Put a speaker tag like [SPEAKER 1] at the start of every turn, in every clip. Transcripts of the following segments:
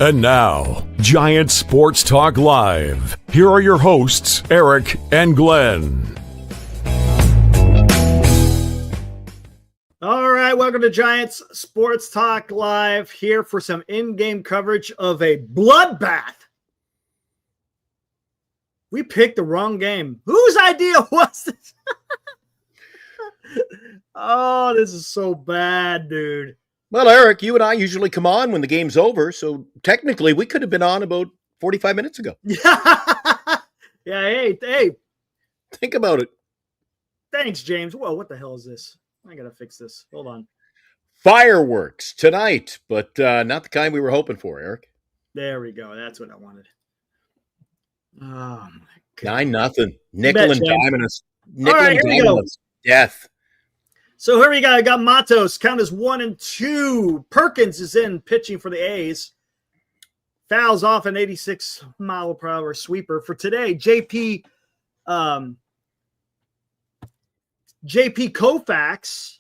[SPEAKER 1] And now, Giant Sports Talk Live. Here are your hosts, Eric and Glenn.
[SPEAKER 2] All right, welcome to Giants Sports Talk Live, here for some in-game coverage of a bloodbath. We picked the wrong game. Whose idea was this? Oh, this is so bad, dude.
[SPEAKER 3] Well, Eric, you and I usually come on when the game's over, so technically we could have been on about 45 minutes ago.
[SPEAKER 2] Yeah, hey.
[SPEAKER 3] Think about it.
[SPEAKER 2] Thanks, James. Whoa, what the hell is this? I gotta fix this. Hold on.
[SPEAKER 3] Fireworks tonight, but not the kind we were hoping for, Eric.
[SPEAKER 2] There we go. That's what I wanted. Oh, my God.
[SPEAKER 3] 9-0. Nickel and diming us. Nickel
[SPEAKER 2] right,
[SPEAKER 3] and
[SPEAKER 2] here we go.
[SPEAKER 3] diming us. Death.
[SPEAKER 2] So here we go. I got Matos. Count as 1 and 2. Perkins is in pitching for the A's. Fouls off an 86-mile-per-hour sweeper. For today, JP Koufax.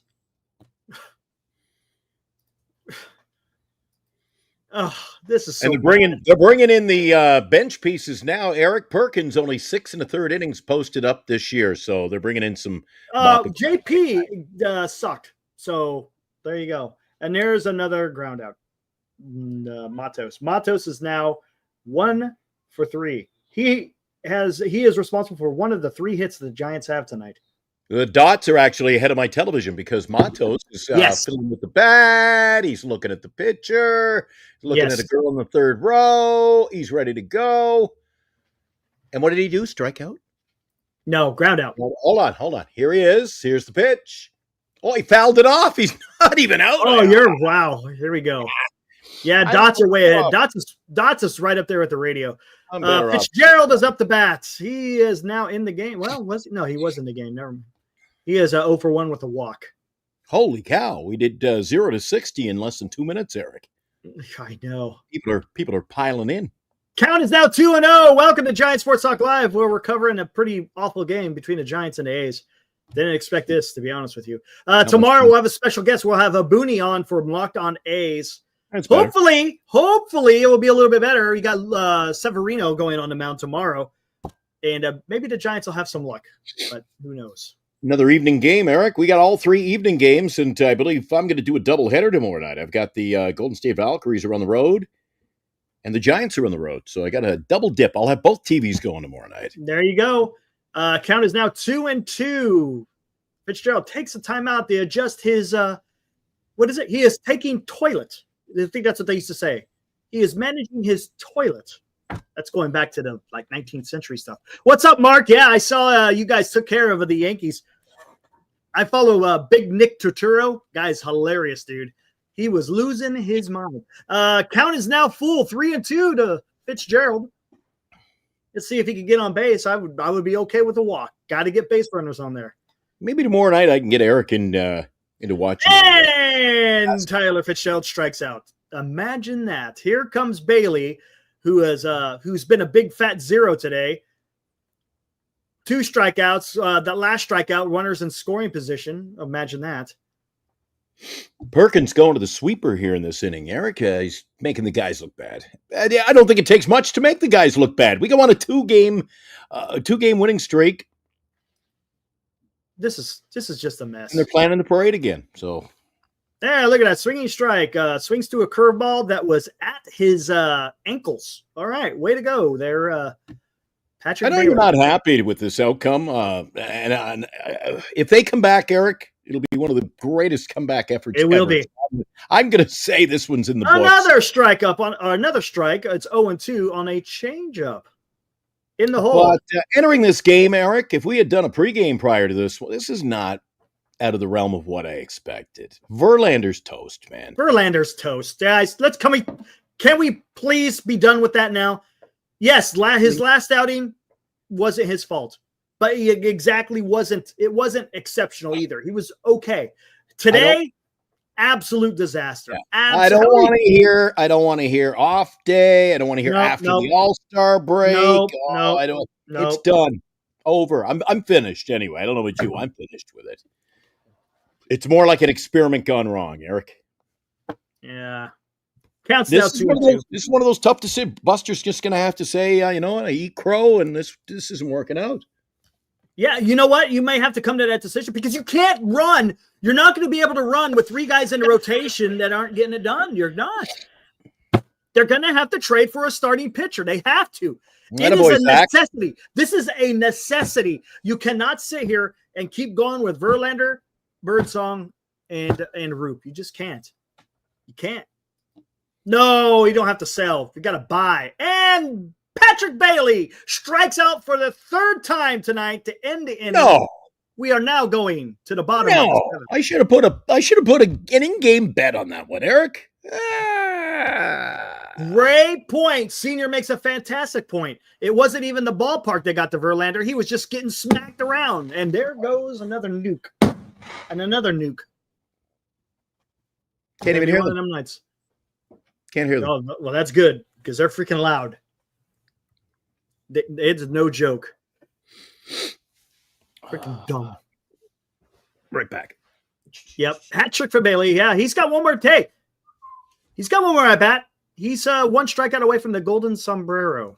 [SPEAKER 2] Oh, this is so.
[SPEAKER 3] And they're bringing in the bench pieces now. Eric Perkins, only 6 1/3 innings posted up this year, so they're bringing in some.
[SPEAKER 2] JP sucked. So there you go. And there's another ground out. Matos. Matos is now 1 for 3. He is responsible for one of the 3 hits the Giants have tonight.
[SPEAKER 3] The dots are actually ahead of my television because Matos is fiddling with the bat. He's looking at the pitcher. He's looking at a girl in the third row. He's ready to go. And what did he do? Strike out?
[SPEAKER 2] No, ground out.
[SPEAKER 3] Well, hold on. Here he is. Here's the pitch. Oh, he fouled it off. He's not even out.
[SPEAKER 2] Oh, wow. Here we go. Yeah, dots are way ahead. Dots is right up there at the radio. Fitzgerald is up the bats. He is now in the game. Well, he was in the game. Never mind. He is 0 for 1 with a walk.
[SPEAKER 3] Holy cow. We did 0 to 60 in less than 2 minutes, Eric.
[SPEAKER 2] I know.
[SPEAKER 3] People are piling in.
[SPEAKER 2] Count is now 2-0. Welcome to Giant Sports Talk Live, where we're covering a pretty awful game between the Giants and the A's. Didn't expect this, to be honest with you. Tomorrow we'll have a special guest. We'll have a Booney on for Locked On A's. Hopefully it will be a little bit better. You got Severino going on the mound tomorrow, and maybe the Giants will have some luck, but who knows?
[SPEAKER 3] Another evening game, Eric. We got all 3 evening games, and I believe I'm going to do a doubleheader tomorrow night. I've got the Golden State Valkyries are on the road, and the Giants are on the road, so I got a double dip. I'll have both TVs going tomorrow night.
[SPEAKER 2] There you go. Count is now 2-2. Fitzgerald takes a timeout to adjust his what is it? He is taking toilet. I think that's what they used to say. He is managing his toilet. That's going back to the 19th century stuff. What's up, Mark? Yeah, I saw you guys took care of the Yankees. I follow Big Nick Turturro. Guy's hilarious, dude. He was losing his mind. Count is now full, 3-2 to Fitzgerald. Let's see if he can get on base. I would be okay with a walk. Got to get base runners on there.
[SPEAKER 3] Maybe tomorrow night I can get Eric into watching.
[SPEAKER 2] And Tyler Fitzgerald strikes out. Imagine that. Here comes Bailey, who's been a big fat 0 today. 2 strikeouts. That last strikeout, runners in scoring position. Imagine that.
[SPEAKER 3] Perkins going to the sweeper here in this inning. Eric, he's making the guys look bad. I don't think it takes much to make the guys look bad. We go on a 2-game winning streak.
[SPEAKER 2] This is just a mess.
[SPEAKER 3] And they're planning the parade again. So,
[SPEAKER 2] yeah, look at that swinging strike. Swings to a curveball that was at his ankles. All right, way to go there, Patrick.
[SPEAKER 3] I know you're not happy with this outcome, and if they come back, Eric, it'll be one of the greatest comeback efforts.
[SPEAKER 2] It will be.
[SPEAKER 3] I'm going to say this one's in the books.
[SPEAKER 2] Another strike. It's 0-2 on a changeup. In the hole.
[SPEAKER 3] But entering this game, Eric, if we had done a pregame prior to this, well, this is not out of the realm of what I expected. Verlander's toast, man.
[SPEAKER 2] Verlander's toast. Guys, can we please be done with that now? Yes, his last outing wasn't his fault, but it wasn't exceptional either. He was okay. Today, absolute disaster.
[SPEAKER 3] Yeah. I don't want to hear off day. I don't want to hear after the All-Star break. It's done. Over. I'm finished anyway. I don't know about you. I'm finished with it. It's more like an experiment gone wrong, Eric.
[SPEAKER 2] Yeah. Counts now 2-2.
[SPEAKER 3] This is one of those tough decisions. Buster's just going to have to say, you know what, I eat crow, and this isn't working out.
[SPEAKER 2] Yeah, you know what? You may have to come to that decision because you can't run. You're not going to be able to run with 3 guys in the rotation that aren't getting it done. You're not. They're going to have to trade for a starting pitcher. They have to. It is a necessity. This is a necessity. You cannot sit here and keep going with Verlander, Birdsong, and Roop. You just can't. You can't. No, you don't have to sell. You got to buy. And Patrick Bailey strikes out for the 3rd time tonight to end the inning.
[SPEAKER 3] No.
[SPEAKER 2] We are now going to the bottom.
[SPEAKER 3] No, I should have put an in-game bet on that one, Eric.
[SPEAKER 2] Great point. Senior makes a fantastic point. It wasn't even the ballpark that got to Verlander. He was just getting smacked around. And there goes another nuke. And another nuke.
[SPEAKER 3] Can't even hear them.
[SPEAKER 2] Them nights.
[SPEAKER 3] Can't hear them.
[SPEAKER 2] Oh, well, that's good because they're freaking loud. It's no joke. Freaking dumb.
[SPEAKER 3] Right back.
[SPEAKER 2] Yep. Hat trick for Bailey. Yeah, he's got one more take. He's got one more at bat. He's 1 strikeout away from the golden sombrero.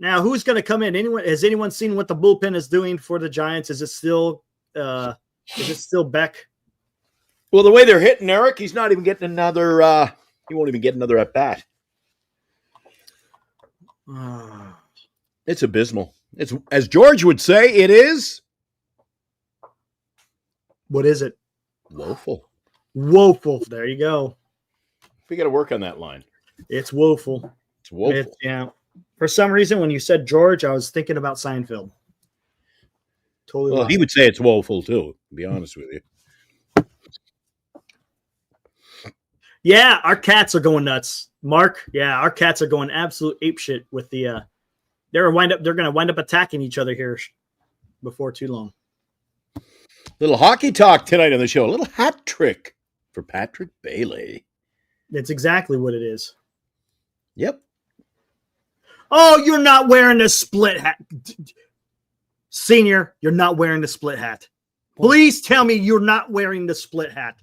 [SPEAKER 2] Now, who's going to come in? Has anyone seen what the bullpen is doing for the Giants? Is it still Beck?
[SPEAKER 3] Well, the way they're hitting Eric, he's not even getting another. He won't even get another at bat. It's abysmal. It's, as George would say, it is.
[SPEAKER 2] What is it?
[SPEAKER 3] Woeful.
[SPEAKER 2] Woeful. There you go.
[SPEAKER 3] We got to work on that line.
[SPEAKER 2] It's woeful.
[SPEAKER 3] It's woeful.
[SPEAKER 2] Yeah. For some reason, when you said George, I was thinking about Seinfeld. Totally.
[SPEAKER 3] Well, he would say it's woeful too. To be honest with you.
[SPEAKER 2] Yeah, our cats are going nuts, Mark. Yeah, our cats are going absolute apeshit with the. They're going to wind up attacking each other here before too long.
[SPEAKER 3] Little hockey talk tonight on the show. A little hat trick for Patrick Bailey.
[SPEAKER 2] That's exactly what it is.
[SPEAKER 3] Yep.
[SPEAKER 2] Oh, you're not wearing the split hat. Senior, you're not wearing the split hat. Please tell me you're not wearing the split hat.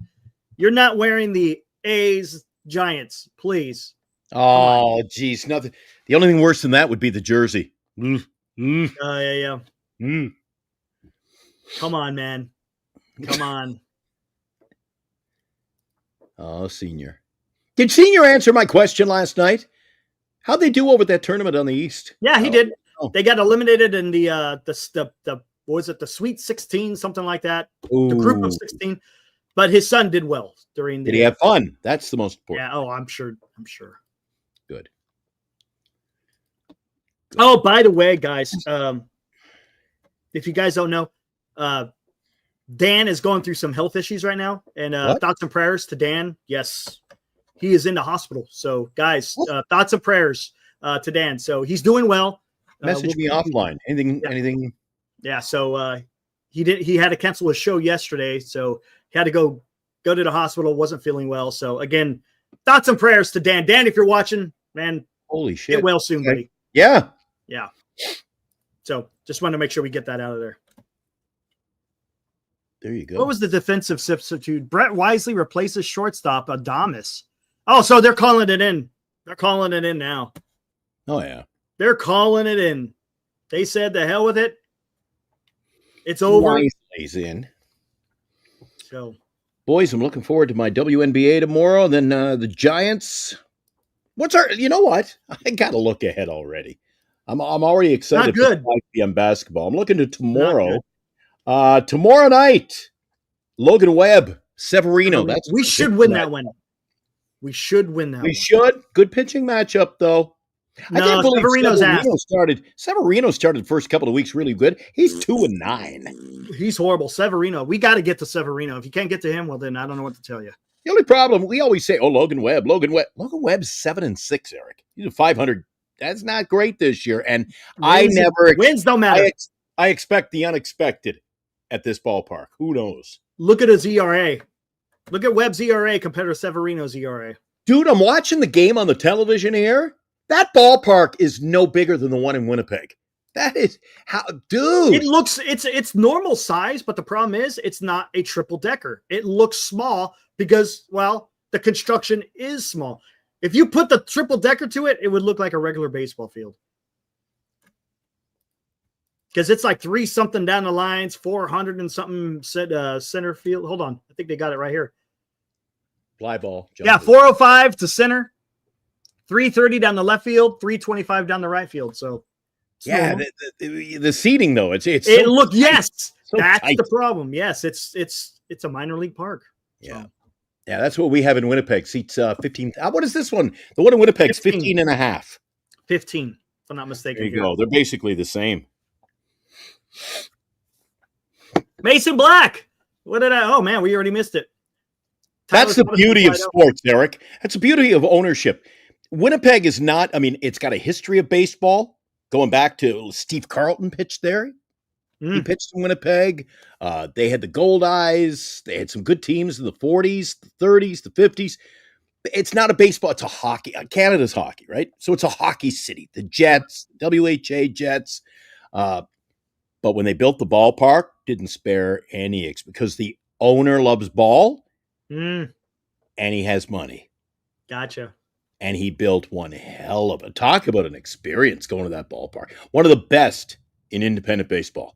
[SPEAKER 2] You're not wearing the A's Giants, please.
[SPEAKER 3] Oh, geez. Nothing. The only thing worse than that would be the jersey.
[SPEAKER 2] Yeah. Come on, man. Come on.
[SPEAKER 3] Oh, Senior. Did Senior answer my question last night? How'd they do over that tournament on the East?
[SPEAKER 2] Yeah, he did. Oh. They got eliminated in the what was it, the Sweet 16, something like that. Ooh. The group of 16. But his son did well during the.
[SPEAKER 3] Did he have fun? That's the most important.
[SPEAKER 2] Yeah. Oh, I'm sure.
[SPEAKER 3] Good.
[SPEAKER 2] Oh, by the way, guys, if you guys don't know, Dan is going through some health issues right now, and thoughts and prayers to Dan. Yes, he is in the hospital. So, guys, thoughts and prayers to Dan. So he's doing well.
[SPEAKER 3] Message me offline. Anything?
[SPEAKER 2] Yeah. So he had to cancel his show yesterday. So he had to go to the hospital. Wasn't feeling well. So again, thoughts and prayers to Dan. Dan, if you're watching, man,
[SPEAKER 3] holy shit,
[SPEAKER 2] get well soon, buddy.
[SPEAKER 3] Yeah.
[SPEAKER 2] Yeah. So just wanted to make sure we get that out of there.
[SPEAKER 3] There you go.
[SPEAKER 2] What was the defensive substitute? Brett Wisely replaces shortstop Adames. Oh, so they're calling it in. They're calling it in now.
[SPEAKER 3] Oh, yeah.
[SPEAKER 2] They're calling it in. They said the hell with it. It's over.
[SPEAKER 3] Wisely's in.
[SPEAKER 2] So,
[SPEAKER 3] boys, I'm looking forward to my WNBA tomorrow. And then the Giants. You know what? I got to look ahead already. I'm already excited for 5 p.m. basketball. I'm looking to tomorrow. Tomorrow night, Logan Webb, Severino.
[SPEAKER 2] We should win that one. We should win that.
[SPEAKER 3] We should. Good pitching matchup, though.
[SPEAKER 2] No, I can't believe
[SPEAKER 3] Severino started the first couple of weeks really good. He's 2-9.
[SPEAKER 2] He's horrible. Severino. We got to get to Severino. If you can't get to him, well, then I don't know what to tell you.
[SPEAKER 3] The only problem, we always say, Logan Webb. Logan Webb's 7-6, Eric. He's a 500. That's not great this year. And wins don't matter. I expect the unexpected at this ballpark. Who knows?
[SPEAKER 2] Look at his ERA. Look at Webb's ERA compared to Severino's ERA.
[SPEAKER 3] Dude, I'm watching the game on the television here. That ballpark is no bigger than the one in Winnipeg. That is how, dude.
[SPEAKER 2] It looks, it's normal size, but the problem is it's not a triple decker. It looks small because, well, the construction is small. If you put the triple decker to it, it would look like a regular baseball field. Because it's like 3 something down the lines, 400 and something center field. Hold on. I think they got it right here.
[SPEAKER 3] Fly ball.
[SPEAKER 2] Yeah, 405 to center, 330 down the left field, 325 down the right field. So,
[SPEAKER 3] yeah, the seating though, it's
[SPEAKER 2] it
[SPEAKER 3] so
[SPEAKER 2] look
[SPEAKER 3] tight.
[SPEAKER 2] yes,
[SPEAKER 3] So
[SPEAKER 2] that's
[SPEAKER 3] tight.
[SPEAKER 2] the problem. Yes, it's a minor league park.
[SPEAKER 3] Yeah.
[SPEAKER 2] So.
[SPEAKER 3] Yeah, that's what we have in Winnipeg. Seats 15. What is this one? The one in Winnipeg's 15 and a half.
[SPEAKER 2] 15, if I'm not mistaken.
[SPEAKER 3] There you go. They're basically the same.
[SPEAKER 2] Mason Black. What did I? Oh man, we already missed it.
[SPEAKER 3] That's the beauty of sports, Eric. That's the beauty of ownership. Winnipeg is not, I mean, it's got a history of baseball going back to Steve Carlton pitched there. He pitched in Winnipeg. They had the Gold Eyes. They had some good teams in the 40s, the 30s, the 50s. It's not a baseball. It's a hockey. Canada's hockey, right? So it's a hockey city. The Jets, WHA Jets. But when they built the ballpark, didn't spare any because the owner loves ball and he has money.
[SPEAKER 2] Gotcha.
[SPEAKER 3] And he built one hell of a, talk about an experience going to that ballpark. One of the best in independent baseball.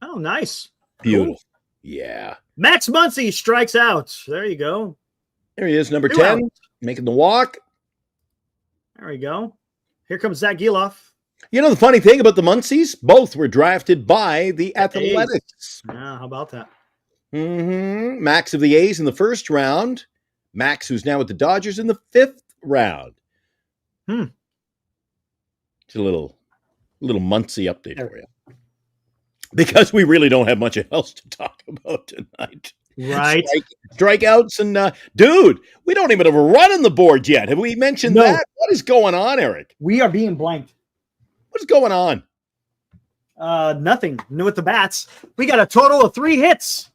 [SPEAKER 2] Oh, nice.
[SPEAKER 3] Beautiful.
[SPEAKER 2] Cool.
[SPEAKER 3] Yeah.
[SPEAKER 2] Max Muncy strikes out. There you go.
[SPEAKER 3] There he is, number
[SPEAKER 2] 2
[SPEAKER 3] 10,
[SPEAKER 2] out.
[SPEAKER 3] making the walk.
[SPEAKER 2] There we go. Here comes Zach Giloff.
[SPEAKER 3] You know, the funny thing about the Muncies, both were drafted by the Athletics.
[SPEAKER 2] Yeah, how about that?
[SPEAKER 3] Max of the A's in the first round. Max, who's now with the Dodgers, in the 5th round. It's a little Muncie update for you. Because we really don't have much else to talk about tonight.
[SPEAKER 2] Right.
[SPEAKER 3] Strikeouts and, dude, we don't even have a run on the board yet. Have we mentioned that? What is going on, Eric?
[SPEAKER 2] We are being blanked.
[SPEAKER 3] What's going on?
[SPEAKER 2] Nothing new with the bats. We got a total of 3 hits.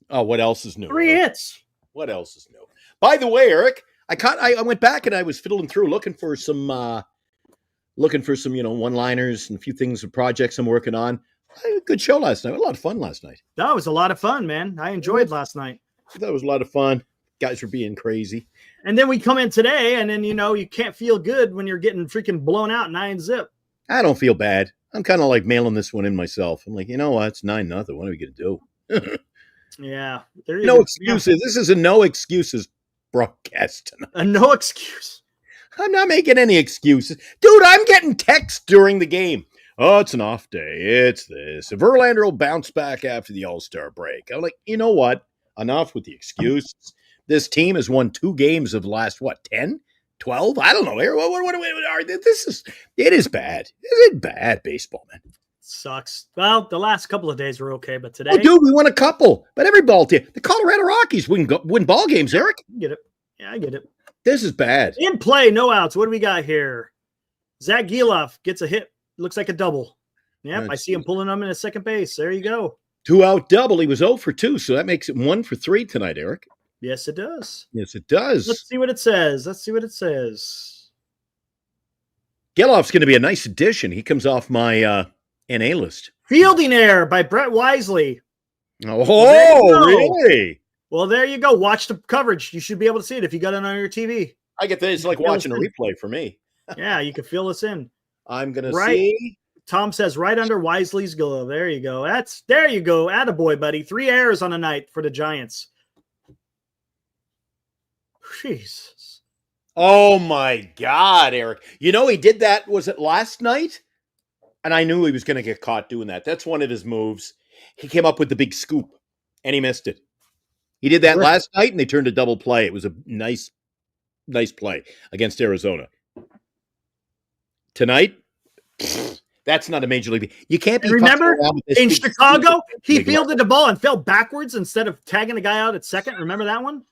[SPEAKER 3] Oh, what else is new?
[SPEAKER 2] 3 hits.
[SPEAKER 3] What else is new? By the way, Eric, I went back and I was fiddling through looking for some, one-liners and a few things and projects I'm working on. I had a good show last night. A lot of fun last night.
[SPEAKER 2] That was a lot of fun, man. I enjoyed last night.
[SPEAKER 3] That was a lot of fun. Guys were being crazy.
[SPEAKER 2] And then we come in today, and then, you can't feel good when you're getting freaking blown out 9-0.
[SPEAKER 3] I don't feel bad. I'm kind of like mailing this one in myself. I'm like, you know what? It's 9-0. What are we going to do?
[SPEAKER 2] Yeah.
[SPEAKER 3] No excuses. This is a no excuses broadcast tonight.
[SPEAKER 2] A no excuse.
[SPEAKER 3] I'm not making any excuses. Dude, I'm getting texts during the game. Oh, it's an off day. It's this. Verlander will bounce back after the All-Star break. I'm like, you know what? Enough with the excuses. This team has won 2 games of the last, 10? 12? I don't know. It is bad. It is bad baseball, man.
[SPEAKER 2] Sucks. Well, the last couple of days were okay, but today.
[SPEAKER 3] Oh, dude, we won a couple. But every ball team. The Colorado Rockies win ball games, Eric.
[SPEAKER 2] I get it. Yeah, I get it.
[SPEAKER 3] This is bad.
[SPEAKER 2] In play, no outs. What do we got here? Zach Giloff gets a hit. Looks like a double. Yep, I see him pulling him in at second base. There you go.
[SPEAKER 3] 2-out double. He was 0 for 2, so that makes it 1 for 3 tonight, Eric.
[SPEAKER 2] Yes, it does.
[SPEAKER 3] Yes, it does.
[SPEAKER 2] Let's see what it says.
[SPEAKER 3] Geloff's going to be a nice addition. He comes off my NA list.
[SPEAKER 2] Fielding error by Brett Wisely.
[SPEAKER 3] Oh, really?
[SPEAKER 2] Well, there you go. Watch the coverage. You should be able to see it if you got it on your TV.
[SPEAKER 3] I get this. It's like watching a replay for me.
[SPEAKER 2] Yeah, you can fill this in.
[SPEAKER 3] I'm going to see.
[SPEAKER 2] Tom says right under Wisely's glove. There you go. There you go. Attaboy, buddy. 3 errors on a night for the Giants. Jesus.
[SPEAKER 3] Oh, my God, Eric. You know, he did that, was it last night? And I knew he was going to get caught doing that. That's one of his moves. He came up with the big scoop, and he missed it. He did that last night, and they turned a double play. It was a nice play against Arizona. Tonight, that's not a major league. You can't be.
[SPEAKER 2] Remember in Chicago, he fielded the ball and fell backwards instead of tagging the guy out at second. Remember that one?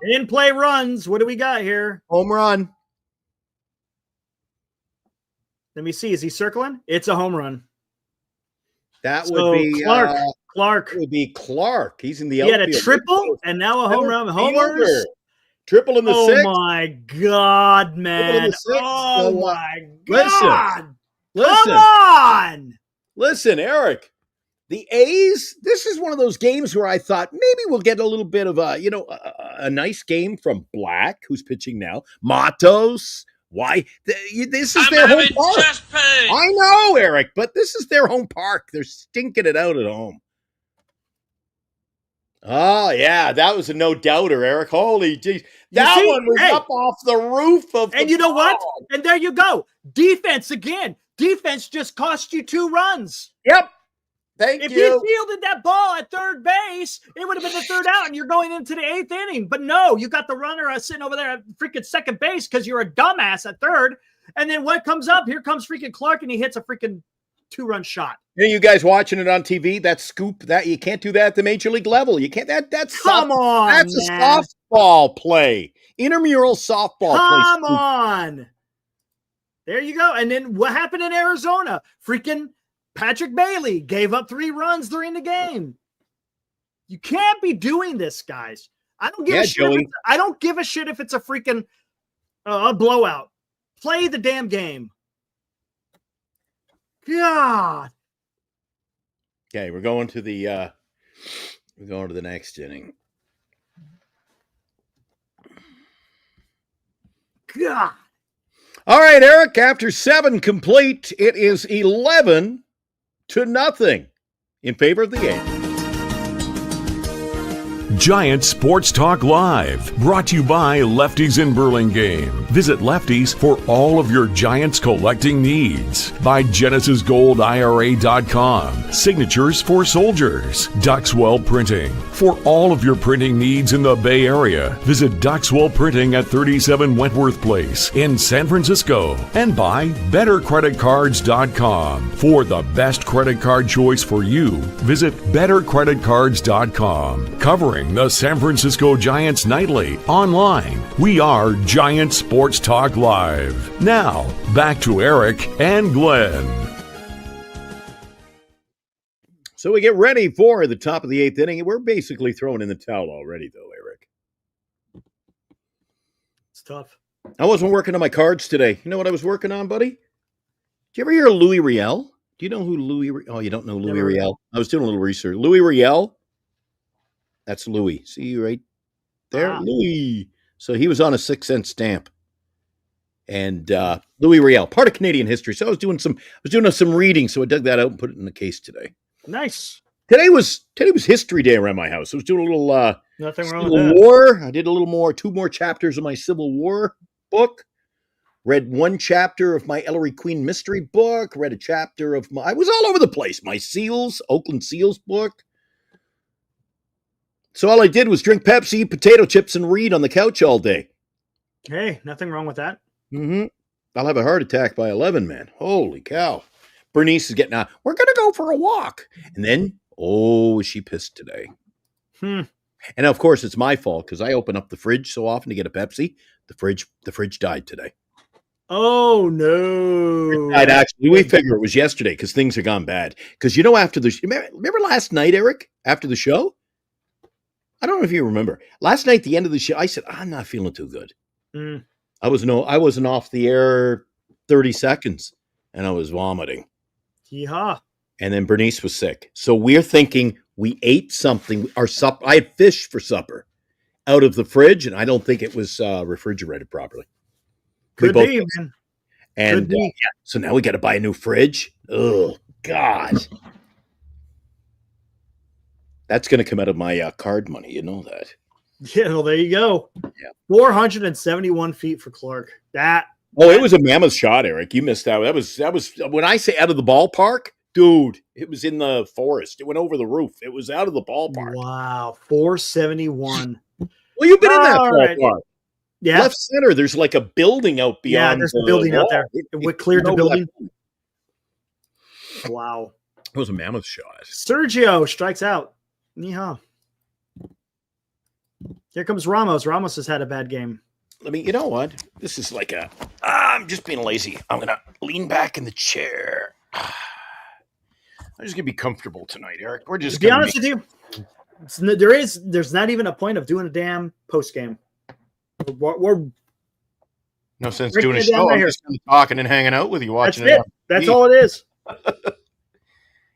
[SPEAKER 2] In play runs. What do we got here?
[SPEAKER 3] Home run.
[SPEAKER 2] Let me see. Is he circling? It's a home run.
[SPEAKER 3] That would be
[SPEAKER 2] Clark.
[SPEAKER 3] It would be Clark. He's in the
[SPEAKER 2] outfield. He had a triple and now a home run. Homers.
[SPEAKER 3] Triple in the 6th.
[SPEAKER 2] Oh my God, man. Oh my God.
[SPEAKER 3] Listen.
[SPEAKER 2] Come on.
[SPEAKER 3] Listen, Eric. The A's, this is one of those games where I thought maybe we'll get a little bit of a nice game from Black, who's pitching now. Matos. Why? This is their home park. Chest pain. I know, Eric, but this is their home park. They're stinking it out at home. Oh, yeah, that was a no-doubter, Eric. Holy geez. That one was up off the roof of the
[SPEAKER 2] And you know what? And there you go. Defense again. Defense just cost you 2 runs.
[SPEAKER 3] Yep. Thank
[SPEAKER 2] you. If
[SPEAKER 3] you
[SPEAKER 2] he fielded that ball at third base, it would have been the 3rd out, and you're going into the 8th inning. But no, you got the runner sitting over there at freaking second base because you're a dumbass at third. And then what comes up? Here comes freaking Clark, and he hits a freaking 2-run shot.
[SPEAKER 3] Hey, you guys watching it on TV? That scoop, that you can't do that at the major league level. You can't. That's
[SPEAKER 2] come on.
[SPEAKER 3] That's a softball play, intramural softball play.
[SPEAKER 2] Come on. There you go. And then what happened in Arizona? Freaking Patrick Bailey gave up 3 runs during the game. You can't be doing this, guys. I don't give a shit. I don't give a shit if it's a freaking a blowout. Play the damn game. God.
[SPEAKER 3] Okay, we're going to the next inning.
[SPEAKER 2] God.
[SPEAKER 3] All right, Eric, after 7 complete, it is 11-0 in favor of the A's.
[SPEAKER 1] Giant Sports Talk Live, brought to you by Lefties in Burlingame. Visit Lefties for all of your Giants collecting needs. By GenesisGoldIRA.com, Signatures for Soldiers. Duxwell Printing, for all of your printing needs in the Bay Area. Visit Duxwell Printing at 37 Wentworth Place in San Francisco. And by BetterCreditCards.com, for the best credit card choice for you. Visit BetterCreditCards.com, covering the San Francisco Giants nightly. Online, we are Giant Sports Talk Live. Now, back to Eric and Glenn.
[SPEAKER 3] So we get ready for the top of the 8th inning. We're basically throwing in the towel already, though, Eric.
[SPEAKER 2] It's tough.
[SPEAKER 3] I wasn't working on my cards today. You know what I was working on, buddy? Did you ever hear of Louis Riel? Do you know who Louis? Oh, you don't know Louis Riel? I was doing a little research. Louis Riel. That's Louis. See right there? Wow. Louis. So he was on a 6-cent stamp. And Louis Riel, part of Canadian history. So I was doing some reading, so I dug that out and put it in the case today.
[SPEAKER 2] Nice.
[SPEAKER 3] Today was History Day around my house. I was doing a little
[SPEAKER 2] Nothing wrong
[SPEAKER 3] Civil
[SPEAKER 2] with that.
[SPEAKER 3] War. I did a little more, 2 more chapters of my Civil War book. Read 1 chapter of my Ellery Queen mystery book. Read a chapter of I was all over the place. My Seals, Oakland Seals book. So all I did was drink Pepsi, eat potato chips, and read on the couch all day.
[SPEAKER 2] Hey, nothing wrong with that.
[SPEAKER 3] Mm-hmm. I'll have a heart attack by 11, man. Holy cow. Bernice is getting out. We're going to go for a walk. And then, is she pissed today? And of course, it's my fault because I open up the fridge so often to get a Pepsi. The fridge died today.
[SPEAKER 2] Oh, no.
[SPEAKER 3] I'd actually, we figure it was yesterday because things have gone bad. Because, after the remember last night, Eric, after the show? I don't know if you remember. Last night, the end of the show, I said, I'm not feeling too good. I wasn't off the air 30 seconds, and I was vomiting.
[SPEAKER 2] Yeehaw.
[SPEAKER 3] And then Bernice was sick. So we're thinking we ate something. Our supper. I had fish for supper out of the fridge, and I don't think it was refrigerated properly.
[SPEAKER 2] Could be, man.
[SPEAKER 3] And so now we got to buy a new fridge. Oh, God. That's going to come out of my card money. You know that.
[SPEAKER 2] Yeah, well, there you go.
[SPEAKER 3] Yeah.
[SPEAKER 2] 471 feet for Clark.
[SPEAKER 3] It was a mammoth shot, Eric. You missed that. That was when I say out of the ballpark, dude, it was in the forest. It went over the roof. It was out of the ballpark.
[SPEAKER 2] Wow, 471.
[SPEAKER 3] Well, you've been in that ballpark.
[SPEAKER 2] Yeah.
[SPEAKER 3] Left center, there's like a building out beyond.
[SPEAKER 2] Yeah, there's a building out there. It cleared the building. Wow.
[SPEAKER 3] It was a mammoth shot.
[SPEAKER 2] Sergio strikes out. Yeehaw. Here comes Ramos. Ramos has had a bad game.
[SPEAKER 3] You know what? This is like I'm just being lazy. I'm going to lean back in the chair. I'm just going to be comfortable tonight, Eric. We're just
[SPEAKER 2] to be honest with you, there's not even a point of doing a damn post game. We're
[SPEAKER 3] no sense doing a show. I'm just talking and hanging out with you, watching it.
[SPEAKER 2] That's all it is.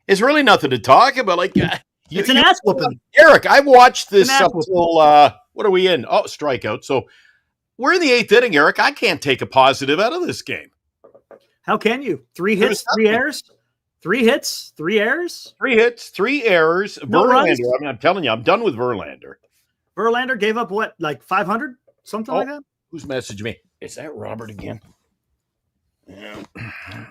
[SPEAKER 3] It's really nothing to talk about. Like,
[SPEAKER 2] it's an ass whooping.
[SPEAKER 3] Eric, I've watched this up till, what are we in? Oh, strikeout. So we're in the 8th inning, Eric. I can't take a positive out of this game.
[SPEAKER 2] How can you? 3 hits, 3 errors? 3 hits, 3 errors?
[SPEAKER 3] 3 hits, 3 errors.
[SPEAKER 2] No runs?
[SPEAKER 3] Verlander, I'm telling you, I'm done with Verlander.
[SPEAKER 2] Verlander gave up what, like 500? Something like that?
[SPEAKER 3] Who's messaged me? Is that Robert again? Yeah.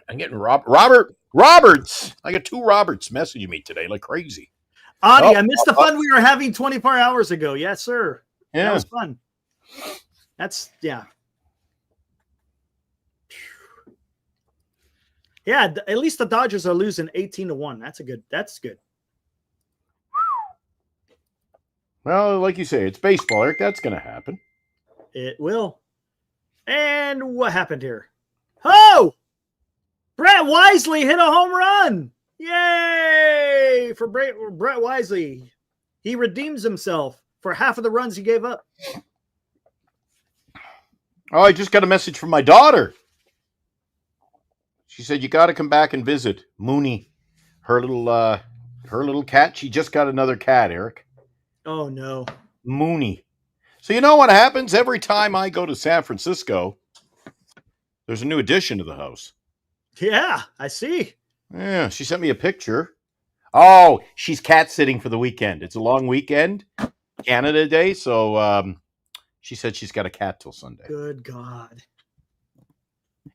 [SPEAKER 3] I'm getting Roberts. I got 2 Roberts messaging me today like crazy.
[SPEAKER 2] Audie, I missed the fun we were having 24 hours ago. Yes, sir.
[SPEAKER 3] Yeah.
[SPEAKER 2] That was fun. Yeah. Yeah, at least the Dodgers are losing 18-1. That's good.
[SPEAKER 3] Well, like you say, it's baseball, Eric. That's going to happen.
[SPEAKER 2] It will. And what happened here? Oh! Brett Wisely hit a home run. Yay! For Brett Wisely. He redeems himself for half of the runs he gave up.
[SPEAKER 3] Oh, I just got a message from my daughter. She said, you got to come back and visit Mooney, her little cat. She just got another cat, Eric.
[SPEAKER 2] Oh, no.
[SPEAKER 3] Mooney. So you know what happens? Every time I go to San Francisco, there's a new addition to the house.
[SPEAKER 2] Yeah, I see.
[SPEAKER 3] Yeah, she sent me a picture. Oh, she's cat sitting for the weekend. It's a long weekend, Canada Day. So she said she's got a cat till Sunday.
[SPEAKER 2] Good God.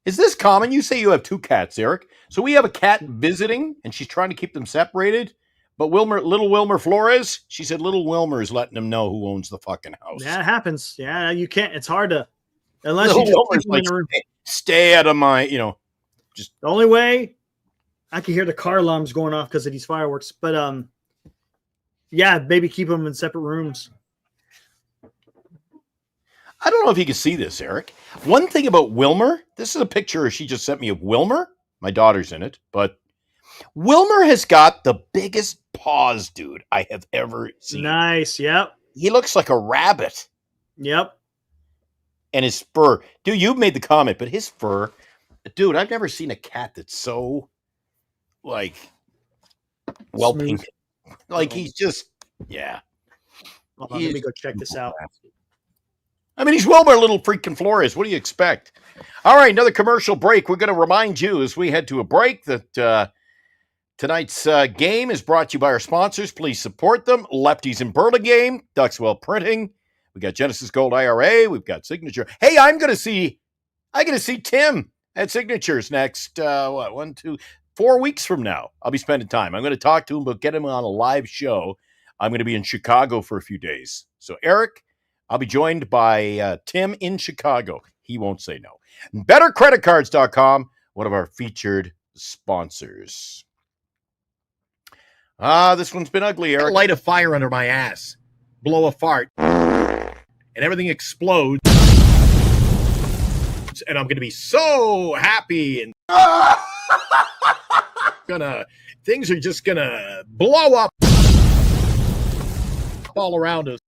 [SPEAKER 3] Is this common? You say you have 2 cats, Eric. So we have a cat visiting, and she's trying to keep them separated. But little Wilmer Flores, she said little Wilmer is letting him know who owns the fucking house.
[SPEAKER 2] Yeah, it happens. Yeah, you can't. It's hard to, unless
[SPEAKER 3] little
[SPEAKER 2] you just
[SPEAKER 3] Wilmer's like, stay out of my, just.
[SPEAKER 2] The only way, I can hear the car alarms going off because of these fireworks. But yeah, maybe keep them in separate rooms.
[SPEAKER 3] I don't know if you can see this, Eric. One thing about Wilmer, this is a picture she just sent me of Wilmer. My daughter's in it, but Wilmer has got the biggest paws, dude, I have ever seen.
[SPEAKER 2] Nice, yep.
[SPEAKER 3] He looks like a rabbit.
[SPEAKER 2] Yep.
[SPEAKER 3] And his fur. Dude, you made the comment, but his fur, dude, I've never seen a cat that's so, like, well painted. Like, he's just, yeah.
[SPEAKER 2] Hold on, let me go check this out.
[SPEAKER 3] I mean, he's Wilmer Little freaking Flores. What do you expect? All right, another commercial break. We're going to remind you as we head to a break that tonight's game is brought to you by our sponsors. Please support them. Lefties in Burlingame, Duxwell Printing. We got Genesis Gold IRA. We've got Signature. Hey, I'm going to see Tim at Signatures next, 4 weeks from now. I'll be spending time. I'm going to talk to him, but get him on a live show. I'm going to be in Chicago for a few days. So, Eric, I'll be joined by Tim in Chicago. He won't say no. BetterCreditCards.com, one of our featured sponsors. This one's been ugly, Eric.
[SPEAKER 4] Light a fire under my ass, blow a fart, and everything explodes. And I'm going to be so happy and things are just going to blow up all around us.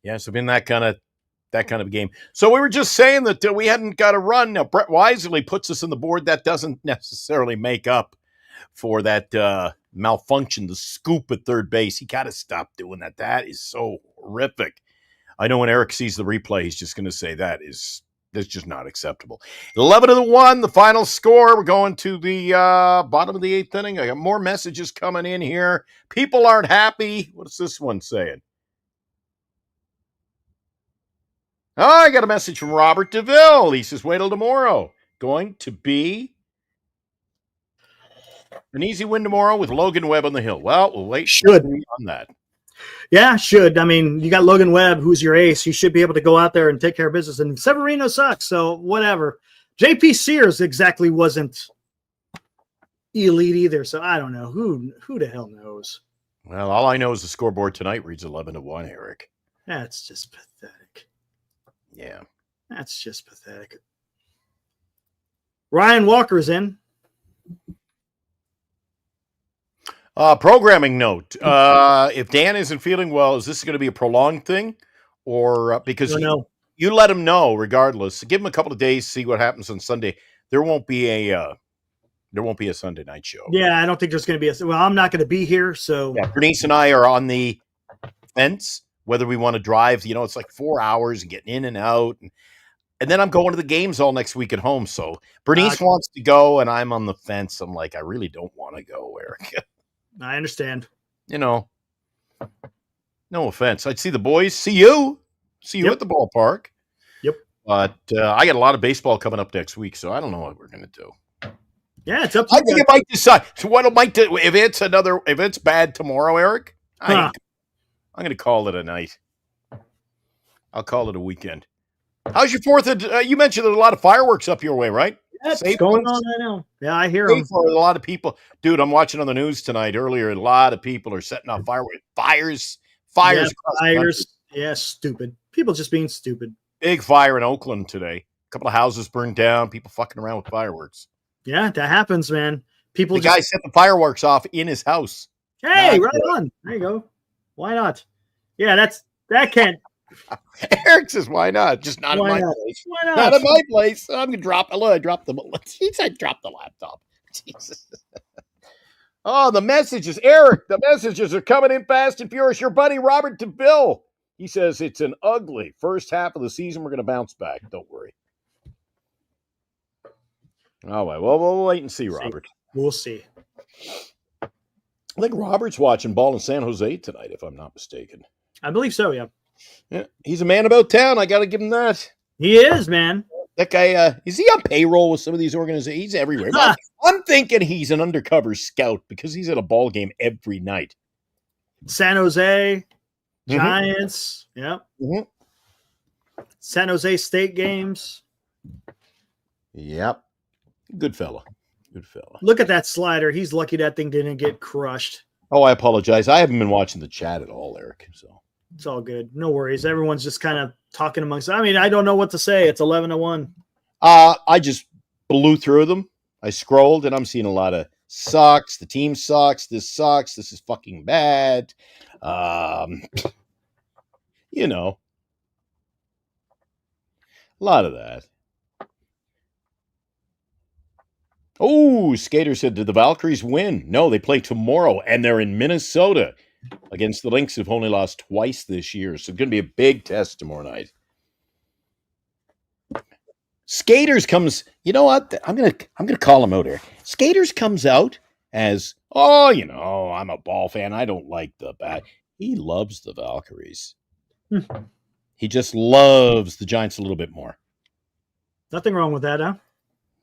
[SPEAKER 3] Yeah, so been that kind of game. So we were just saying that we hadn't got a run. Now, Brett Wisely puts us on the board. That doesn't necessarily make up for that malfunction, the scoop at third base. He got to stop doing that. That is so horrific. I know when Eric sees the replay, he's just going to say that's just not acceptable. 11-1, the final score. We're going to the bottom of the 8th inning. I got more messages coming in here. People aren't happy. What's this one saying? Oh, I got a message from Robert DeVille. He says, wait till tomorrow. Going to be an easy win tomorrow with Logan Webb on the hill. Well, we'll wait on that.
[SPEAKER 2] Yeah, should. I mean, you got Logan Webb, who's your ace. You should be able to go out there and take care of business. And Severino sucks, so whatever. JP Sears exactly wasn't elite either, so I don't know. Who the hell knows?
[SPEAKER 3] Well, all I know is the scoreboard tonight reads 11-1, Eric.
[SPEAKER 2] That's just pathetic.
[SPEAKER 3] Yeah.
[SPEAKER 2] That's just pathetic. Ryan Walker's in.
[SPEAKER 3] Programming note. If Dan isn't feeling well, is this going to be a prolonged thing? Or because you let him know regardless. Give him a couple of days, see what happens on Sunday. There won't be a There won't be a Sunday night show.
[SPEAKER 2] Yeah, I don't think there's going to be a. Well, I'm not going to be here, so.
[SPEAKER 3] Yeah, Bernice and I are on the fence whether we want to drive. It's like 4 hours and getting in and out, and then I'm going to the games all next week at home. So Bernice wants to go, and I'm on the fence. I'm like, I really don't want to go, Eric.
[SPEAKER 2] I understand.
[SPEAKER 3] No offense. I'd see the boys. See you at the ballpark.
[SPEAKER 2] Yep.
[SPEAKER 3] But I got a lot of baseball coming up next week, so I don't know what we're going to do.
[SPEAKER 2] Yeah, it's up to
[SPEAKER 3] you. I think it might decide. So what it might do, if it's bad tomorrow, Eric, I'm going to call it a night. I'll call it a weekend. How's your 4th? You mentioned there's a lot of fireworks up your way, right?
[SPEAKER 2] That's going on right now. Yeah, I hear them.
[SPEAKER 3] For a lot of people. Dude, I'm watching on the news tonight earlier. A lot of people are setting off fireworks. Fires.
[SPEAKER 2] Yeah, fires. Yeah, stupid. People just being stupid.
[SPEAKER 3] Big fire in Oakland today. A couple of houses burned down. People fucking around with fireworks.
[SPEAKER 2] Yeah, that happens, man.
[SPEAKER 3] The guy set the fireworks off in his house.
[SPEAKER 2] Hey, right on. There you go. Why not? Yeah, that can't.
[SPEAKER 3] Eric says, "Why not? Just not in my place.
[SPEAKER 2] Why not?
[SPEAKER 3] Not in my place. I'm gonna drop. I dropped the. He said, drop the laptop. Jesus. Oh, the messages, Eric. The messages are coming in fast and furious. Your buddy Robert DeVille. He says it's an ugly first half of the season. We're gonna bounce back. Don't worry. All right. Well, we'll wait and see, Robert.
[SPEAKER 2] We'll see.
[SPEAKER 3] I think Robert's watching ball in San Jose tonight, if I'm not mistaken.
[SPEAKER 2] I believe so. Yeah.
[SPEAKER 3] Yeah, he's a man about town. I got to give him that.
[SPEAKER 2] He is, man.
[SPEAKER 3] That guy, is he on payroll with some of these organizations? He's everywhere. I'm thinking he's an undercover scout because he's at a ball game every night.
[SPEAKER 2] San Jose, Giants. Yeah. San Jose State games.
[SPEAKER 3] Yep. Good fella.
[SPEAKER 2] Look at that slider. He's lucky that thing didn't get crushed.
[SPEAKER 3] Oh, I apologize. I haven't been watching the chat at all, Eric. So
[SPEAKER 2] it's all good. No worries. Everyone's just kind of talking amongst. I mean, I don't know what to say. It's 11-1.
[SPEAKER 3] I just blew through them. I scrolled, and I'm seeing a lot of sucks. The team sucks. This sucks. This is fucking bad. A lot of that. Oh, Skater said, did the Valkyries win? No, they play tomorrow, and they're in Minnesota against the Lynx, who've only lost twice this year. So it's going to be a big test tomorrow night. Skaters comes, you know what? I'm gonna call him out here. Skaters comes out as, I'm a ball fan. I don't like the bat. He loves the Valkyries. He just loves the Giants a little bit more.
[SPEAKER 2] Nothing wrong with that, huh?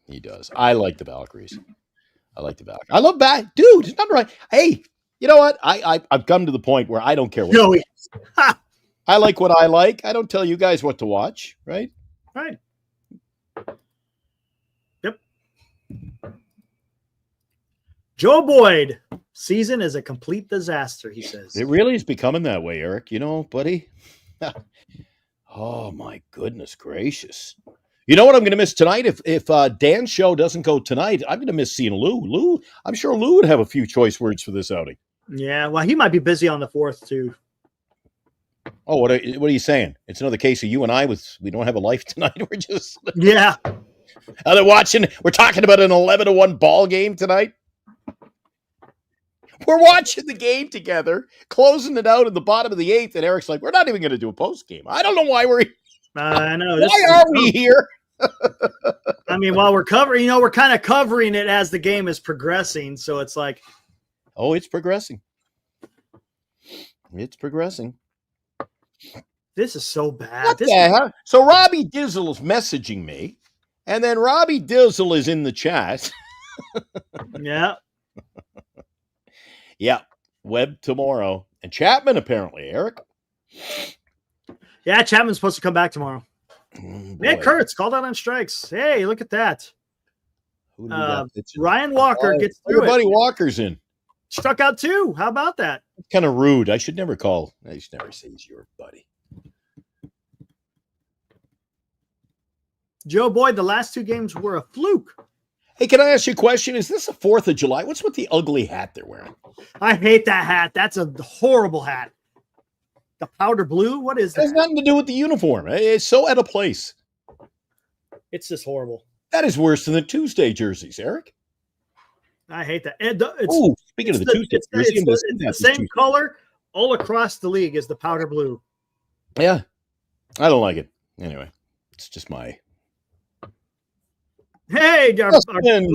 [SPEAKER 3] He does. I like the Valkyries. I love bat. Dude, it's not right. Hey, you know what? I've come to the point where I don't care what I like what I like. I don't tell you guys what to watch, right?
[SPEAKER 2] Right. Yep. Joe Boyd, season is a complete disaster, he says.
[SPEAKER 3] It really is becoming that way, Eric. Buddy. Oh, my goodness gracious. You know what I'm going to miss tonight? If Dan's show doesn't go tonight, I'm going to miss seeing Lou. I'm sure Lou would have a few choice words for this outing.
[SPEAKER 2] Yeah, well, he might be busy on the 4th, too.
[SPEAKER 3] Oh, what are you saying? It's another case of you and I we don't have a life tonight. We're just
[SPEAKER 2] yeah.
[SPEAKER 3] They're watching. We're talking about an 11-1 ball game tonight. We're watching the game together, closing it out in the bottom of the 8th, and Eric's like, "We're not even going to do a post game. I don't know why we're.
[SPEAKER 2] I know.
[SPEAKER 3] Why are we here?"
[SPEAKER 2] I mean, while we're covering, we're kind of covering it as the game is progressing. So it's like,
[SPEAKER 3] oh, it's progressing. It's progressing.
[SPEAKER 2] This is so bad.
[SPEAKER 3] So Robbie Dizzle is messaging me, and then Robbie Dizzle is in the chat.
[SPEAKER 2] Yeah.
[SPEAKER 3] Yeah. Webb tomorrow. And Chapman, apparently, Eric.
[SPEAKER 2] Yeah, Chapman's supposed to come back tomorrow. Nick Kurtz called out on strikes. Hey, look at that. Ryan Walker gets through
[SPEAKER 3] your buddy Walker's in.
[SPEAKER 2] Struck out 2. How about that?
[SPEAKER 3] Kind of rude. I should never say he's your buddy.
[SPEAKER 2] Joe Boyd, the last 2 games were a fluke.
[SPEAKER 3] Hey, can I ask you a question? Is this the 4th of July? What's with the ugly hat they're wearing?
[SPEAKER 2] I hate that hat. That's a horrible hat. The powder blue? What is that?
[SPEAKER 3] It has nothing to do with the uniform. It's so out of place.
[SPEAKER 2] It's just horrible.
[SPEAKER 3] That is worse than the Tuesday jerseys, Eric.
[SPEAKER 2] I hate that.
[SPEAKER 3] Oh, speaking of the Tuesday,
[SPEAKER 2] it's the same color all across the league as the powder blue.
[SPEAKER 3] Yeah, I don't like it. Anyway, it's just my.
[SPEAKER 2] Hey,
[SPEAKER 3] Justin.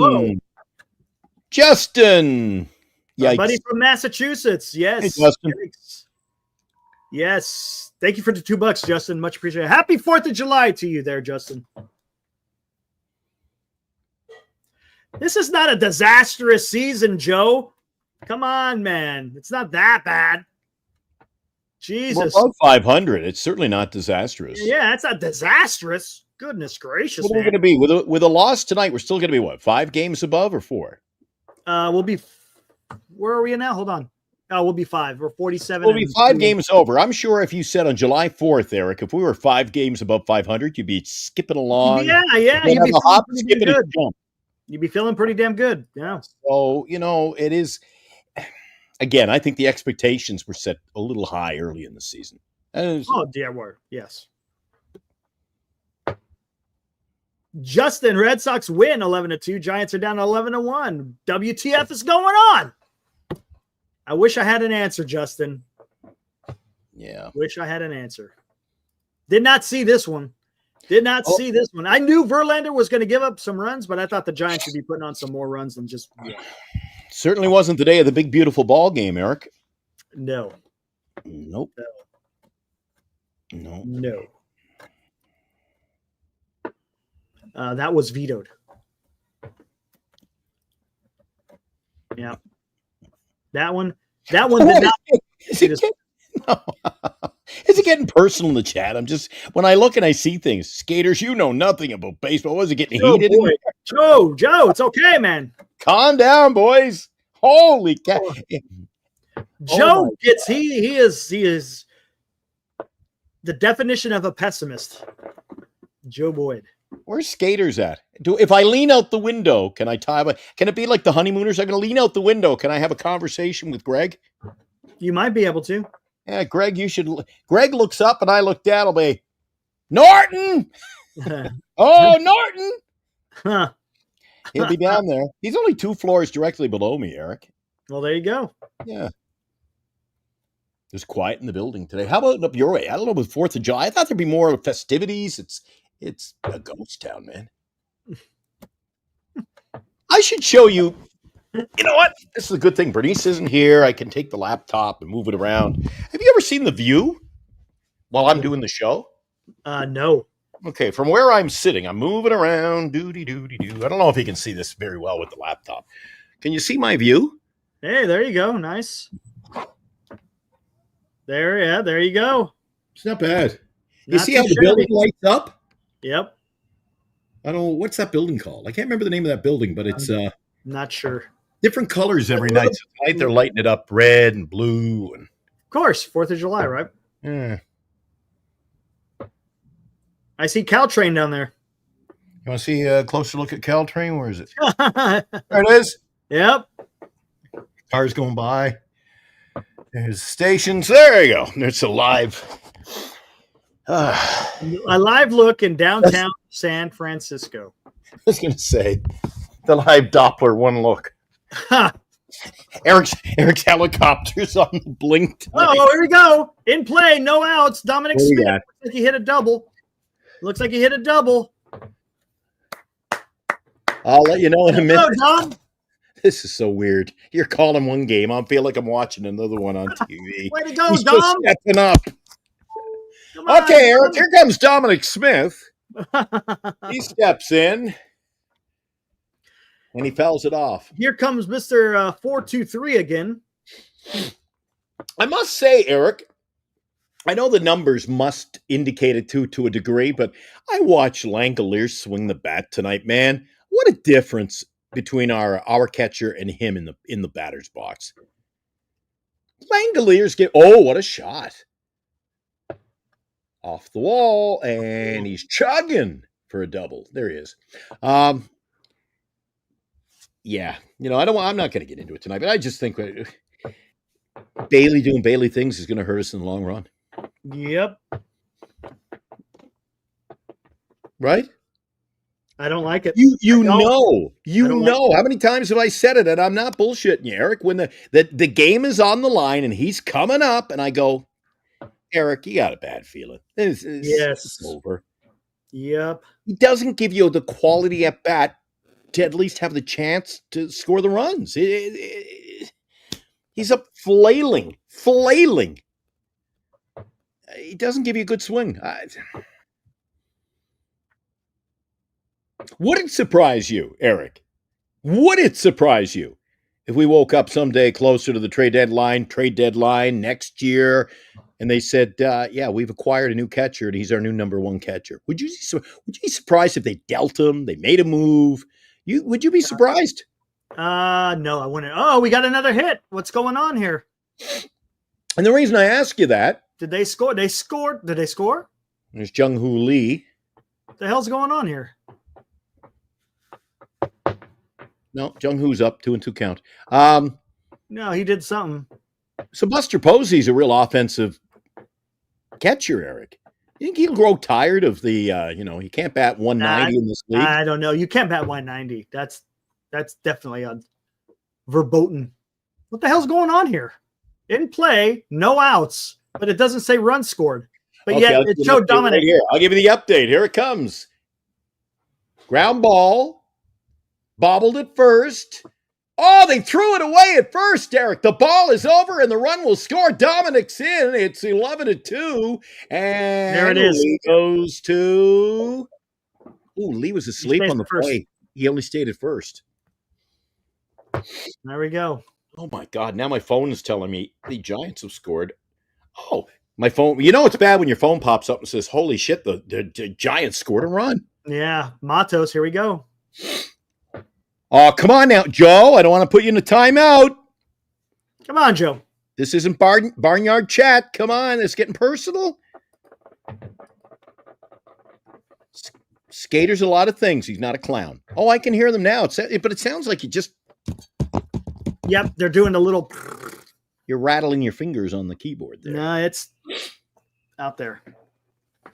[SPEAKER 2] Our buddy from Massachusetts. Yes.
[SPEAKER 3] Hey, Justin.
[SPEAKER 2] Yes. Thank you for the $2, Justin. Much appreciated. Happy 4th of July to you there, Justin. This is not a disastrous season, Joe. Come on, man. It's not that bad. Jesus.
[SPEAKER 3] We're above 500. It's certainly not disastrous.
[SPEAKER 2] Yeah, it's not disastrous. Goodness gracious,
[SPEAKER 3] what are we going to be? With a loss tonight, we're still going to be what? 5 games above or 4?
[SPEAKER 2] We'll be. Where are we now? Hold on. We'll be 5. We're 47.
[SPEAKER 3] We'll be 5 games over. I'm sure if you said on July 4th, Eric, if we were 5 games above 500, you'd be skipping along.
[SPEAKER 2] Yeah. You'd be
[SPEAKER 3] hop, skip, and a jump.
[SPEAKER 2] You'd be feeling pretty damn good. Yeah.
[SPEAKER 3] So, it is. Again, I think the expectations were set a little high early in the season.
[SPEAKER 2] Oh, dear word. Yes. Justin, Red Sox win 11-2. Giants are down 11-1. WTF is going on? I wish I had an answer, Justin.
[SPEAKER 3] Yeah.
[SPEAKER 2] Wish I had an answer. Did not see this one. See this one. I knew Verlander was going to give up some runs, but I thought the Giants would be putting on some more runs than just one.
[SPEAKER 3] Certainly wasn't the day of the big, beautiful ball game, Eric.
[SPEAKER 2] No.
[SPEAKER 3] Nope.
[SPEAKER 2] No. That was vetoed. Yeah. That one did not.
[SPEAKER 3] Is it getting personal in the chat? I'm just, when I look and I see things, skaters, you know nothing about baseball. Was it getting heated?
[SPEAKER 2] Joe, it's okay, man.
[SPEAKER 3] Calm down, boys. Holy cow.
[SPEAKER 2] Joe gets, he is the definition of a pessimist. Joe Boyd.
[SPEAKER 3] Where's skaters at? If I lean out the window, can I can it be like the honeymooners? I'm going to lean out the window. Can I have a conversation with Greg?
[SPEAKER 2] You might be able to.
[SPEAKER 3] Yeah, Greg, you should. Greg looks up and I look down. I'll be, Norton! Oh, Norton!
[SPEAKER 2] Huh.
[SPEAKER 3] He'll be down there. He's only 2 floors directly below me, Eric.
[SPEAKER 2] Well, there you go.
[SPEAKER 3] Yeah. There's quiet in the building today. How about up your way? I don't know, with 4th of July. I thought there'd be more festivities. It's a ghost town, man. I should show you. You know what? This is a good thing. Bernice isn't here. I can take the laptop and move it around. Have you ever seen The View while I'm doing the show?
[SPEAKER 2] No.
[SPEAKER 3] Okay, from where I'm sitting, I'm moving around. Doody-doo. I don't know if you can see this very well with the laptop. Can you see my view?
[SPEAKER 2] Hey, there you go. Nice. There you go.
[SPEAKER 4] It's not bad. You see how the building lights up?
[SPEAKER 2] Yep.
[SPEAKER 4] I don't know. What's that building called? I can't remember the name of that building, but it's
[SPEAKER 2] not sure.
[SPEAKER 4] Different colors every night.
[SPEAKER 3] So tonight they're lighting it up red and blue. And
[SPEAKER 2] of course, 4th of July, right?
[SPEAKER 3] Yeah.
[SPEAKER 2] I see Caltrain down there.
[SPEAKER 3] You want to see a closer look at Caltrain? Where is it? There it is.
[SPEAKER 2] Yep.
[SPEAKER 3] Cars going by. There's stations. There you go. There's a live.
[SPEAKER 2] A live look in downtown San Francisco.
[SPEAKER 3] I was going to say the live Doppler one look. Eric's helicopter's on the blink tonight.
[SPEAKER 2] Oh, here we go. In play, no outs. Dominic Smith. Looks like he hit a double.
[SPEAKER 3] I'll let you know in a minute.
[SPEAKER 2] Dom.
[SPEAKER 3] This is so weird. You're calling one game. I feel like I'm watching another one on TV.
[SPEAKER 2] Way to go,
[SPEAKER 3] He's
[SPEAKER 2] Dom.
[SPEAKER 3] just stepping up.
[SPEAKER 2] On,
[SPEAKER 3] okay, Eric, here comes Dominic Smith. He steps in. And he fouls it off.
[SPEAKER 2] Here comes Mr. 423 again.
[SPEAKER 3] I must say, Eric, I know the numbers must indicate it to a degree, but I watched Langoliers swing the bat tonight, man. What a difference between our catcher and him in the batter's box. Langoliers what a shot. Off the wall, and he's chugging for a double. There he is. Yeah, I'm not going to get into it tonight, but I just think Bailey doing Bailey things is going to hurt us in the long run.
[SPEAKER 2] Yep.
[SPEAKER 3] Right?
[SPEAKER 2] I don't like it.
[SPEAKER 3] You
[SPEAKER 2] I don't.
[SPEAKER 3] know. How many times have I said it? And I'm not bullshitting you, Eric. When the game is on the line and he's coming up, and I go, Eric, you got a bad feeling. It's
[SPEAKER 2] Yes.
[SPEAKER 3] over.
[SPEAKER 2] Yep.
[SPEAKER 3] He doesn't give you the quality at bat to at least have the chance to score the runs. He's up flailing. He doesn't give you a good swing. Would it surprise you, Eric? Would it surprise you if we woke up someday closer to the trade deadline next year, and they said, yeah, we've acquired a new catcher, and he's our new number one catcher? Would you be surprised if they dealt him, they made a move? Would you be surprised?
[SPEAKER 2] No, I wouldn't. Oh, we got another hit. What's going on here?
[SPEAKER 3] And the reason I ask you that,
[SPEAKER 2] did they score? They scored. Did they score?
[SPEAKER 3] There's Jung-Hoo Lee.
[SPEAKER 2] What the hell's going on here?
[SPEAKER 3] No, Jung-Hoo's up 2-2 count.
[SPEAKER 2] No, he did something.
[SPEAKER 3] So Buster Posey's a real offensive catcher, Eric. You think he'll grow tired of the, he can't bat 190 in this league?
[SPEAKER 2] I don't know. You can't bat 190. That's definitely a verboten. What the hell's going on here? In play, no outs, but it doesn't say run scored. But yet it showed Dominic.
[SPEAKER 3] Right here. I'll give you the update. Here it comes. Ground ball. Bobbled at first. Oh, they threw it away at first, Derek. The ball is over and the run will score. Dominic's in. It's 11-2. And
[SPEAKER 2] there it is.
[SPEAKER 3] Lee goes to. Ooh, Lee was asleep on the play. He only stayed at first.
[SPEAKER 2] There we go.
[SPEAKER 3] Oh, my God. Now my phone is telling me the Giants have scored. Oh, my phone. You know it's bad when your phone pops up and says, holy shit, the Giants scored a run.
[SPEAKER 2] Yeah. Matos, here we go.
[SPEAKER 3] Oh, come on now, Joe. I don't want to put you in a timeout.
[SPEAKER 2] Come on, Joe.
[SPEAKER 3] This isn't barnyard chat. Come on. It's getting personal. Skater's a lot of things. He's not a clown. Oh, I can hear them now. But it sounds like you just...
[SPEAKER 2] Yep, they're doing a little...
[SPEAKER 3] You're rattling your fingers on the keyboard there.
[SPEAKER 2] No, it's out there.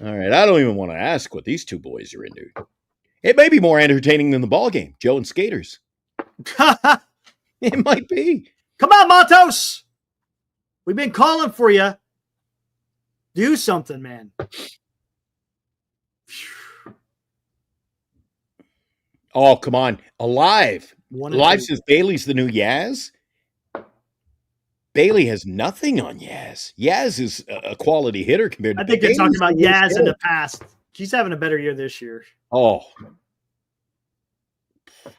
[SPEAKER 3] All right. I don't even want to ask what these two boys are into. It may be more entertaining than the ball game, Joe and Skaters. It might be.
[SPEAKER 2] Come on, Matos. We've been calling for you. Do something, man.
[SPEAKER 3] Oh, come on. Alive. Alive
[SPEAKER 2] 1-2.
[SPEAKER 3] says Bailey's the new Yaz. Bailey has nothing on Yaz. Yaz is a quality hitter compared to
[SPEAKER 2] I think they're talking about Yaz in the past. She's having a better year this year.
[SPEAKER 3] Oh,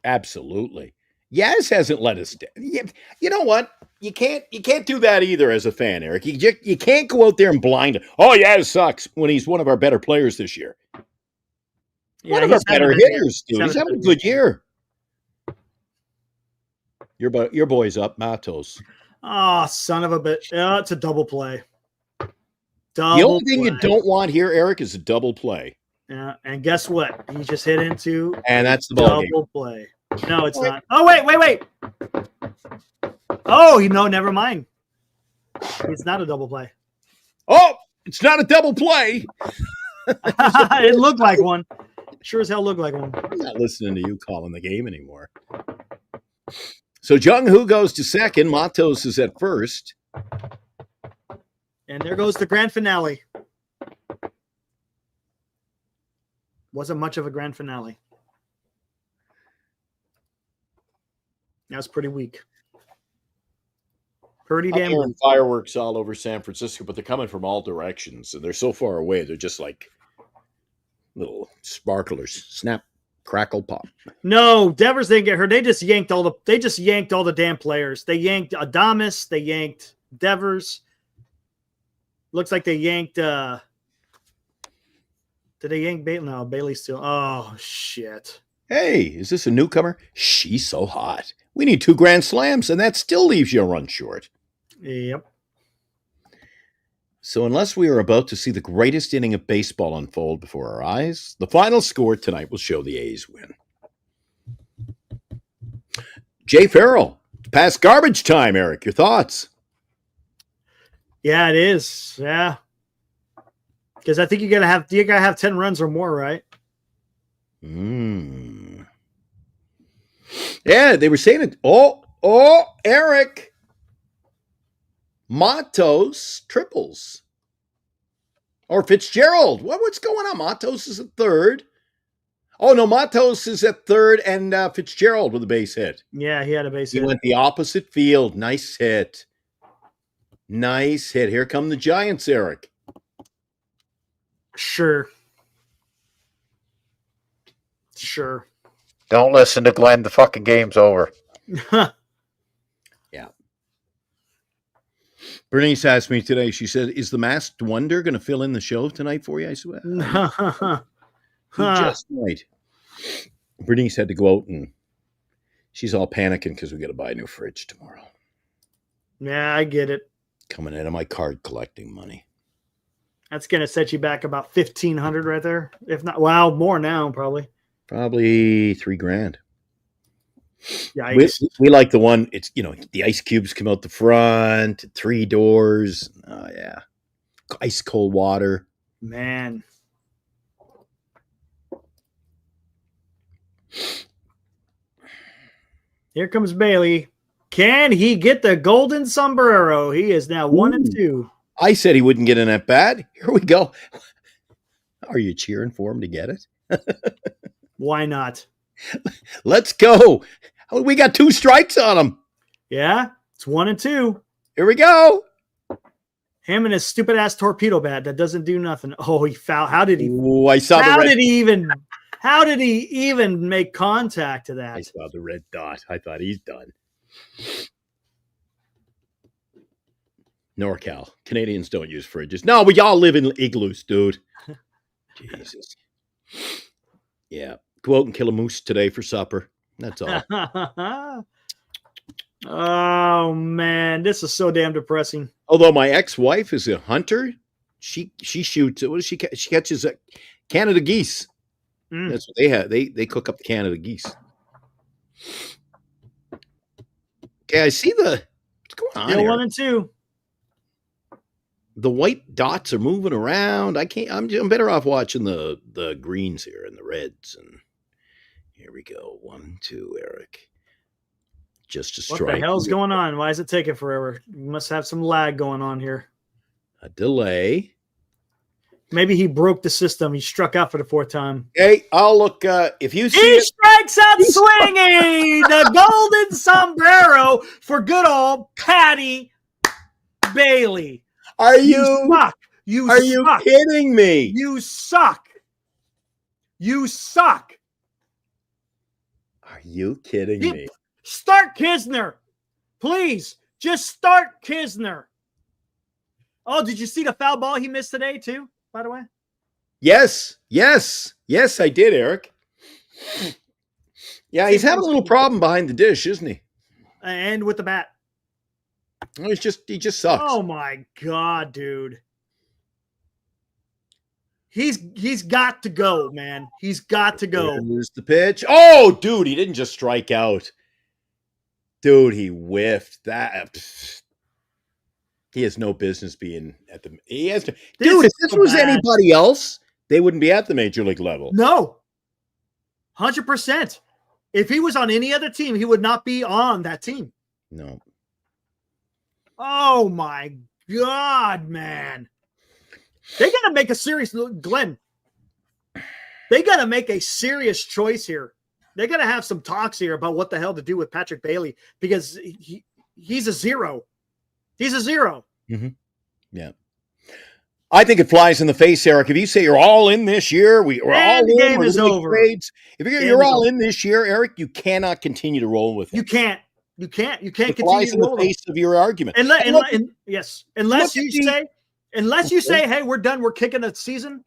[SPEAKER 3] absolutely. Yaz hasn't let us down. You know what? You can't do that either as a fan, Eric. You can't go out there and blind it. Oh, Yaz sucks when he's one of our better players this year.
[SPEAKER 2] Yeah,
[SPEAKER 3] one of our better hitters, dude. He's having a good year. Your boy's up, Matos.
[SPEAKER 2] Oh, son of a bitch. Yeah, it's a double play.
[SPEAKER 3] The only thing you don't want here, Eric, is a double play.
[SPEAKER 2] Yeah, and guess what? He just hit into
[SPEAKER 3] and that's the ball
[SPEAKER 2] double play. No, it's not. Oh, wait. Oh, no, never mind. It's not a double play.
[SPEAKER 3] Oh, it's not a double play.
[SPEAKER 2] It looked like one. Sure as hell looked like one.
[SPEAKER 3] I'm not listening to you calling the game anymore. So Jung-Hoo goes to second. Matos is at first.
[SPEAKER 2] And there goes the grand finale. Wasn't much of a grand finale. That was pretty weak. Pretty damn weak.
[SPEAKER 3] Fireworks all over San Francisco, but they're coming from all directions, and they're so far away. They're just like little sparklers. Snap, crackle, pop.
[SPEAKER 2] No, Devers didn't get hurt. They just yanked all the damn players. They yanked Adames. They yanked Devers. Looks like they yanked. Did they yank Bailey? No, Bailey's still. Oh shit!
[SPEAKER 3] Hey, is this a newcomer? She's so hot. We need 2 grand slams, and that still leaves you a run short.
[SPEAKER 2] Yep.
[SPEAKER 3] So unless we are about to see the greatest inning of baseball unfold before our eyes, the final score tonight will show the A's win. Jay Farrell, past garbage time, Eric. Your thoughts?
[SPEAKER 2] Yeah, it is. Yeah. Because I think you gotta have 10 runs or more, right?
[SPEAKER 3] Mm. Yeah, they were saying it. Eric. Matos triples. Or Fitzgerald. What's going on? Matos is at third. Oh, no, Matos is at third and Fitzgerald with a base hit.
[SPEAKER 2] Yeah, he had a base
[SPEAKER 3] He
[SPEAKER 2] hit.
[SPEAKER 3] went the opposite field. Nice hit. Nice hit. Here come the Giants, Eric.
[SPEAKER 2] Sure.
[SPEAKER 5] Don't listen to Glenn. The fucking game's over.
[SPEAKER 3] Yeah. Bernice asked me today, she said, is the Masked Wonder going to fill in the show tonight for you? I said, he just might. Bernice had to go out and she's all panicking because we got to buy a new fridge tomorrow.
[SPEAKER 2] Yeah, I get it.
[SPEAKER 3] Coming out of my card collecting money.
[SPEAKER 2] That's going to set you back about $1,500 right there. If not, wow, more now, probably.
[SPEAKER 3] Probably $3,000.
[SPEAKER 2] Yeah,
[SPEAKER 3] we like the one. It's the ice cubes come out the front, 3 doors. Oh yeah, ice cold water.
[SPEAKER 2] Man, here comes Bailey. Can he get the golden sombrero? He is now 1-2.
[SPEAKER 3] I said he wouldn't get in at bat. Here we go. Are you cheering for him to get it?
[SPEAKER 2] Why not?
[SPEAKER 3] Let's go. We got 2 strikes on him.
[SPEAKER 2] Yeah, it's 1-2.
[SPEAKER 3] Here we go.
[SPEAKER 2] Him and his stupid ass torpedo bat that doesn't do nothing. Oh, he fouled. How did he?
[SPEAKER 3] Ooh, I saw
[SPEAKER 2] How
[SPEAKER 3] the red.
[SPEAKER 2] did he even? How did he even make contact to that?
[SPEAKER 3] I saw the red dot. I thought he's done. NorCal. Canadians don't use fridges. No, we all live in igloos, dude. Jesus. Yeah. Go out and kill a moose today for supper. That's all.
[SPEAKER 2] Oh man, this is so damn depressing.
[SPEAKER 3] Although my ex-wife is a hunter, she shoots. What does she catch? She catches Canada geese. That's what they have. They cook up the Canada geese. Okay, I see what's going on
[SPEAKER 2] Still
[SPEAKER 3] here.
[SPEAKER 2] 1-2.
[SPEAKER 3] The white dots are moving around. I can't. I'm better off watching the greens here and the reds. And here we go. 1-2, Eric. Just a strike.
[SPEAKER 2] What the hell's going on? Why is it taking forever? You must have some lag going on here.
[SPEAKER 3] A delay.
[SPEAKER 2] Maybe he broke the system. He struck out for the 4th time.
[SPEAKER 3] Hey, I'll look. If you see
[SPEAKER 2] He
[SPEAKER 3] it,
[SPEAKER 2] strikes out swinging the golden sombrero for good old Patty Bailey.
[SPEAKER 3] are
[SPEAKER 2] You
[SPEAKER 3] you?
[SPEAKER 2] suck. You
[SPEAKER 3] Are you
[SPEAKER 2] suck.
[SPEAKER 3] kidding me?
[SPEAKER 2] You suck. You suck.
[SPEAKER 3] Are you kidding me?
[SPEAKER 2] Start Kisner. Please, just start Kisner. Oh, did you see the foul ball he missed today, too, by the way?
[SPEAKER 3] Yes, I did, Eric. Yeah, he's having a little problem behind the dish, isn't he?
[SPEAKER 2] And with the bat.
[SPEAKER 3] He just sucks.
[SPEAKER 2] Oh, my God, dude. He's got to go, man. He's got to go.
[SPEAKER 3] Here's the pitch. Oh, dude, he didn't just strike out. Dude, he whiffed that. He has no business being at the. He has to. Dude, if this was anybody else, they wouldn't be at the major league level.
[SPEAKER 2] No, 100%. If he was on any other team, he would not be on that team.
[SPEAKER 3] No.
[SPEAKER 2] Oh my God, man! They got to make a serious, Glenn. They got to make a serious choice here. They got to have some talks here about what the hell to do with Patrick Bailey because he's a zero. He's a zero.
[SPEAKER 3] Mm-hmm. Yeah. I think it flies in the face, Eric. If you say you're all in this year, we're all in.
[SPEAKER 2] The game is over.
[SPEAKER 3] Grades. If you're all in this year, Eric, you cannot continue to roll with it.
[SPEAKER 2] You can't. You can't
[SPEAKER 3] it
[SPEAKER 2] continue
[SPEAKER 3] flies
[SPEAKER 2] to
[SPEAKER 3] in
[SPEAKER 2] roll
[SPEAKER 3] the face of your argument.
[SPEAKER 2] Yes. Unless you say, hey, we're done. We're kicking the season.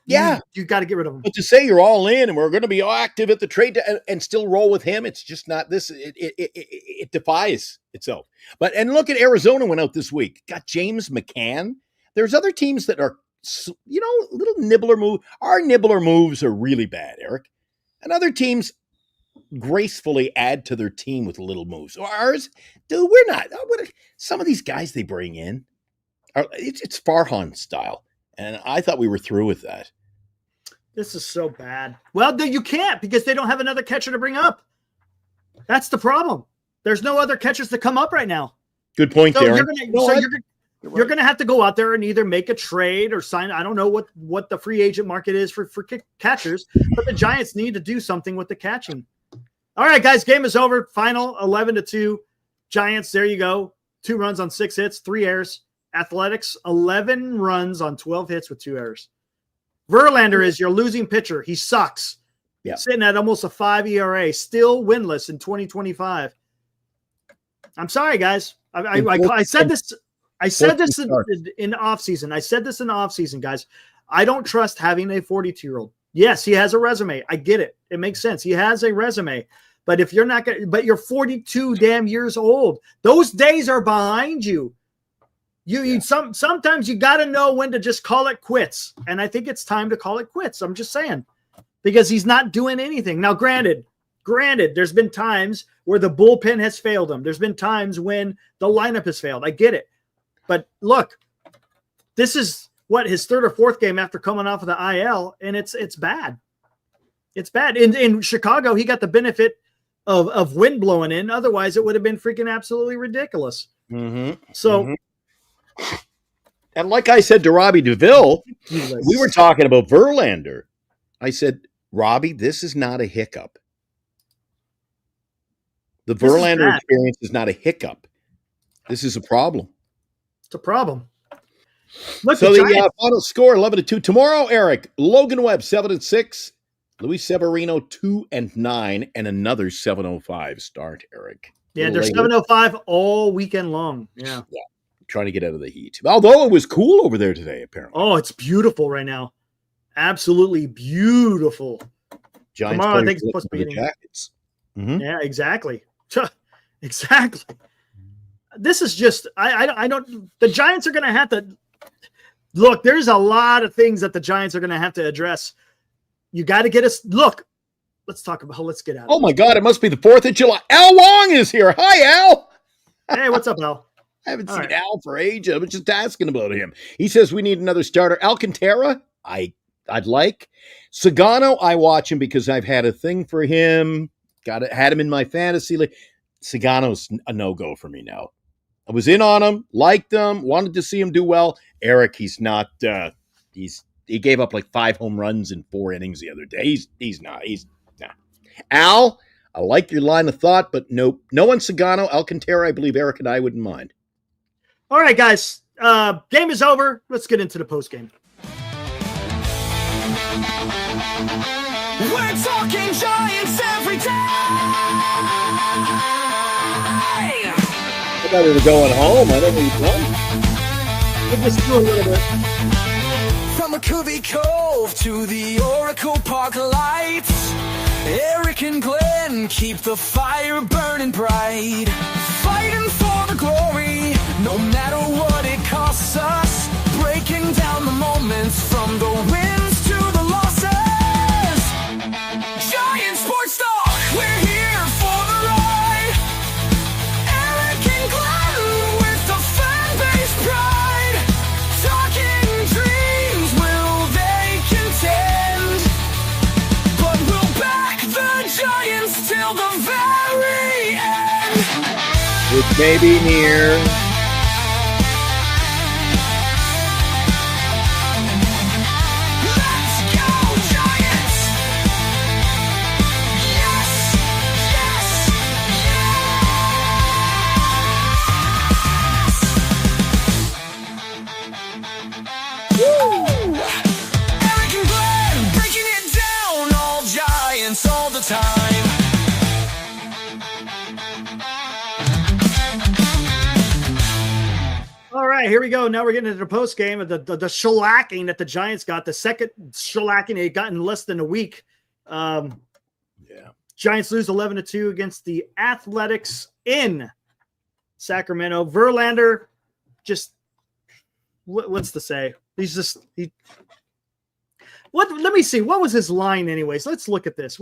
[SPEAKER 3] Yeah.
[SPEAKER 2] You got to get rid of him.
[SPEAKER 3] But to say you're all in and we're going to be active at the trade and still roll with him, it's just not this. It defies itself. And look at Arizona went out this week. Got James McCann. There's other teams that are, little nibbler move. Our nibbler moves are really bad, Eric. And other teams gracefully add to their team with little moves. Ours, dude, we're not. Some of these guys they bring in, it's Farhan style. And I thought we were through with that.
[SPEAKER 2] This is so bad. Well, you can't because they don't have another catcher to bring up. That's the problem. There's no other catchers to come up right now.
[SPEAKER 3] Good point, Darren.
[SPEAKER 2] You're going to have to go out there and either make a trade or sign. I don't know what the free agent market is for catchers, but the Giants need to do something with the catching. All right, guys, game is over. Final 11-2. Giants, there you go. 2 runs on 6 hits, 3 errors. Athletics, 11 runs on 12 hits with 2 errors. Verlander is your losing pitcher. He sucks.
[SPEAKER 3] Yeah.
[SPEAKER 2] Sitting at almost a 5 ERA, still winless in 2025. I'm sorry, guys. I said this. I said this in offseason. I said this in the offseason, guys. I don't trust having a 42-year-old. Yes, he has a resume. I get it. It makes sense. He has a resume. But if you're not going, but you're 42 damn years old. Those days are behind you. Sometimes you got to know when to just call it quits. And I think it's time to call it quits. I'm just saying, because he's not doing anything. Now, granted, there's been times where the bullpen has failed him. There's been times when the lineup has failed. I get it. But look, this is his 3rd or 4th game after coming off of the IL, and it's bad. It's bad. In Chicago, he got the benefit of wind blowing in. Otherwise, it would have been freaking absolutely ridiculous.
[SPEAKER 3] Mm-hmm.
[SPEAKER 2] So.
[SPEAKER 3] Mm-hmm. And like I said to Robbie DeVille, we were talking about Verlander. I said, Robbie, this is not a hiccup. The Verlander experience is not a hiccup. This is a problem.
[SPEAKER 2] It's a problem. Look,
[SPEAKER 3] so the final score, 11-2. Tomorrow, Eric, Logan Webb, 7-6. Luis Severino, 2-9. And another 7:05 start, Eric.
[SPEAKER 2] Yeah, they're 7:05 all weekend long. Yeah.
[SPEAKER 3] Trying to get out of the heat. Although it was cool over there today, apparently.
[SPEAKER 2] Oh, it's beautiful right now. Absolutely beautiful.
[SPEAKER 3] Giants
[SPEAKER 2] tomorrow, I think it's supposed to be
[SPEAKER 3] the Jackets.
[SPEAKER 2] Mm-hmm. Yeah, exactly. Exactly. This is just I don't. The Giants are going to have to look. There's a lot of things that the Giants are going to have to address. You got to get us. Look, let's talk about. Let's get out.
[SPEAKER 3] Oh my God! It must be the 4th of July. Al Long is here. Hi, Al.
[SPEAKER 2] Hey, what's up, Al?
[SPEAKER 3] I haven't seen Al for ages. I was just asking about him. He says we need another starter. Alcantara, I'd like. Sagano, I watch him because I've had a thing for him. Had him in my fantasy league. Sagano's a no-go for me now. I was in on him, liked him, wanted to see him do well. Eric, he's not. He gave up like 5 home runs in 4 innings the other day. He's not. Al, I like your line of thought, but no one Sagano. Alcantara, I believe Eric and I wouldn't mind.
[SPEAKER 2] All right, guys. Game is over. Let's get into the post game.
[SPEAKER 6] We're talking Giants every day.
[SPEAKER 3] I thought we were going home. I don't know
[SPEAKER 2] We'll just do a little bit.
[SPEAKER 6] From McCovey Cove to the Oracle Park lights, Eric and Glenn keep the fire burning bright, fighting for the glory, no matter what it costs us, breaking down the moments from the wins to the losses. Giant Sports Talk, we're here for the ride. Eric and Glenn with the fan base pride, talking dreams, will they contend? But we'll back the Giants till the very end.
[SPEAKER 3] It may be near.
[SPEAKER 6] All the time.
[SPEAKER 2] All right, here we go. Now we're getting into the post game of the shellacking that the Giants got. The second shellacking they got in less than a week. Giants lose 11-2 against the Athletics in Sacramento. Verlander, just what's to say? Let me see. What was his line anyways? Let's look at this.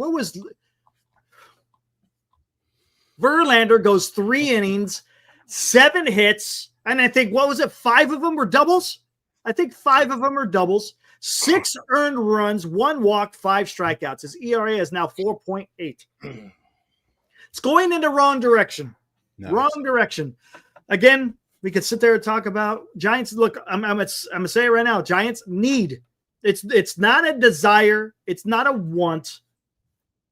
[SPEAKER 2] Verlander goes 3 innings, 7 hits, and I think, 5 of them were doubles? I think 5 of them are doubles. 6 earned runs, 1 walk, 5 strikeouts. His ERA is now 4.8. It's going in the wrong direction.
[SPEAKER 3] No.
[SPEAKER 2] Wrong direction. Again, we could sit there and talk about Giants. Look, I'm gonna say it right now. Giants need. It's not a desire. It's not a want.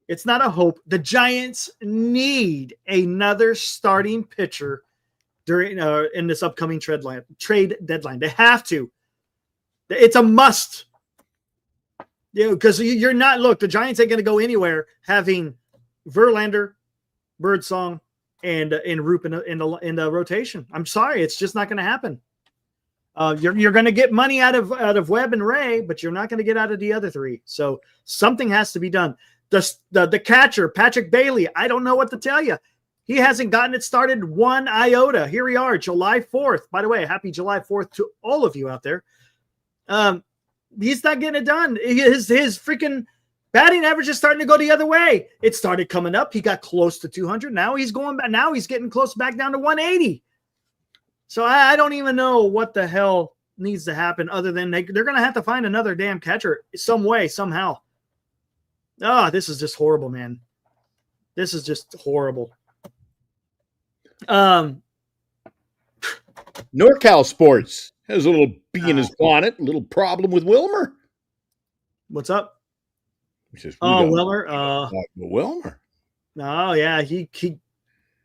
[SPEAKER 2] It's not a hope. The Giants need another starting pitcher during in this upcoming trade deadline. They have to. It's a must. Because you're not. Look, the Giants ain't going to go anywhere having Verlander, Birdsong, and Roop in the rotation. I'm sorry, it's just not going to happen. You're going to get money out of Webb and Ray, but you're not going to get out of the other 3. So something has to be done. The catcher, Patrick Bailey, I don't know what to tell you. He hasn't gotten it started 1 iota. Here we are, July 4th. By the way, happy July 4th to all of you out there. He's not getting it done. His freaking batting average is starting to go the other way. It started coming up. He got close to 200. Now he's going back. Now he's getting close back down to 180. So I don't even know what the hell needs to happen other than they're going to have to find another damn catcher some way, somehow. Oh, this is just horrible, man. This is just horrible.
[SPEAKER 3] NorCal Sports has a little bee in his bonnet, a little problem with Wilmer.
[SPEAKER 2] What's up?
[SPEAKER 3] He says,
[SPEAKER 2] Wilmer.
[SPEAKER 3] Wilmer.
[SPEAKER 2] Oh, yeah. He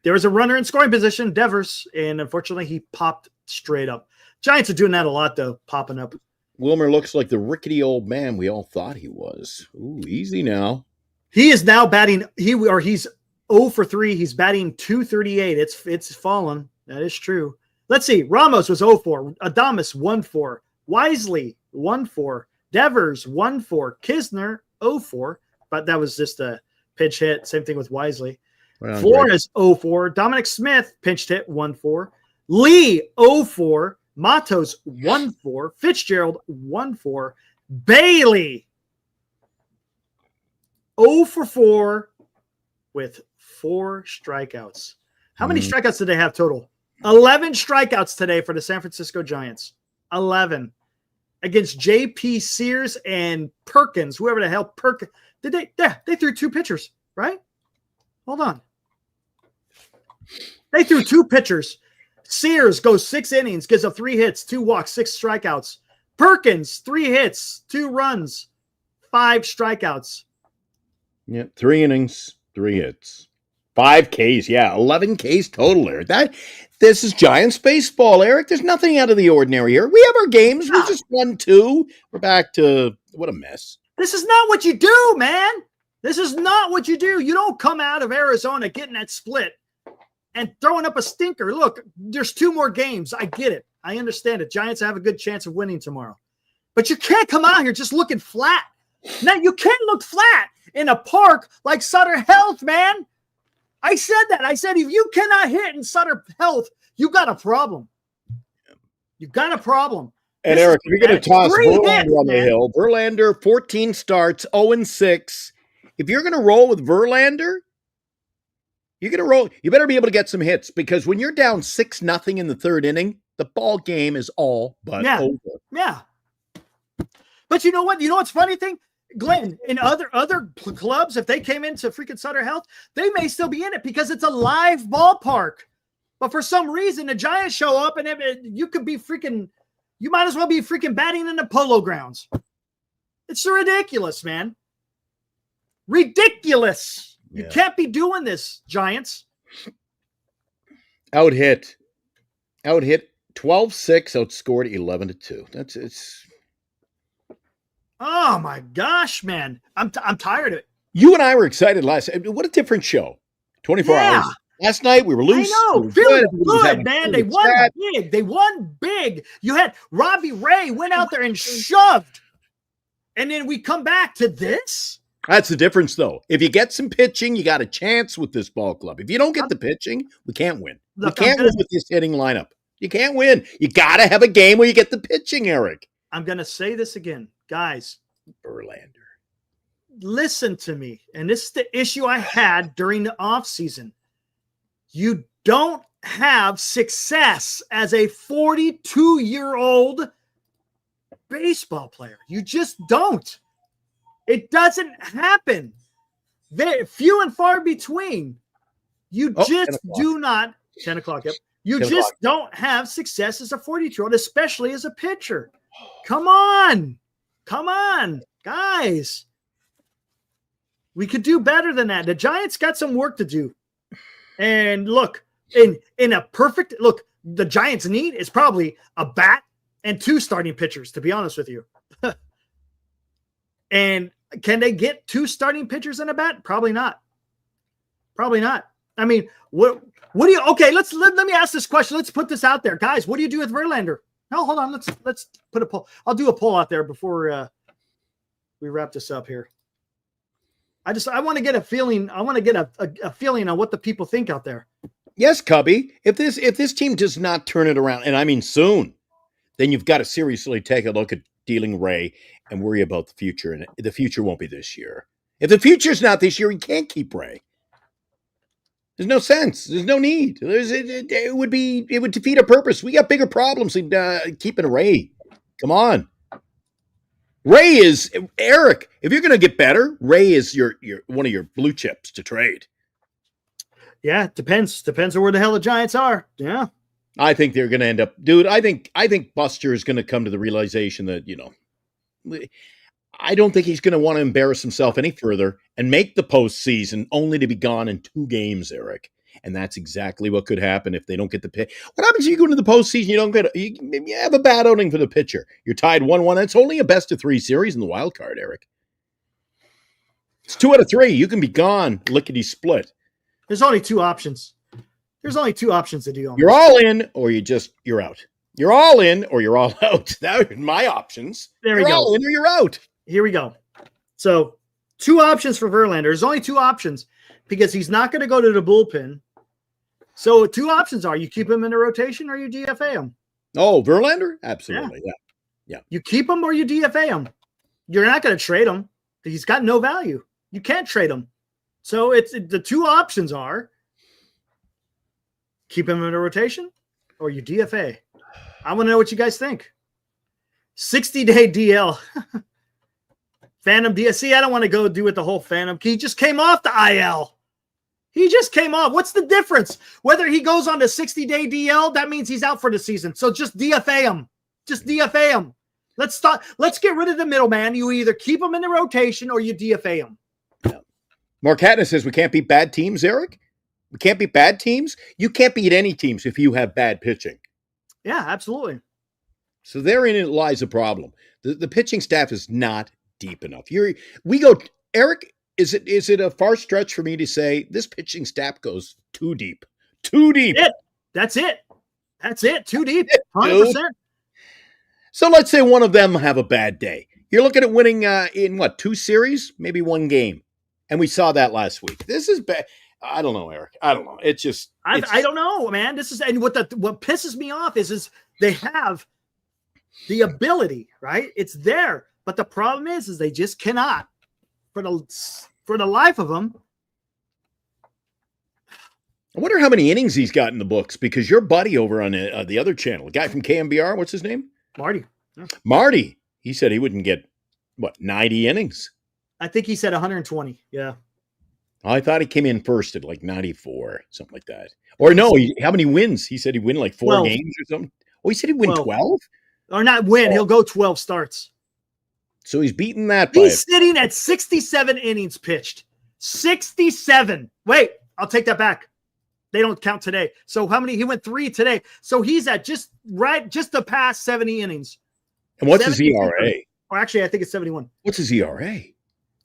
[SPEAKER 2] there was a runner in scoring position, Devers, and unfortunately he popped straight up. Giants are doing that a lot, though, popping up.
[SPEAKER 3] Wilmer looks like the rickety old man we all thought he was. Ooh, easy now.
[SPEAKER 2] He is now batting. He's 0 for 3. He's batting .238. It's fallen. That is true. Let's see. Ramos was 0-4. Adames 1-4. Wisely 1-4. Devers 1-4. Kisner 0-4. But that was just a pinch hit. Same thing with Wisely.
[SPEAKER 3] Well,
[SPEAKER 2] Flores 0-4. Dominic Smith pinched hit 1-4. Lee 0-4. Matos 1-4. Fitzgerald 1-4. Bailey 0 for 4 with 4 strikeouts. How many strikeouts did they have total? 11 strikeouts today for the San Francisco Giants. 11 against J.P. Sears and Perkins, whoever the hell Perkins. They threw 2 pitchers, right? Hold on. They threw 2 pitchers. Sears goes 6 innings, gives up 3 hits, 2 walks, 6 strikeouts. Perkins, 3 hits, 2 runs, 5 strikeouts.
[SPEAKER 3] Yeah, 3 innings, 3 hits. 5 Ks, 11 Ks total, Eric. This is Giants baseball, Eric. There's nothing out of the ordinary here. We have our games. We just won 2. We're back to what a mess.
[SPEAKER 2] This is not what you do, man. This is not what you do. You don't come out of Arizona getting that split and throwing up a stinker. Look, there's 2 more games. I get it. I understand it. Giants have a good chance of winning tomorrow. But you can't come out here just looking flat. Now, you can't look flat in a park like Sutter Health, man. I said that. I said, if you cannot hit in Sutter Health, you got a problem. You got a problem.
[SPEAKER 3] And Eric, if you're going to toss Verlander on the hill, Verlander, 14 starts, 0-6. If you're going to roll with Verlander, you're going to roll. You better be able to get some hits because when you're down 6-0 in the 3rd inning, the ball game is all but over.
[SPEAKER 2] Yeah. But you know what? You know what's funny thing? Glenn, in other clubs, if they came into freaking Sutter Health, they may still be in it because it's a live ballpark. But for some reason, the Giants show up and you could be freaking, you might as well be freaking batting in the Polo Grounds. It's ridiculous, man. Ridiculous. Yeah. You can't be doing this, Giants.
[SPEAKER 3] Out hit 12-6, outscored 11-2. It's.
[SPEAKER 2] Oh my gosh, man. I'm tired of it.
[SPEAKER 3] You and I were excited last. What a different show. 24 hours. Last night we were loose.
[SPEAKER 2] I know. Feeling good, man. They won big. They won big. You had Robbie Ray went out there and shoved. And then we come back to this.
[SPEAKER 3] That's the difference, though. If you get some pitching, you got a chance with this ball club. If you don't get the pitching, we can't win. We can't win with this hitting lineup. You can't win. You got to have a game where you get the pitching, Eric.
[SPEAKER 2] I'm going to say this again. Guys,
[SPEAKER 3] Verlander,
[SPEAKER 2] listen to me. And this is the issue I had during the offseason. You don't have success as a 42-year-old baseball player. You just don't. It doesn't happen. Few and far between. You just do not. 10 o'clock. Yep. You just don't have success as a 42-year-old, especially as a pitcher. Come on, guys. We could do better than that. The Giants got some work to do. And look, in a perfect look, the Giants' need is probably a bat and 2 starting pitchers, to be honest with you. And can they get 2 starting pitchers and a bat? Probably not. I mean, what do you? Okay, let me ask this question. Let's put this out there, guys. What do you do with Verlander? No, hold on. Let's put a poll. I'll do a poll out there before we wrap this up here. I want to get a feeling. I want to get a feeling on what the people think out there.
[SPEAKER 3] Yes, Cubby. If this team does not turn it around, and I mean soon, then you've got to seriously take a look at dealing Ray and worry about the future. And the future won't be this year. If the future's not this year, you can't keep Ray. There's no sense. There's no need. It would defeat a purpose. We got bigger problems than keeping Ray. Come on. Ray is Eric. If you're going to get better, Ray is your one of your blue chips to trade.
[SPEAKER 2] Yeah, it depends. Depends on where the hell the Giants are. Yeah.
[SPEAKER 3] I think they're going to end up, dude. I think Buster is going to come to the realization that, I don't think he's going to want to embarrass himself any further and make the postseason only to be gone in 2 games, Eric. And that's exactly what could happen if they don't get the pick. What happens if you go into the postseason? You have a bad outing for the pitcher. You're tied 1-1. It's only a best of 3 series in the wild card, Eric. It's 2 out of 3. You can be gone, lickety split.
[SPEAKER 2] There's only 2 options. There's only 2 options to do.
[SPEAKER 3] You're all in, or you're out. You're all in, or you're all out. That are my options.
[SPEAKER 2] There we go.
[SPEAKER 3] You're all in, or you're out.
[SPEAKER 2] Here we go. So 2 options for Verlander. There's only 2 options because he's not going to go to the bullpen. So 2 options are you keep him in the rotation or you DFA him.
[SPEAKER 3] Oh, Verlander? Absolutely. Yeah.
[SPEAKER 2] You keep him or you DFA him. You're not going to trade him. He's got no value. You can't trade him. So the 2 options are keep him in the rotation or you DFA. I want to know what you guys think. 60-day DL. Phantom DL. See, I don't want to go do with the whole Phantom. He just came off the IL. He just came off. What's the difference? Whether he goes on the 60-day DL, that means he's out for the season. So just DFA him. Just DFA him. Let's get rid of the middleman. You either keep him in the rotation or you DFA him.
[SPEAKER 3] Yeah. Mark Hatton says we can't beat bad teams, Eric. We can't beat bad teams. You can't beat any teams if you have bad pitching.
[SPEAKER 2] Yeah, absolutely.
[SPEAKER 3] So therein lies a problem. The pitching staff is not deep enough. Eric, is it a far stretch for me to say this pitching staff goes too deep? Too deep.
[SPEAKER 2] That's it. Too deep. 100%.
[SPEAKER 3] So let's say one of them have a bad day. You're looking at winning in 2 series, maybe 1 game. And we saw that last week. This is bad. I don't know, Eric. I don't know. It's just
[SPEAKER 2] I don't know, man. This is and what pisses me off is they have the ability, right? It's there. But the problem is they just cannot for the life of them.
[SPEAKER 3] I wonder how many innings he's got in the books because your buddy over on the other channel, a guy from KMBR, what's his name?
[SPEAKER 2] Marty. Yeah.
[SPEAKER 3] Marty. He said he wouldn't get 90 innings.
[SPEAKER 2] I think he said 120. Yeah.
[SPEAKER 3] I thought he came in first at 94, something like that. Or no, how many wins? He said he'd win 4 games or something. Oh, he said he'd win 12?
[SPEAKER 2] Or not win. He'll go 12 starts.
[SPEAKER 3] So he's beaten that.
[SPEAKER 2] He's sitting at 67 innings pitched. 67. Wait, I'll take that back. They don't count today. So how many? He went 3 today. So he's at just to pass 70 innings.
[SPEAKER 3] And what's his ERA?
[SPEAKER 2] Or actually, I think it's 71.
[SPEAKER 3] What's his ERA?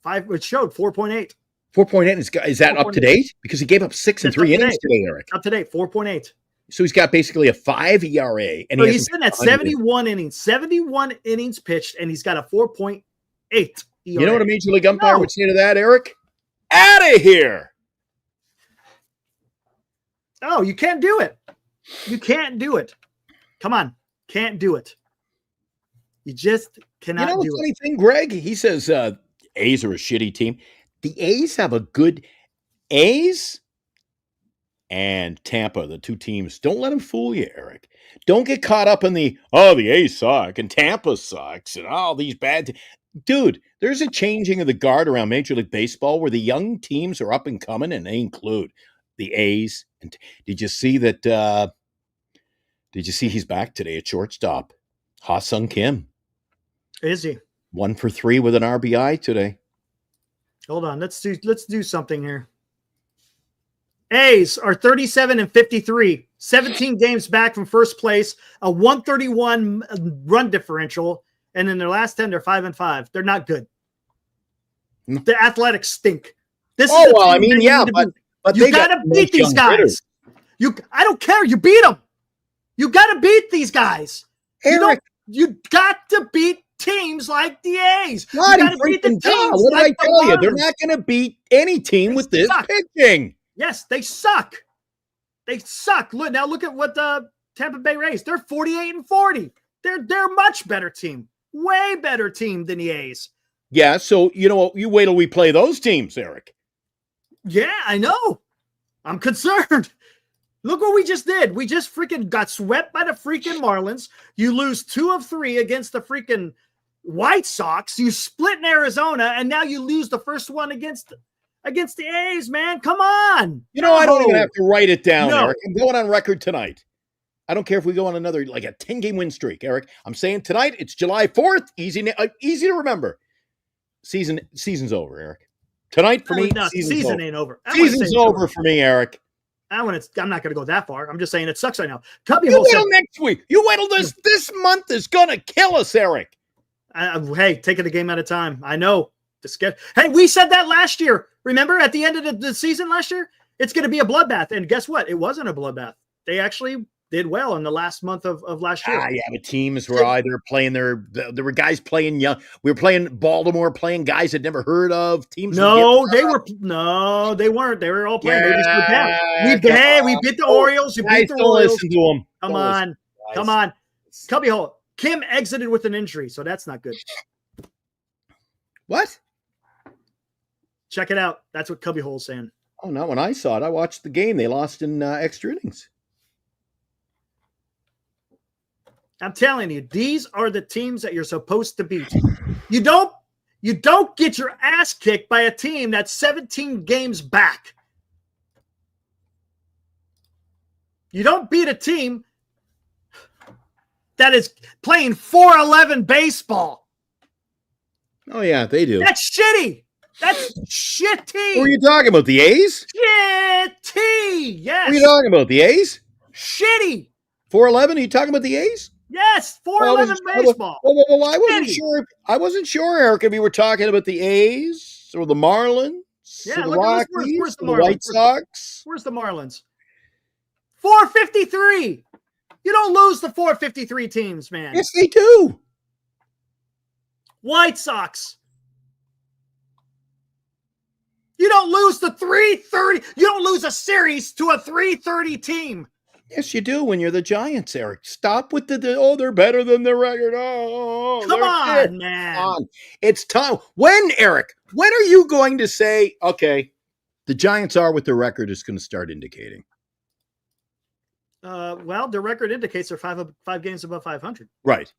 [SPEAKER 2] 5. It showed 4.8.
[SPEAKER 3] 4.8 is that 4. Up to date? Because he gave up 6 and 3 innings today, Eric.
[SPEAKER 2] Up to date, 4.8.
[SPEAKER 3] So he's got basically a 5 ERA, and
[SPEAKER 2] he's sitting at 71 innings. 71 innings pitched, and he's got a 4.8 ERA.
[SPEAKER 3] You know what a major league umpire would say to that, Eric? Out of here!
[SPEAKER 2] Oh, you can't do it. You can't do it. Come on, can't do it. You just cannot do it. You know the funny
[SPEAKER 3] thing, Greg? He says A's are a shitty team. The A's have a good A's and Tampa, the two teams, don't let them fool you, Eric. Don't get caught up in the A's suck and Tampa sucks and all these bad. Dude, there's a changing of the guard around Major League Baseball where the young teams are up and coming, and they include the A's. And did you see that? Did you see he's back today at shortstop? Ha-Sung Kim.
[SPEAKER 2] Is he?
[SPEAKER 3] 1 for 3 with an RBI today.
[SPEAKER 2] Hold on. Let's do something here. A's are 37 and 53, 17 games back from first place, a 131 run differential, and in their last 10, they're 5-5. They're not good. The Athletics stink. This is
[SPEAKER 3] well, I mean, yeah, but
[SPEAKER 2] you got to beat these guys. I don't care. You beat them. You got to beat these guys.
[SPEAKER 3] Eric,
[SPEAKER 2] you got to beat teams like the A's.
[SPEAKER 3] What
[SPEAKER 2] did
[SPEAKER 3] I tell you? They're not going to beat any team with this pitching.
[SPEAKER 2] Yes, they suck. They suck. Look at what the Tampa Bay Rays. They're 48 and 40. They're a much better team. Way better team than the A's.
[SPEAKER 3] Yeah, so you know what? You wait till we play those teams, Eric.
[SPEAKER 2] Yeah, I know. I'm concerned. Look what we just did. We just freaking got swept by the freaking Marlins. You lose 2 of 3 against the freaking White Sox. You split in Arizona, and now you lose the first one against the A's, man. Come on.
[SPEAKER 3] You know, I don't even have to write it down,
[SPEAKER 2] No.
[SPEAKER 3] Eric. I'm going on record tonight. I don't care if we go on another, like a 10-game win streak, Eric. I'm saying tonight, it's July 4th. Easy to remember. Season's over, Eric. Tonight for me,
[SPEAKER 2] season ain't over.
[SPEAKER 3] Season's over for me, Eric.
[SPEAKER 2] I'm not going to go that far. I'm just saying it sucks right now.
[SPEAKER 3] You wait till next week. You wait till this month is going to kill us, Eric.
[SPEAKER 2] Hey, take it a game at a time. I know. Hey, we said that last year. Remember at the end of the season last year? It's going to be a bloodbath. And guess what? It wasn't a bloodbath. They actually did well in the last month of last year.
[SPEAKER 3] Yeah, but teams were either playing there were guys playing young. We were playing Baltimore, playing guys I'd never heard of. Teams.
[SPEAKER 2] They weren't. They were all playing. We beat the Orioles. You beat the Orioles.
[SPEAKER 3] Listen to them.
[SPEAKER 2] Come on. Cubbyhole. Kim exited with an injury, so that's not good.
[SPEAKER 3] What?
[SPEAKER 2] Check it out. That's what Cubbyhole's saying.
[SPEAKER 3] Oh, no. When I saw it, I watched the game. They lost in extra innings.
[SPEAKER 2] I'm telling you, these are the teams that you're supposed to beat. You don't get your ass kicked by a team that's 17 games back. You don't beat a team that is playing 4-11 baseball.
[SPEAKER 3] Oh, yeah, they do.
[SPEAKER 2] That's shitty. That's shitty.
[SPEAKER 3] Who are you talking about? The A's?
[SPEAKER 2] Shitty. Yes.
[SPEAKER 3] Who are you talking about? The A's?
[SPEAKER 2] Shitty.
[SPEAKER 3] 4-11? Are you talking about the A's?
[SPEAKER 2] Yes, 4-11 baseball.
[SPEAKER 3] Well, I wasn't sure. I wasn't sure, Eric, if you were talking about the A's or the Marlins, or the Rockies,
[SPEAKER 2] where's the
[SPEAKER 3] or the White Sox.
[SPEAKER 2] Where's the Marlins? 453. You don't lose the 453 teams, man.
[SPEAKER 3] Yes, they do.
[SPEAKER 2] White Sox. You don't lose the 330. You don't lose a series to a 330 team.
[SPEAKER 3] Yes, you do when you're the Giants, Eric. Stop with they're better than the record.
[SPEAKER 2] Come on, man.
[SPEAKER 3] Come on. It's time. Eric, when are you going to say, okay, the Giants are what the record is going to start indicating?
[SPEAKER 2] Well, the record indicates they're five games above 500.
[SPEAKER 3] Right.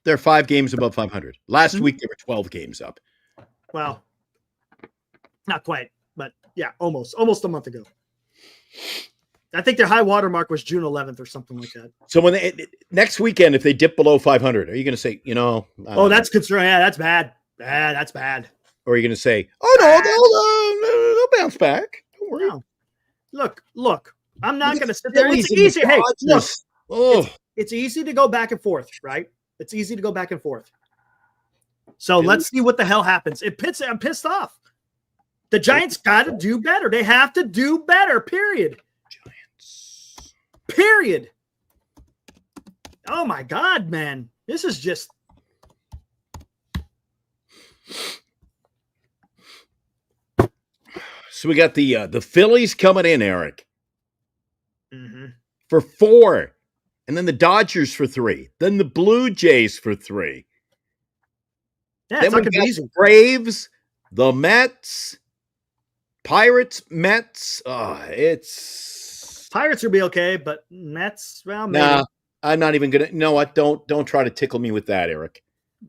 [SPEAKER 3] They're 5 games above 500. Last week, they were 12 games up.
[SPEAKER 2] Well, not quite, but yeah, almost a month ago. I think their high water mark was June 11th or something like that.
[SPEAKER 3] So when next weekend, if they dip below 500, are you going to say,
[SPEAKER 2] that's concerning. Yeah, that's bad. That's bad.
[SPEAKER 3] Or are you going to say, oh no, they'll bounce back. Don't worry.
[SPEAKER 2] No. Look. I'm not going to sit there. It's easy. Hey, look. It's easy to go back and forth, right? It's easy to go back and forth. So let's see what the hell happens. I'm pissed off. The Giants got to do better. They have to do better. Period. Period. Oh my God, man. This is just.
[SPEAKER 3] So we got the Phillies coming in, Eric.
[SPEAKER 2] Mm-hmm.
[SPEAKER 3] For 4. And then the Dodgers for 3. Then the Blue Jays for 3.
[SPEAKER 2] Yeah,
[SPEAKER 3] then
[SPEAKER 2] it's
[SPEAKER 3] we
[SPEAKER 2] not
[SPEAKER 3] got
[SPEAKER 2] easy.
[SPEAKER 3] the Braves, the Mets, Pirates, Mets. It's
[SPEAKER 2] Pirates will be okay, but Mets, well, maybe.
[SPEAKER 3] nah. I'm not even gonna. No, what? Don't try to tickle me with that, Eric.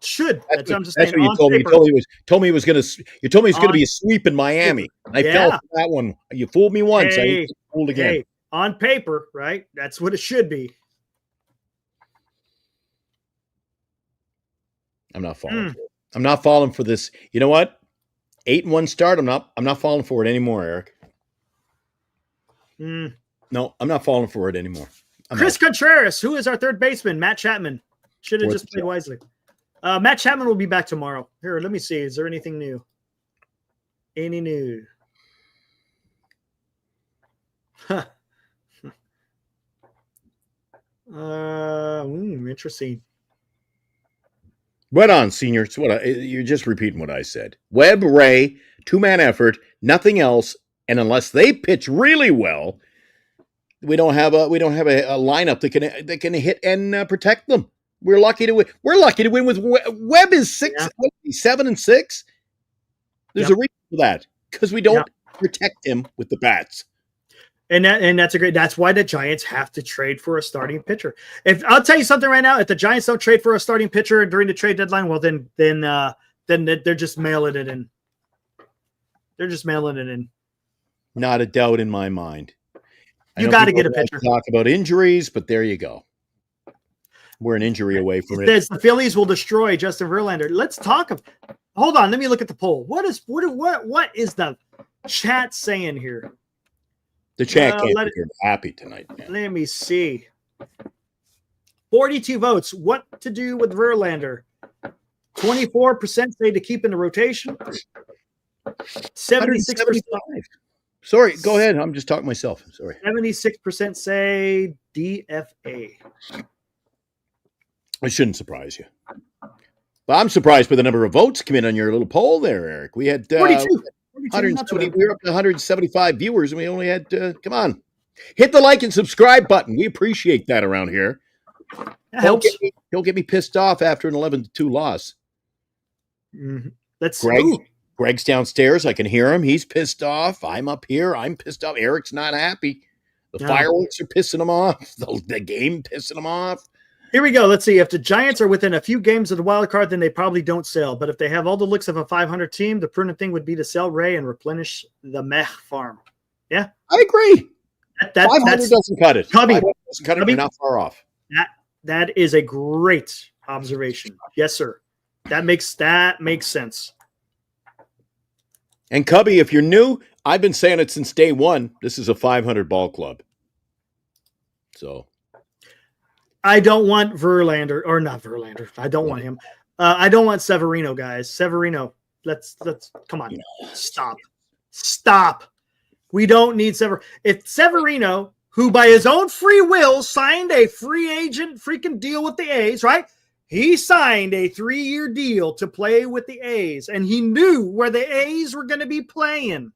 [SPEAKER 2] Should. That's what I'm just
[SPEAKER 3] That's
[SPEAKER 2] saying.
[SPEAKER 3] what you
[SPEAKER 2] On
[SPEAKER 3] told me.
[SPEAKER 2] paper.
[SPEAKER 3] You told me it was gonna. You told me it's gonna be a sweep in Miami. I fell
[SPEAKER 2] Yeah.
[SPEAKER 3] for that one. You fooled me once. I
[SPEAKER 2] Hey,
[SPEAKER 3] ain't fooled again.
[SPEAKER 2] Hey, on paper, right? That's what it should be.
[SPEAKER 3] I'm not falling for it. I'm not falling for this. You know what? 8-1 start. I'm not falling for it anymore, Eric. No, I'm not falling for it anymore.
[SPEAKER 2] Chris Contreras, who is our third baseman? Matt Chapman. Should have just played wisely. Matt Chapman will be back tomorrow. Here, let me see. Is there anything new? Any new? Huh. Interesting.
[SPEAKER 3] Right on, senior. It's you're just repeating what I said. Webb, Ray, 2-man effort, nothing else. And unless they pitch really well, we don't have a lineup that can hit and protect them. We're lucky to win. We're lucky to win with Webb is 7-6. There's a reason for that because we don't protect him with the bats.
[SPEAKER 2] And that's why the Giants have to trade for a starting pitcher. If I'll tell you something right now, if the Giants don't trade for a starting pitcher during the trade deadline, well then they're just mailing it in. They're just mailing it in.
[SPEAKER 3] Not a doubt in my mind.
[SPEAKER 2] You got to get a pitcher.
[SPEAKER 3] Talk about injuries, but there you go. We're an injury away from it.
[SPEAKER 2] The Phillies will destroy Justin Verlander. Let's talk. Hold on, let me look at the poll. What is the chat saying here?
[SPEAKER 3] The chat can't be happy tonight, man.
[SPEAKER 2] Let me see. 42 votes. What to do with Verlander? 24% say to keep in the rotation. 76%.
[SPEAKER 3] Sorry, go ahead. I'm just talking to myself. Sorry.
[SPEAKER 2] 76% say DFA.
[SPEAKER 3] It shouldn't surprise you. But I'm surprised by the number of votes come in on your little poll there, Eric. We had
[SPEAKER 2] 42.
[SPEAKER 3] 170, we were up to 175 viewers, and we only had, come on. Hit the like and subscribe button. We appreciate that around here.
[SPEAKER 2] That helps.
[SPEAKER 3] Don't get me pissed off after an 11-2 loss.
[SPEAKER 2] Mm-hmm. That's
[SPEAKER 3] Greg's downstairs. I can hear him. He's pissed off. I'm up here. I'm pissed off. Eric's not happy. The fireworks are pissing him off. The game pissing him off.
[SPEAKER 2] Here we go. Let's see. If the Giants are within a few games of the wild card, then they probably don't sell. But if they have all the looks of a 500 team, the prudent thing would be to sell Ray and replenish the Meh farm. Yeah,
[SPEAKER 3] I agree. 500
[SPEAKER 2] that's,
[SPEAKER 3] doesn't cut it.
[SPEAKER 2] Cubby,
[SPEAKER 3] 500 doesn't cut it. We're not far off.
[SPEAKER 2] That is a great observation. Yes, sir. That makes sense.
[SPEAKER 3] And Cubby, if you're new, I've been saying it since day one. This is a 500 ball club. So
[SPEAKER 2] I don't want Verlander or not Verlander. I don't want him. I don't want Severino, guys. Severino. Let's come on. Stop. We don't need Severino. If Severino, who by his own free will signed a free agent freaking deal with the A's, right? He signed a 3-year deal to play with the A's, and he knew where the A's were going to be playing.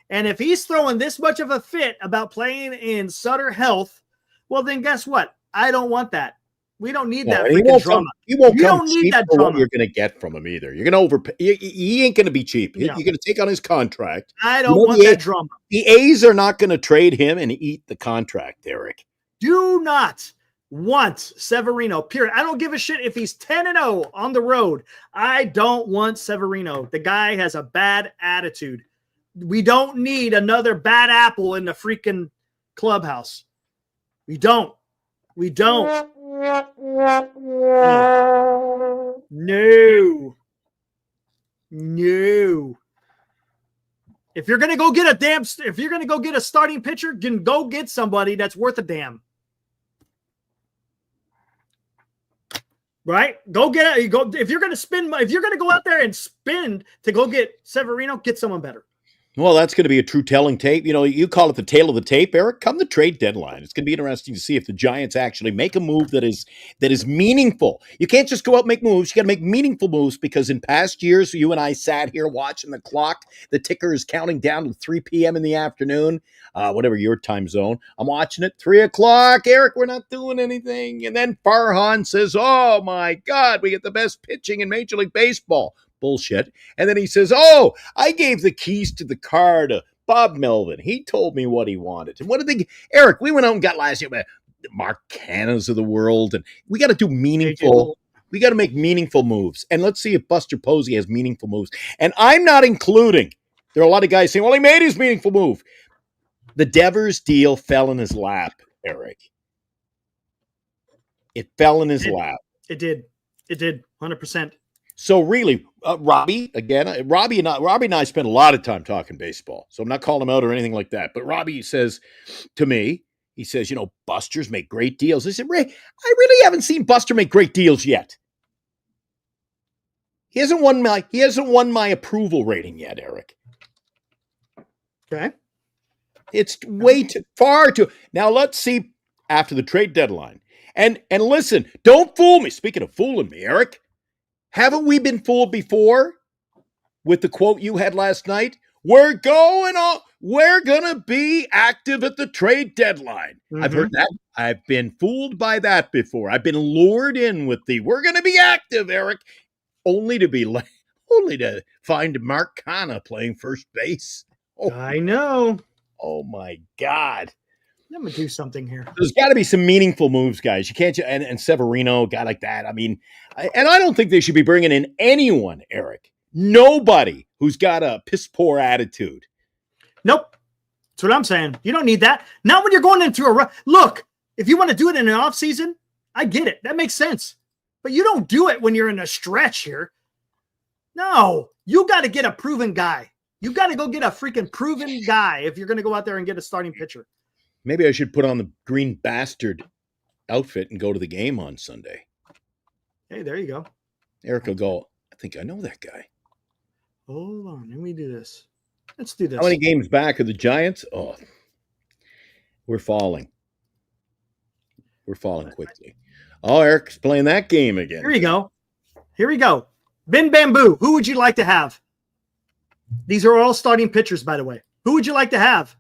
[SPEAKER 2] And if he's throwing this much of a fit about playing in Sutter Health, well, then guess what? I don't want that. We don't need that freaking drama.
[SPEAKER 3] You don't need that drama. What you're going to get from him either. You're going to overpay. He ain't going to be cheap. You're going to take on his contract.
[SPEAKER 2] I don't want that drama.
[SPEAKER 3] The A's are not going to trade him and eat the contract, Eric.
[SPEAKER 2] Do not want Severino, period. I don't give a shit if he's 10-0 on the road. I don't want Severino. The guy has a bad attitude. We don't need another bad apple in the freaking clubhouse. We don't. No. If you're gonna go get a starting pitcher, then go get somebody that's worth a damn. Right? If you're gonna go out there and spend to go get Severino, get someone better.
[SPEAKER 3] Well, that's going to be a true telling tape. You know, you call it the tail of the tape, Eric. Come the trade deadline. It's going to be interesting to see if the Giants actually make a move that is meaningful. You can't just go out and make moves. You got to make meaningful moves because in past years, you and I sat here watching the clock. The ticker is counting down to 3 p.m. in the afternoon, whatever your time zone. I'm watching it, 3 o'clock. Eric, we're not doing anything. And then Farhan says, oh, my God, we get the best pitching in Major League Baseball. bullshit. And then he says, oh, I gave the keys to the car to Bob Melvin. He told me what he wanted. And what did they, Eric, we went out and got last year, Mark Cannas of the world. And we got to do meaningful, we got to make meaningful moves. And let's see if Buster Posey has meaningful moves. And I'm not including, there are a lot of guys saying, well, he made his meaningful move. The Devers deal fell in his lap, Eric. It fell in his lap.
[SPEAKER 2] It did. It did. 100%.
[SPEAKER 3] So really, Robbie, again, Robbie and I spent a lot of time talking baseball. So I'm not calling him out or anything like that. But Robbie says to me, he says, Busters make great deals. I said, Ray, I really haven't seen Buster make great deals yet. He hasn't won my approval rating yet, Eric.
[SPEAKER 2] Okay.
[SPEAKER 3] It's way too far too. Now let's see after the trade deadline. And listen, don't fool me. Speaking of fooling me, Eric, haven't we been fooled before with the quote you had last night? We're gonna be active at the trade deadline. Mm-hmm. I've heard that. I've been fooled by that before. I've been lured in with we're gonna be active, Eric, only to find Mark Canna playing first base.
[SPEAKER 2] Oh, I know.
[SPEAKER 3] Oh my God.
[SPEAKER 2] I'm going to do something here.
[SPEAKER 3] There's got to be some meaningful moves, guys. You can't, and Severino, a guy like that. I mean, I don't think they should be bringing in anyone, Eric. Nobody who's got a piss poor attitude.
[SPEAKER 2] Nope. That's what I'm saying. You don't need that. Not when you're going into a run. Look, if you want to do it in an off season, I get it. That makes sense. But you don't do it when you're in a stretch here. No, you got to get a proven guy. You got to go get a freaking proven guy if you're going to go out there and get a starting pitcher.
[SPEAKER 3] Maybe I should put on the green bastard outfit and go to the game on Sunday.
[SPEAKER 2] Hey, there you go.
[SPEAKER 3] Eric will go, I think I know that guy.
[SPEAKER 2] Hold on. Let me do this. Let's do this.
[SPEAKER 3] How many games back are the Giants? Oh, we're falling. We're falling quickly. Oh, Eric's playing that game again.
[SPEAKER 2] Here you go. Here we go. Ben Bamboo, who would you like to have? These are all starting pitchers, by the way. Who would you like to have?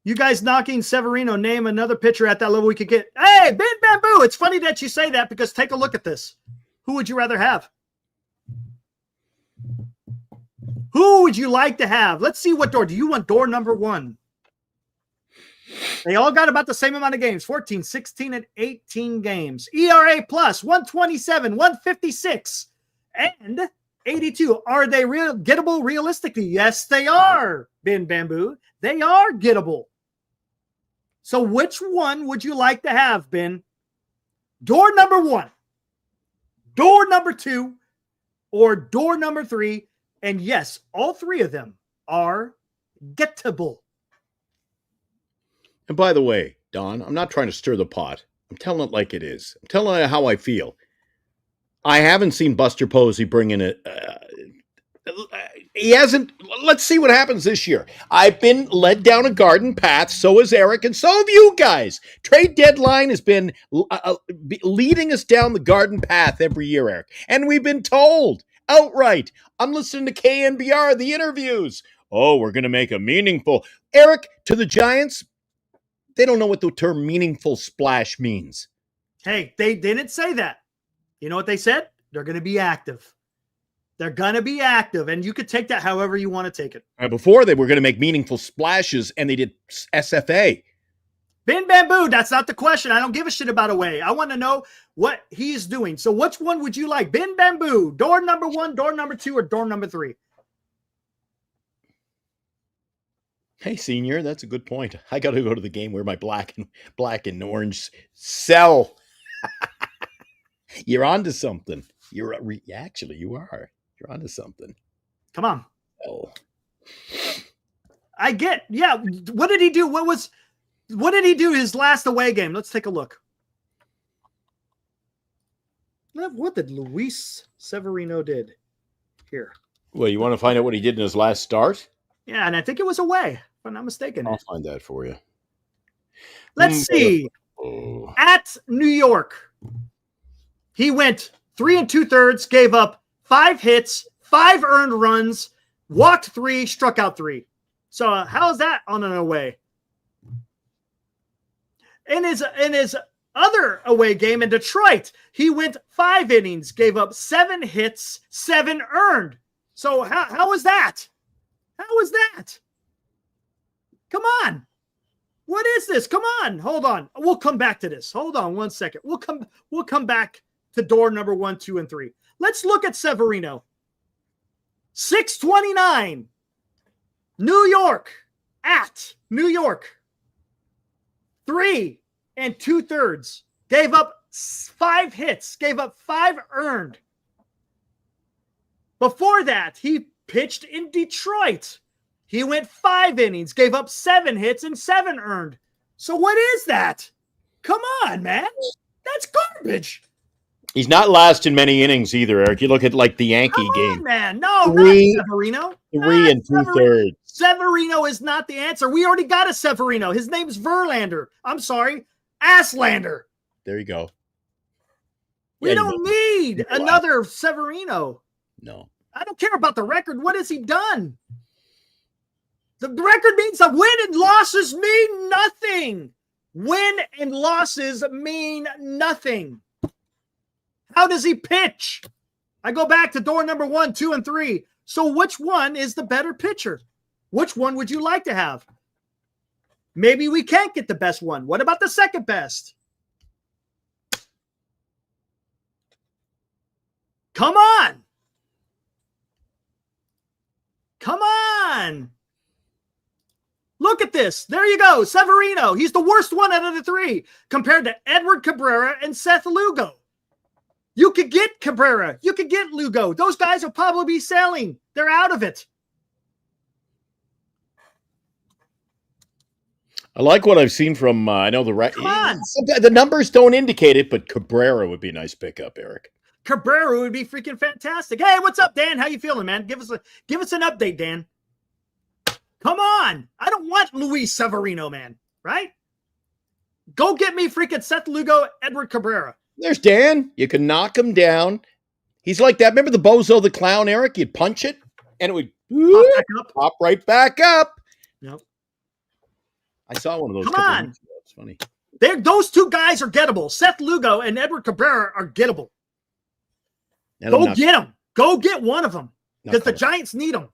[SPEAKER 2] You guys knocking Severino, name another pitcher at that level we could get. Hey, Ben Bamboo, it's funny that you say that because take a look at this. Who would you rather have? Who would you like to have? Let's see what door. Do you want door number 1? They all got about the same amount of games, 14, 16, and 18 games. ERA plus 127, 156, and 82. Are they gettable realistically? Yes, they are, Ben Bamboo. They are gettable. So which one would you like to have, Ben? Door number 1, door number 2, or door number 3? And yes, all 3 of them are gettable.
[SPEAKER 3] And by the way, Don, I'm not trying to stir the pot. I'm telling it like it is. I'm telling you how I feel. I haven't seen Buster Posey bring in it. He hasn't. Let's see what happens this year. I've been led down a garden path. So has Eric, and so have you guys. Trade deadline has been leading us down the garden path every year, Eric. And we've been told outright. I'm listening to KNBR, the interviews. Oh, we're going to make a meaningful. Eric, to the Giants, they don't know what the term meaningful splash means.
[SPEAKER 2] Hey, they didn't say that. You know what they said? They're going to be active. They're going to be active, and you could take that however you want to take it.
[SPEAKER 3] Before, they were going to make meaningful splashes, and they did SFA.
[SPEAKER 2] Ben Bamboo, that's not the question. I don't give a shit about Away. I want to know what he is doing. So which one would you like? Ben Bamboo, door number 1, door number 2, or door number 3?
[SPEAKER 3] Hey, senior, that's a good point. I got to go to the game where my black and orange sell. You're onto something. Actually, you are. You're onto something.
[SPEAKER 2] Come on.
[SPEAKER 3] Oh.
[SPEAKER 2] I get. Yeah. What did he do? What did he do his last away game? Let's take a look. What did Luis Severino did here?
[SPEAKER 3] Well, you want to find out what he did in his last start?
[SPEAKER 2] Yeah, and I think it was away, if I'm not mistaken.
[SPEAKER 3] I'll find that for you.
[SPEAKER 2] Let's see. At New York, he went 3 2/3, gave up 5 hits, 5 earned runs, walked 3, struck out 3. So how's that on an away? In his other away game in Detroit, he went 5 innings, gave up 7 hits, 7 earned. So how was that? How was that? Come on. What is this? Come on. Hold on. We'll come back to this. Hold on 1 second. We'll come back to door number 1, 2, and 3. Let's look at Severino. 629. New York at New York. 3 2/3. Gave up 5 hits. Gave up 5 earned. Before that, he pitched in Detroit. He went 5 innings, gave up 7 hits and 7 earned. So what is that? Come on, man. That's garbage.
[SPEAKER 3] He's not lasting many innings either, Eric. You look at like the Yankee game.
[SPEAKER 2] Man. No,
[SPEAKER 3] 3
[SPEAKER 2] not Severino.
[SPEAKER 3] 3 2/3.
[SPEAKER 2] Severino is not the answer. We already got a Severino. His name's Verlander. I'm sorry. Asslander.
[SPEAKER 3] There you go.
[SPEAKER 2] We don't need another Severino.
[SPEAKER 3] No.
[SPEAKER 2] I don't care about the record. What has he done? The record means that win and losses mean nothing. Win and losses mean nothing. How does he pitch? I go back to door number 1, 2, and 3. So which one is the better pitcher? Which one would you like to have? Maybe we can't get the best one. What about the second best? Come on. Come on. Look at this. There you go. Severino. He's the worst one out of the 3 compared to Edward Cabrera and Seth Lugo. You could get Cabrera. You could get Lugo. Those guys will probably be selling. They're out of it.
[SPEAKER 3] I like what I've seen from, I know
[SPEAKER 2] Come on.
[SPEAKER 3] the numbers don't indicate it, but Cabrera would be a nice pickup, Eric.
[SPEAKER 2] Cabrera would be freaking fantastic. Hey, what's up, Dan? How you feeling, man? Give us an update, Dan. Come on. I don't want Luis Severino, man. Right? Go get me freaking Seth Lugo, Edward Cabrera.
[SPEAKER 3] There's Dan. You can knock him down. He's like that. Remember the Bozo the Clown, Eric? You'd punch it, and it would pop right back up.
[SPEAKER 2] Yep.
[SPEAKER 3] I saw one of those.
[SPEAKER 2] Come on.
[SPEAKER 3] It's funny.
[SPEAKER 2] Those 2 guys are gettable. Seth Lugo and Edward Cabrera are gettable. Go get them. Go get one of them because the Giants need them.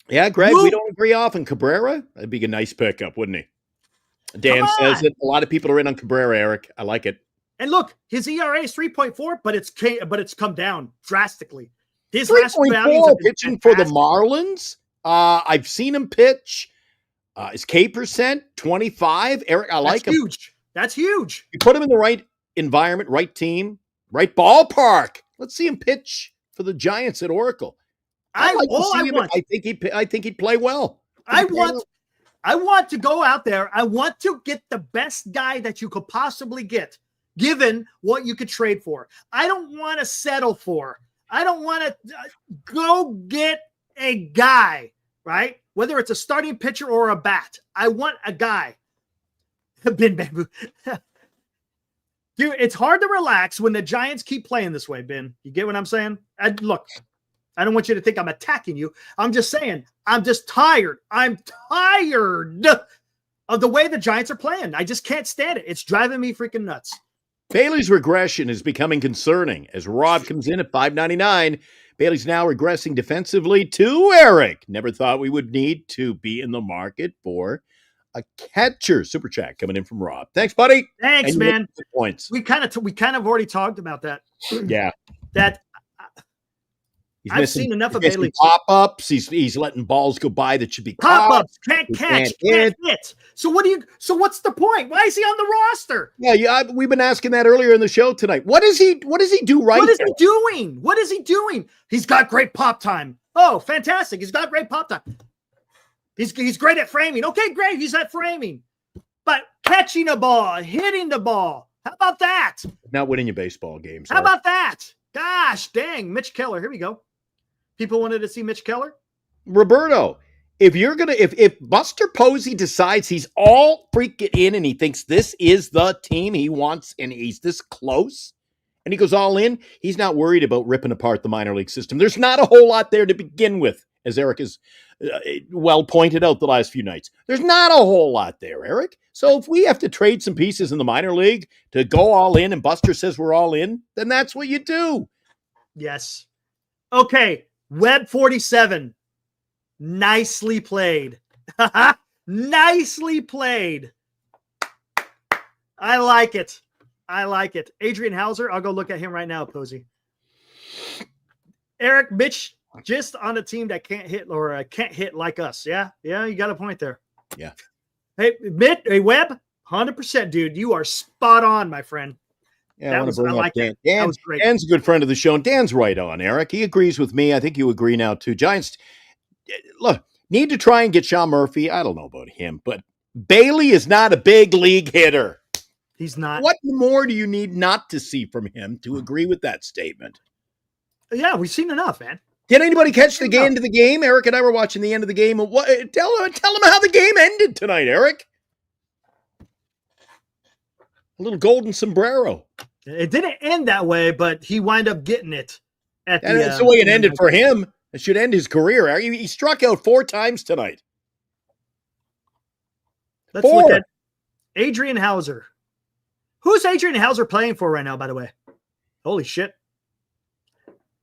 [SPEAKER 3] Yeah, Greg, we don't agree often. Cabrera, that'd be a nice pickup, wouldn't he? Dan says it. A lot of people are in on Cabrera, Eric. I like it.
[SPEAKER 2] And look, his ERA is 3.4, but it's come down drastically. His
[SPEAKER 3] 3.4 pitching for the Marlins. I've seen him pitch. His K percent 25. Eric, I like him.
[SPEAKER 2] Huge. That's huge.
[SPEAKER 3] You put him in the right environment, right team, right ballpark. Let's see him pitch for the Giants at Oracle. I think he'd play well.
[SPEAKER 2] I want to go out there. I want to get the best guy that you could possibly get, given what you could trade for. I don't want to settle for. I don't want to go get a guy, right? Whether it's a starting pitcher or a bat. I want a guy. Ben Bamboo. Dude, it's hard to relax when the Giants keep playing this way, Ben. You get what I'm saying? Look, I don't want you to think I'm attacking you. I'm just saying, I'm just tired. I'm tired of the way the Giants are playing. I just can't stand it. It's driving me freaking nuts.
[SPEAKER 3] Bailey's regression is becoming concerning as Rob comes in at $5.99. Bailey's now regressing defensively to Eric. Never thought we would need to be in the market for a catcher. Super chat coming in from Rob. Thanks, buddy.
[SPEAKER 2] Thanks, man.
[SPEAKER 3] Points.
[SPEAKER 2] We kind of already talked about that.
[SPEAKER 3] Yeah.
[SPEAKER 2] That I've seen enough of Bailey.
[SPEAKER 3] Pop-ups. He's letting balls go by that should be
[SPEAKER 2] pop-ups. Can't catch. Can't hit. So what's the point? Why is he on the roster?
[SPEAKER 3] Yeah. We've been asking that earlier in the show tonight. What does he do right?
[SPEAKER 2] What is he doing? What is he doing? He's got great pop time. Oh, fantastic. He's got great pop time. He's great at framing. Okay, great. He's at framing. But catching a ball, hitting the ball. How about that?
[SPEAKER 3] Not winning your baseball games.
[SPEAKER 2] How about that? Gosh, dang. Mitch Keller. Here we go. People wanted to see Mitch Keller.
[SPEAKER 3] Roberto, if Buster Posey decides he's all freaking in and he thinks this is the team he wants and he's this close and he goes all in, he's not worried about ripping apart the minor league system. There's not a whole lot there to begin with, as Eric has well pointed out the last few nights. There's not a whole lot there, Eric. So if we have to trade some pieces in the minor league to go all in and Buster says we're all in, then that's what you do.
[SPEAKER 2] Yes. Okay. Web 47. Nicely played. Nicely played. I like it. I like it. Adrian Hauser, I'll go look at him right now, Posey. Eric, Mitch, just on a team that can't hit or can't hit like us. Yeah, you got a point there.
[SPEAKER 3] Yeah.
[SPEAKER 2] Hey, Webb, 100%, dude. You are spot on, my friend.
[SPEAKER 3] Yeah, I want to bring up Dan.
[SPEAKER 2] That was great.
[SPEAKER 3] Dan's a good friend of the show, and Dan's right on, Eric. He agrees with me. I think you agree now, too. Giants, look, need to try and get Sean Murphy. I don't know about him, but Bailey is not a big league hitter.
[SPEAKER 2] He's not.
[SPEAKER 3] What more do you need not to see from him to agree with that statement?
[SPEAKER 2] Yeah, we've seen enough, man.
[SPEAKER 3] Did anybody catch the end of the game? Eric and I were watching the end of the game. Tell them how the game ended tonight, Eric. A little golden sombrero.
[SPEAKER 2] It didn't end that way, but he wound up getting it.
[SPEAKER 3] That's the way it ended for him. It should end his career. He struck out 4 times tonight.
[SPEAKER 2] Let's look at Adrian Hauser. Who's Adrian Hauser playing for right now, by the way? Holy shit.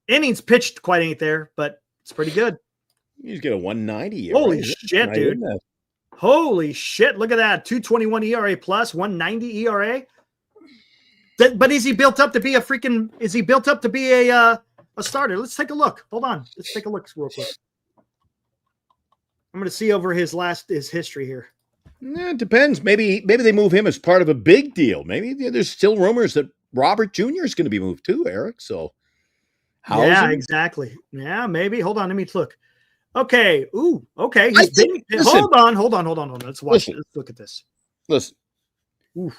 [SPEAKER 2] Innings pitched quite ain't there, but it's pretty good.
[SPEAKER 3] He's got a 190.
[SPEAKER 2] Holy shit, dude. Holy shit. Look at that. 221 ERA plus, 190 ERA. But is he built up to be a starter? Let's take a look. Hold on. Let's take a look real quick. I'm going to see over his history here.
[SPEAKER 3] It depends. Maybe they move him as part of a big deal. Maybe there's still rumors that Robert Jr. is going to be moved too, Eric. So,
[SPEAKER 2] yeah, exactly. Yeah, maybe. Hold on. Let me look. Okay. Ooh. Okay. Hold on. Let's watch it. Let's look at this.
[SPEAKER 3] Listen. Oof.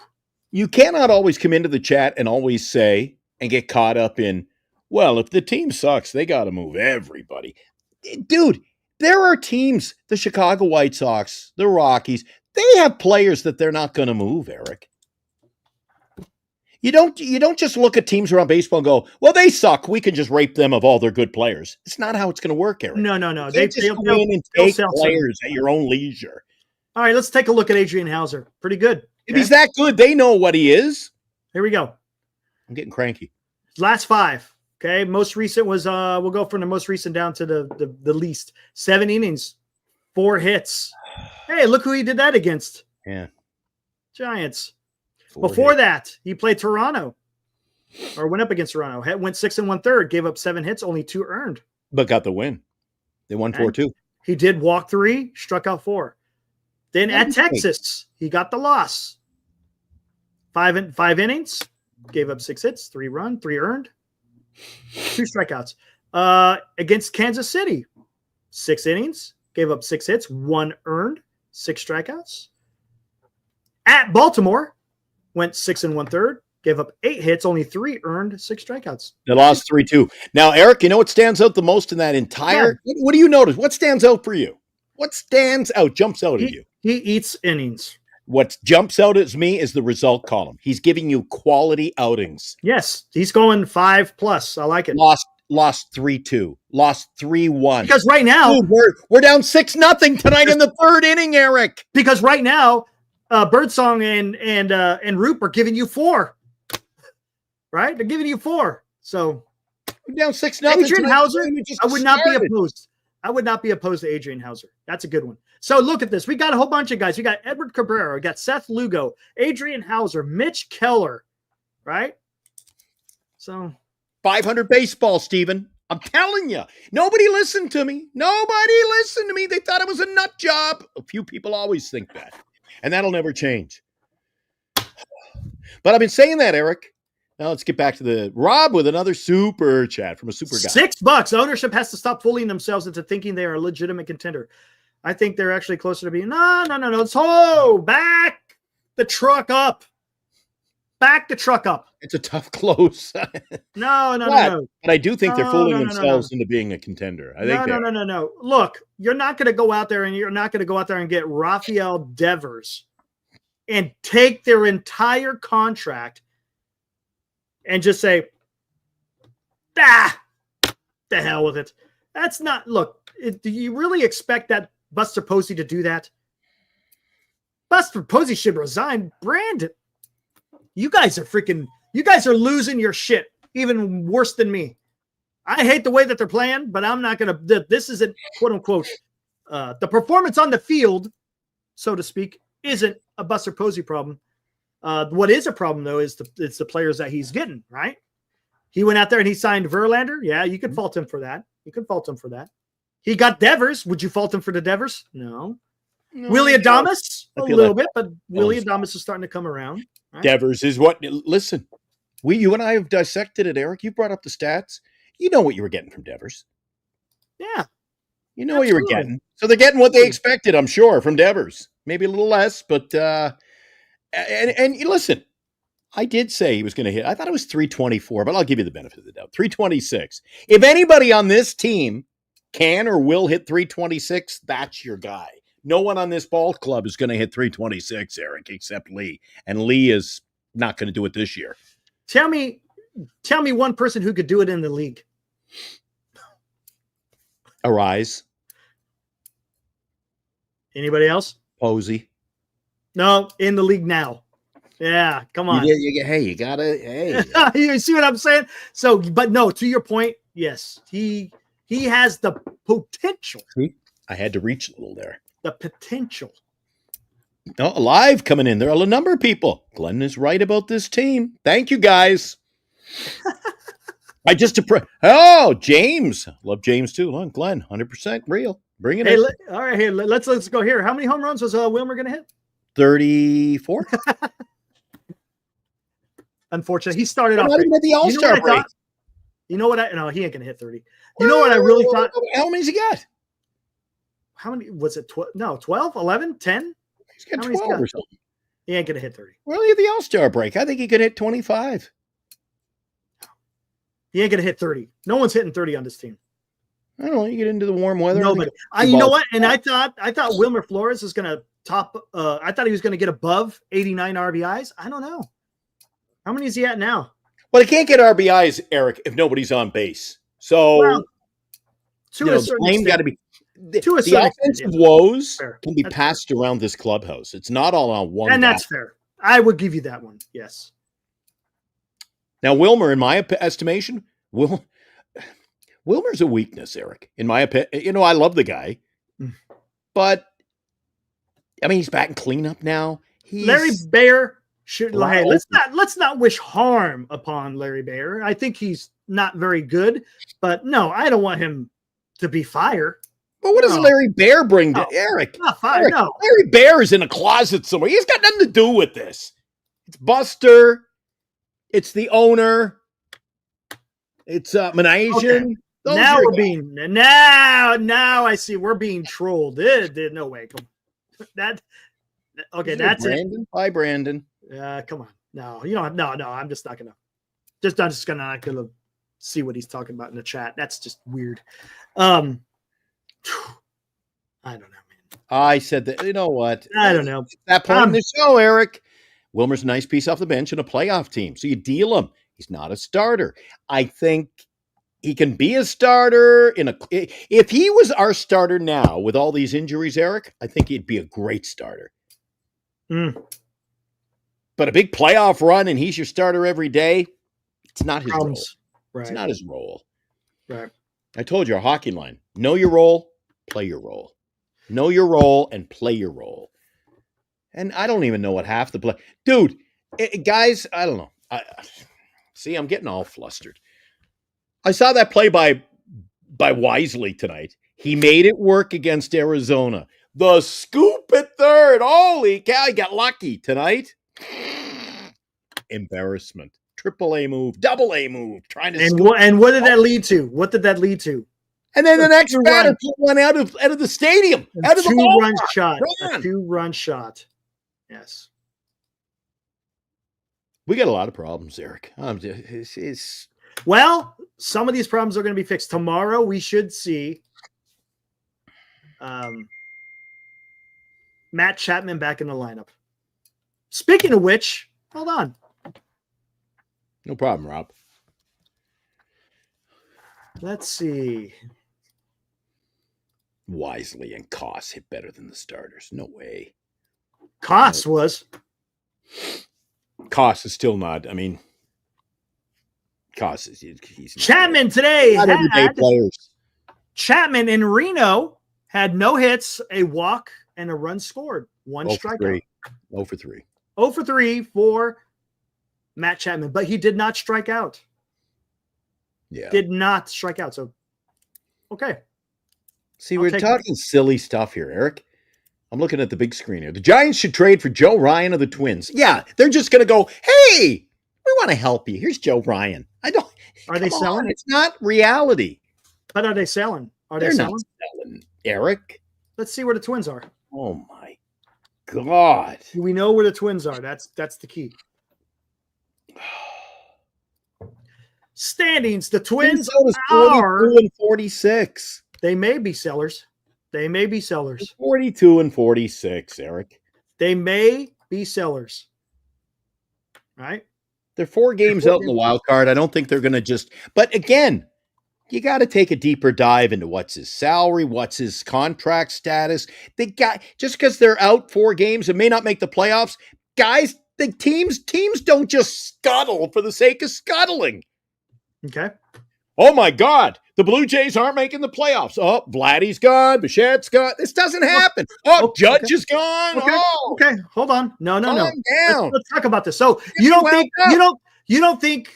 [SPEAKER 3] You cannot always come into the chat and always say and get caught up in, well, if the team sucks, they got to move everybody. Dude, there are teams, the Chicago White Sox, the Rockies, they have players that they're not going to move, Eric. You don't just look at teams around baseball and go, well, they suck. We can just rape them of all their good players. It's not how it's going to work, Eric.
[SPEAKER 2] No.
[SPEAKER 3] They'll go in and take players at your own leisure.
[SPEAKER 2] All right, let's take a look at Adrian Hauser. Pretty good.
[SPEAKER 3] If he's that good, they know what he is.
[SPEAKER 2] Here we go.
[SPEAKER 3] I'm getting cranky.
[SPEAKER 2] Last 5. Okay. Most recent was we'll go from the most recent down to the least. 7 innings, 4 hits. Hey, look who he did that against.
[SPEAKER 3] Yeah.
[SPEAKER 2] Giants. Before that, he played Toronto. Or went up against Toronto. Went 6 1/3, gave up 7 hits, only 2 earned.
[SPEAKER 3] But got the win. They won 4-2.
[SPEAKER 2] He did walk 3, struck out 4. Then at Texas, he got the loss. 5 innings, gave up 6 hits, 3 earned, 2 strikeouts. Against Kansas City, 6 innings, gave up 6 hits, 1 earned, 6 strikeouts. At Baltimore, went 6 1/3, gave up 8 hits, only 3 earned, 6 strikeouts.
[SPEAKER 3] They lost 3-2. Now, Eric, you know what stands out the most in that entire? Yeah. What do you notice? What stands out for you? What jumps out at you?
[SPEAKER 2] He eats innings.
[SPEAKER 3] What jumps out at me is the result column. He's giving you quality outings.
[SPEAKER 2] Yes, he's going 5+. I like it.
[SPEAKER 3] Lost 3-2. Lost 3-1.
[SPEAKER 2] Because right now,
[SPEAKER 3] dude, we're down 6-0 tonight in the 3rd inning, Eric.
[SPEAKER 2] Because right now, Birdsong and Roop are giving you 4. Right? They're giving you 4. So
[SPEAKER 3] we're down 6-0.
[SPEAKER 2] Adrian Hauser, I would not be opposed. I would not be opposed to Adrian Hauser. That's a good one. So look at this. We got a whole bunch of guys. We got Edward Cabrera. We got Seth Lugo, Adrian Hauser, Mitch Keller, right? So
[SPEAKER 3] 500 baseball, Steven. I'm telling you. Nobody listened to me. They thought it was a nut job. A few people always think that. And that'll never change. But I've been saying that, Eric. Now let's get back to the Rob with another super chat from a super guy.
[SPEAKER 2] $6. Ownership has to stop fooling themselves into thinking they are a legitimate contender. I think they're actually closer to being no. So back the truck up. Back the truck up.
[SPEAKER 3] It's a tough close.
[SPEAKER 2] No.
[SPEAKER 3] But I do think they're fooling themselves into being a contender.
[SPEAKER 2] No. Look, you're not going to go out there and get Rafael Devers and take their entire contract and just say, the hell with it. That's not, look, do you really expect that Buster Posey to do that? Buster Posey should resign. Brandon, you guys are losing your shit even worse than me. I hate the way that they're playing, but I'm not going to, this isn't quote unquote, the performance on the field, so to speak, isn't a Buster Posey problem. What is a problem though, is it's the players that he's getting, right? He went out there and he signed Verlander. Yeah, you could fault him for that. He got Devers. Would you fault him for the Devers? No. Willie Adames a little bit, but Willie Adames is starting to come around. Right?
[SPEAKER 3] Devers is what. Listen, you and I have dissected it, Eric. You brought up the stats. You know what you were getting from Devers.
[SPEAKER 2] Yeah,
[SPEAKER 3] you know what you were getting. So they're getting what they expected, I'm sure, from Devers. Maybe a little less, but and listen, I did say he was going to hit. I thought it was 324, but I'll give you the benefit of the doubt. 326. If anybody on this team can or will hit 326, that's your guy. No one on this ball club is going to hit 326, Eric, except Lee. And Lee is not going to do it this year.
[SPEAKER 2] Tell me one person who could do it in the league.
[SPEAKER 3] Arise.
[SPEAKER 2] Anybody else?
[SPEAKER 3] Posey.
[SPEAKER 2] No, in the league now. Yeah, come on.
[SPEAKER 3] You gotta.
[SPEAKER 2] You see what I'm saying? So, but no, to your point, yes, he has the potential.
[SPEAKER 3] See? I had to reach a little there.
[SPEAKER 2] The potential.
[SPEAKER 3] Oh, Alive coming in. There are a number of people. Glenn is right about this team. Thank you, guys. James. Love James too. Look, Glenn, 100% real. Bring it in.
[SPEAKER 2] All right, hey, let's go here. How many home runs was Wilmer going to hit?
[SPEAKER 3] 34.
[SPEAKER 2] Unfortunately, he started off.
[SPEAKER 3] Not even at the All-Star break.
[SPEAKER 2] You know what? No, he ain't going to hit 30. You know what I really thought?
[SPEAKER 3] How many's he got?
[SPEAKER 2] How many was it? 12, 11, 10?
[SPEAKER 3] He's got 12 or something.
[SPEAKER 2] He ain't going to hit 30.
[SPEAKER 3] Well, at the All-Star break, I think he could hit 25.
[SPEAKER 2] He ain't going to hit 30. No one's hitting 30 on this team.
[SPEAKER 3] I don't know. You get into the warm weather.
[SPEAKER 2] Nobody. You know what? And I thought Wilmer Flores is going to top. I thought he was going to get above 89 RBIs. I don't know. How many is he at now?
[SPEAKER 3] Well, he can't get RBIs, Eric, if nobody's on base. So, the blame got to be. The offensive woes can be passed around this clubhouse. It's not all on one.
[SPEAKER 2] And that's fair. I would give you that one. Yes.
[SPEAKER 3] Now, Wilmer, in my estimation, Wilmer's a weakness, Eric. In my opinion, I love the guy, but I mean, he's batting cleanup now.
[SPEAKER 2] Larry Baer should. Hey, let's not wish harm upon Larry Baer. I think he's not very good, but no, I don't want him to be fired.
[SPEAKER 3] But what does Larry Baer bring to Eric?
[SPEAKER 2] Not fired. No,
[SPEAKER 3] Larry Baer is in a closet somewhere. He's got nothing to do with this. It's Buster. It's the owner. It's Manasian.
[SPEAKER 2] Okay. Now I see we're being trolled. No way. Come on. That's
[SPEAKER 3] Brandon?
[SPEAKER 2] it.
[SPEAKER 3] Hi, Brandon.
[SPEAKER 2] Come on. No, you don't. No. I'm just not gonna. I'm just gonna see what he's talking about in the chat. That's just weird. I don't know, man.
[SPEAKER 3] I said that. You know what?
[SPEAKER 2] I don't know.
[SPEAKER 3] At that point in the show, Eric, Wilmer's a nice piece off the bench in a playoff team. So you deal him. He's not a starter. I think he can be a starter if he was our starter now with all these injuries, Eric, I think he'd be a great starter. But a big playoff run and he's your starter every day, it's not his role. Right. It's not his role.
[SPEAKER 2] Right.
[SPEAKER 3] I told you our hockey line. Know your role, play your role. Know your role and play your role. And I don't even know what half the play. Dude, guys, I don't know. See, I'm getting all flustered. I saw that play by Wisely tonight. He made it work against Arizona. The scoop at third. Holy cow, he got lucky tonight. Embarrassment. Triple A move, double A move. Trying to
[SPEAKER 2] and what did that lead to? What did that lead to?
[SPEAKER 3] And then the next batter put one out of the stadium. Out of the
[SPEAKER 2] two-run shot. A two-run shot. Yes.
[SPEAKER 3] We got a lot of problems, Eric.
[SPEAKER 2] Well, some of these problems are going to be fixed. Tomorrow we should see Matt Chapman back in the lineup. Speaking of which, hold on.
[SPEAKER 3] No problem, Rob.
[SPEAKER 2] Let's see.
[SPEAKER 3] Wisely and Koss hit better than the starters. No way.
[SPEAKER 2] Koss was.
[SPEAKER 3] Koss is still not. I mean, Koss is he's not
[SPEAKER 2] Chapman today
[SPEAKER 3] not everyday
[SPEAKER 2] had
[SPEAKER 3] players.
[SPEAKER 2] Chapman in Reno had no hits, a walk, and a run scored. One strikeout.
[SPEAKER 3] 0 for 3.
[SPEAKER 2] 0 for 3 for Matt Chapman, but he did not strike out.
[SPEAKER 3] Yeah.
[SPEAKER 2] Did not strike out. So, okay.
[SPEAKER 3] See, we're talking silly stuff here, Eric. I'm looking at the big screen here. The Giants should trade for Joe Ryan of the Twins. Yeah, they're just going to go, hey, we want to help you. Here's Joe Ryan.
[SPEAKER 2] Are they selling?
[SPEAKER 3] It's not reality.
[SPEAKER 2] But are they selling?
[SPEAKER 3] They're not selling, Eric.
[SPEAKER 2] Let's see where the Twins are.
[SPEAKER 3] Oh, my God.
[SPEAKER 2] We know where the Twins are. That's the key. Standings. The Twins are
[SPEAKER 3] 42-46.
[SPEAKER 2] They may be sellers. They may be sellers.
[SPEAKER 3] 42-46, Eric.
[SPEAKER 2] They may be sellers. Right?
[SPEAKER 3] They're 4 games out in the wild card. I don't think they're going to just. But again, you got to take a deeper dive into what's his salary, what's his contract status. Just because they're out 4 games and may not make the playoffs, guys. The teams don't just scuttle for the sake of scuttling.
[SPEAKER 2] Okay.
[SPEAKER 3] Oh my God, the Blue Jays aren't making the playoffs. Oh, Vladdy's gone, Bichette's gone. This doesn't happen. Oh, Judge is gone.
[SPEAKER 2] Okay.
[SPEAKER 3] Oh,
[SPEAKER 2] okay. Hold on. No.
[SPEAKER 3] down.
[SPEAKER 2] Let's talk about this. So you don't think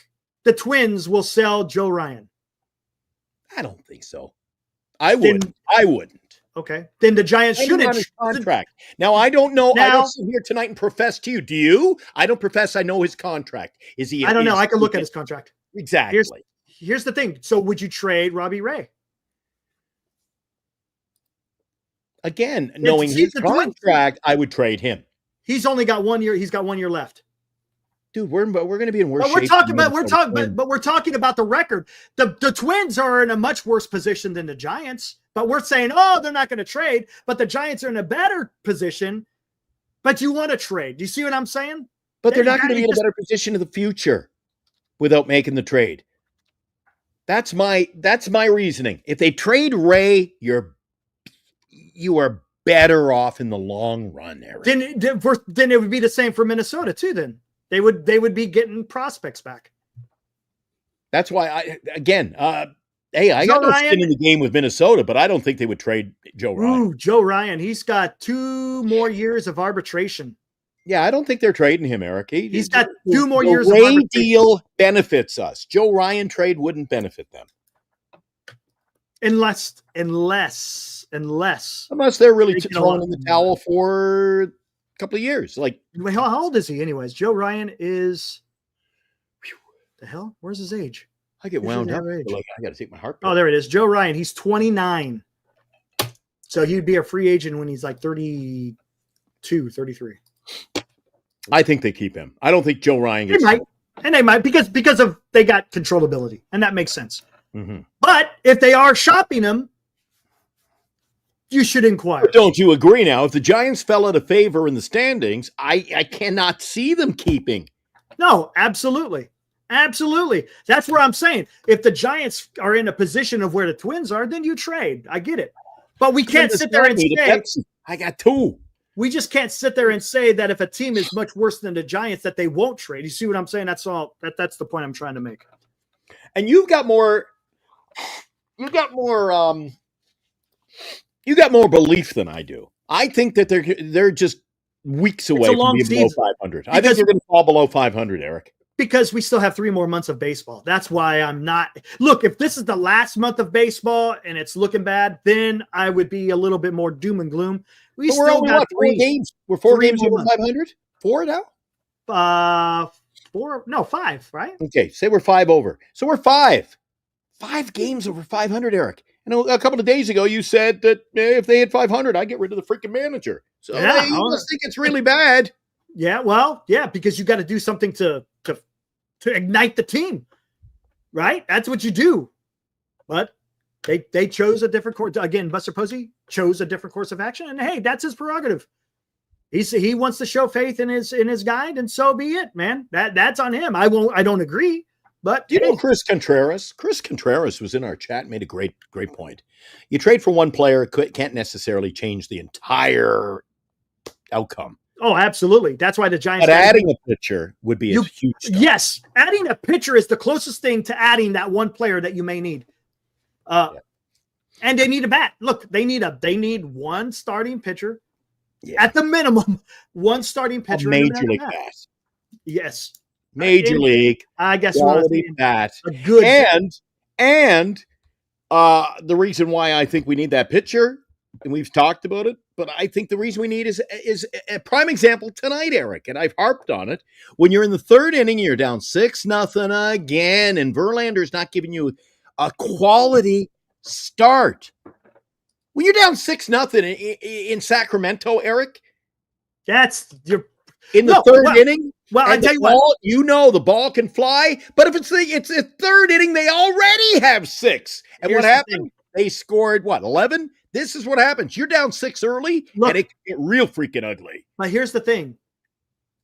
[SPEAKER 2] the Twins will sell Joe Ryan?
[SPEAKER 3] I don't think so. I wouldn't.
[SPEAKER 2] Okay. Then the Giants shouldn't.
[SPEAKER 3] His contract. Now I don't know. I don't sit here tonight and profess to you. Do you? I don't profess. I know his contract. Is he?
[SPEAKER 2] I don't know. I can look at his contract.
[SPEAKER 3] Exactly.
[SPEAKER 2] Here's the thing. So would you trade Robbie Ray?
[SPEAKER 3] Again, knowing his contract, I would trade him.
[SPEAKER 2] He's only got 1 year. He's got 1 year left.
[SPEAKER 3] Dude, we're going to be in worse shape.
[SPEAKER 2] But we're talking about the record. The Twins are in a much worse position than the Giants. But we're saying, oh, they're not going to trade. But the Giants are in a better position. But you want to trade. Do you see what I'm saying?
[SPEAKER 3] But they're not going to be in a better position in the future without making the trade. That's my reasoning. If they trade Ray, you are better off in the long run, Eric.
[SPEAKER 2] Then it would be the same for Minnesota too. Then they would be getting prospects back.
[SPEAKER 3] That's why I got no skin in the game with Minnesota, but I don't think they would trade Joe Ryan.
[SPEAKER 2] Ooh, Joe Ryan, he's got 2 more years of arbitration.
[SPEAKER 3] Yeah, I don't think they're trading him, Eric.
[SPEAKER 2] He's got 2 more years of
[SPEAKER 3] arbitration. The Ray deal benefits us. Joe Ryan trade wouldn't benefit them.
[SPEAKER 2] Unless
[SPEAKER 3] they're really throwing in the towel for a couple of years. Like,
[SPEAKER 2] how old is he anyways? Joe Ryan is the hell? Where's his age?
[SPEAKER 3] I get wound up. Like, I got to take my heart.
[SPEAKER 2] Oh, there it is. Joe Ryan. He's 29. So he'd be a free agent when he's like 32, 33.
[SPEAKER 3] I think they keep him. I don't think Joe Ryan gets.
[SPEAKER 2] They might because of they got controllability, and that makes sense.
[SPEAKER 3] Mm-hmm.
[SPEAKER 2] But if they are shopping him, you should inquire.
[SPEAKER 3] But don't you agree now? If the Giants fell out of favor in the standings, I cannot see them keeping.
[SPEAKER 2] No, absolutely. Absolutely. That's where I'm saying. If the Giants are in a position of where the Twins are, then you trade. I get it. But we can't sit there and say,
[SPEAKER 3] I got 2.
[SPEAKER 2] We just can't sit there and say that if a team is much worse than the Giants, that they won't trade. You see what I'm saying? That's all. That's the point I'm trying to make.
[SPEAKER 3] And you got more belief than I do. I think that they're just weeks away from being below 500. I think they're going to fall below 500, Eric.
[SPEAKER 2] Because we still have 3 more months of baseball. That's why I'm not. Look, if this is the last month of baseball and it's looking bad, then I would be a little bit more doom and gloom.
[SPEAKER 3] We're only got 4 games. We're 4 games over 500? 4 now?
[SPEAKER 2] 4? No, 5, right?
[SPEAKER 3] Okay, say we're 5 over. So we're 5. 5 games over 500, Eric. And a couple of days ago, you said that if they hit 500, I'd get rid of the freaking manager. So
[SPEAKER 2] yeah,
[SPEAKER 3] you must think it's really bad.
[SPEAKER 2] Yeah, well, yeah, because you got to do something to ignite the team, right? That's what you do. But they chose a different course. Again, Buster Posey chose a different course of action, and hey, that's his prerogative. He wants to show faith in his guide, and so be it, man. That's on him. I don't agree, But
[SPEAKER 3] Do you know Chris Contreras? Chris Contreras was in our chat and made a great point. You trade for one player, it can't necessarily change the entire outcome.
[SPEAKER 2] oh, absolutely. That's why the Giants.
[SPEAKER 3] But adding a pitcher would be a huge step.
[SPEAKER 2] Yes, adding a pitcher is the closest thing to adding that one player that you may need. And they need a bat. Look, they need one starting pitcher.
[SPEAKER 3] Yeah.
[SPEAKER 2] At the minimum, one starting pitcher.
[SPEAKER 3] A major league bat.
[SPEAKER 2] Yes.
[SPEAKER 3] Major league.
[SPEAKER 2] I guess
[SPEAKER 3] quality bat.
[SPEAKER 2] A good
[SPEAKER 3] and the reason why I think we need that pitcher, and we've talked about it, but I think the reason we need is a prime example tonight, Eric, and I've harped on it. When you're in the third inning, you're down 6-0 again, and Verlander's not giving you a quality start. When you're down 6-0 in Sacramento, Eric,
[SPEAKER 2] that's your
[SPEAKER 3] in the third inning.
[SPEAKER 2] Well, I tell you
[SPEAKER 3] what, the ball can fly, but if it's the third inning, they already have 6. And
[SPEAKER 2] Here's
[SPEAKER 3] what happened? They scored 11? This is what happens. You're down 6 early, and it can get real freaking ugly.
[SPEAKER 2] But here's the thing.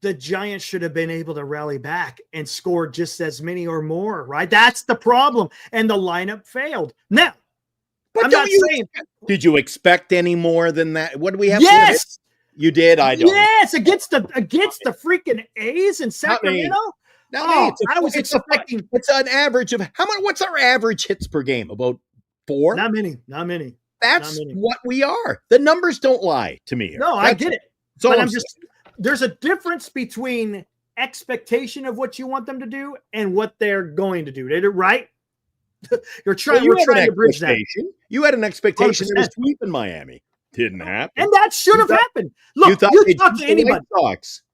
[SPEAKER 2] The Giants should have been able to rally back and score just as many or more, right? That's the problem. And the lineup failed. Now,
[SPEAKER 3] but did you expect any more than that? What do we have?
[SPEAKER 2] Yes.
[SPEAKER 3] You did. I don't.
[SPEAKER 2] Yes, against the freaking A's in Sacramento. I was expecting.
[SPEAKER 3] It's an average of how much? What's our average hits per game? About 4.
[SPEAKER 2] Not many.
[SPEAKER 3] That's what we are. The numbers don't lie to me.
[SPEAKER 2] No, I get it. But there's a difference between expectation of what you want them to do and what they're going to do. Right? We're trying to bridge that.
[SPEAKER 3] You had an expectation that was sweeping Miami. Didn't happen.
[SPEAKER 2] And that should have happened. Look, you talk to anybody.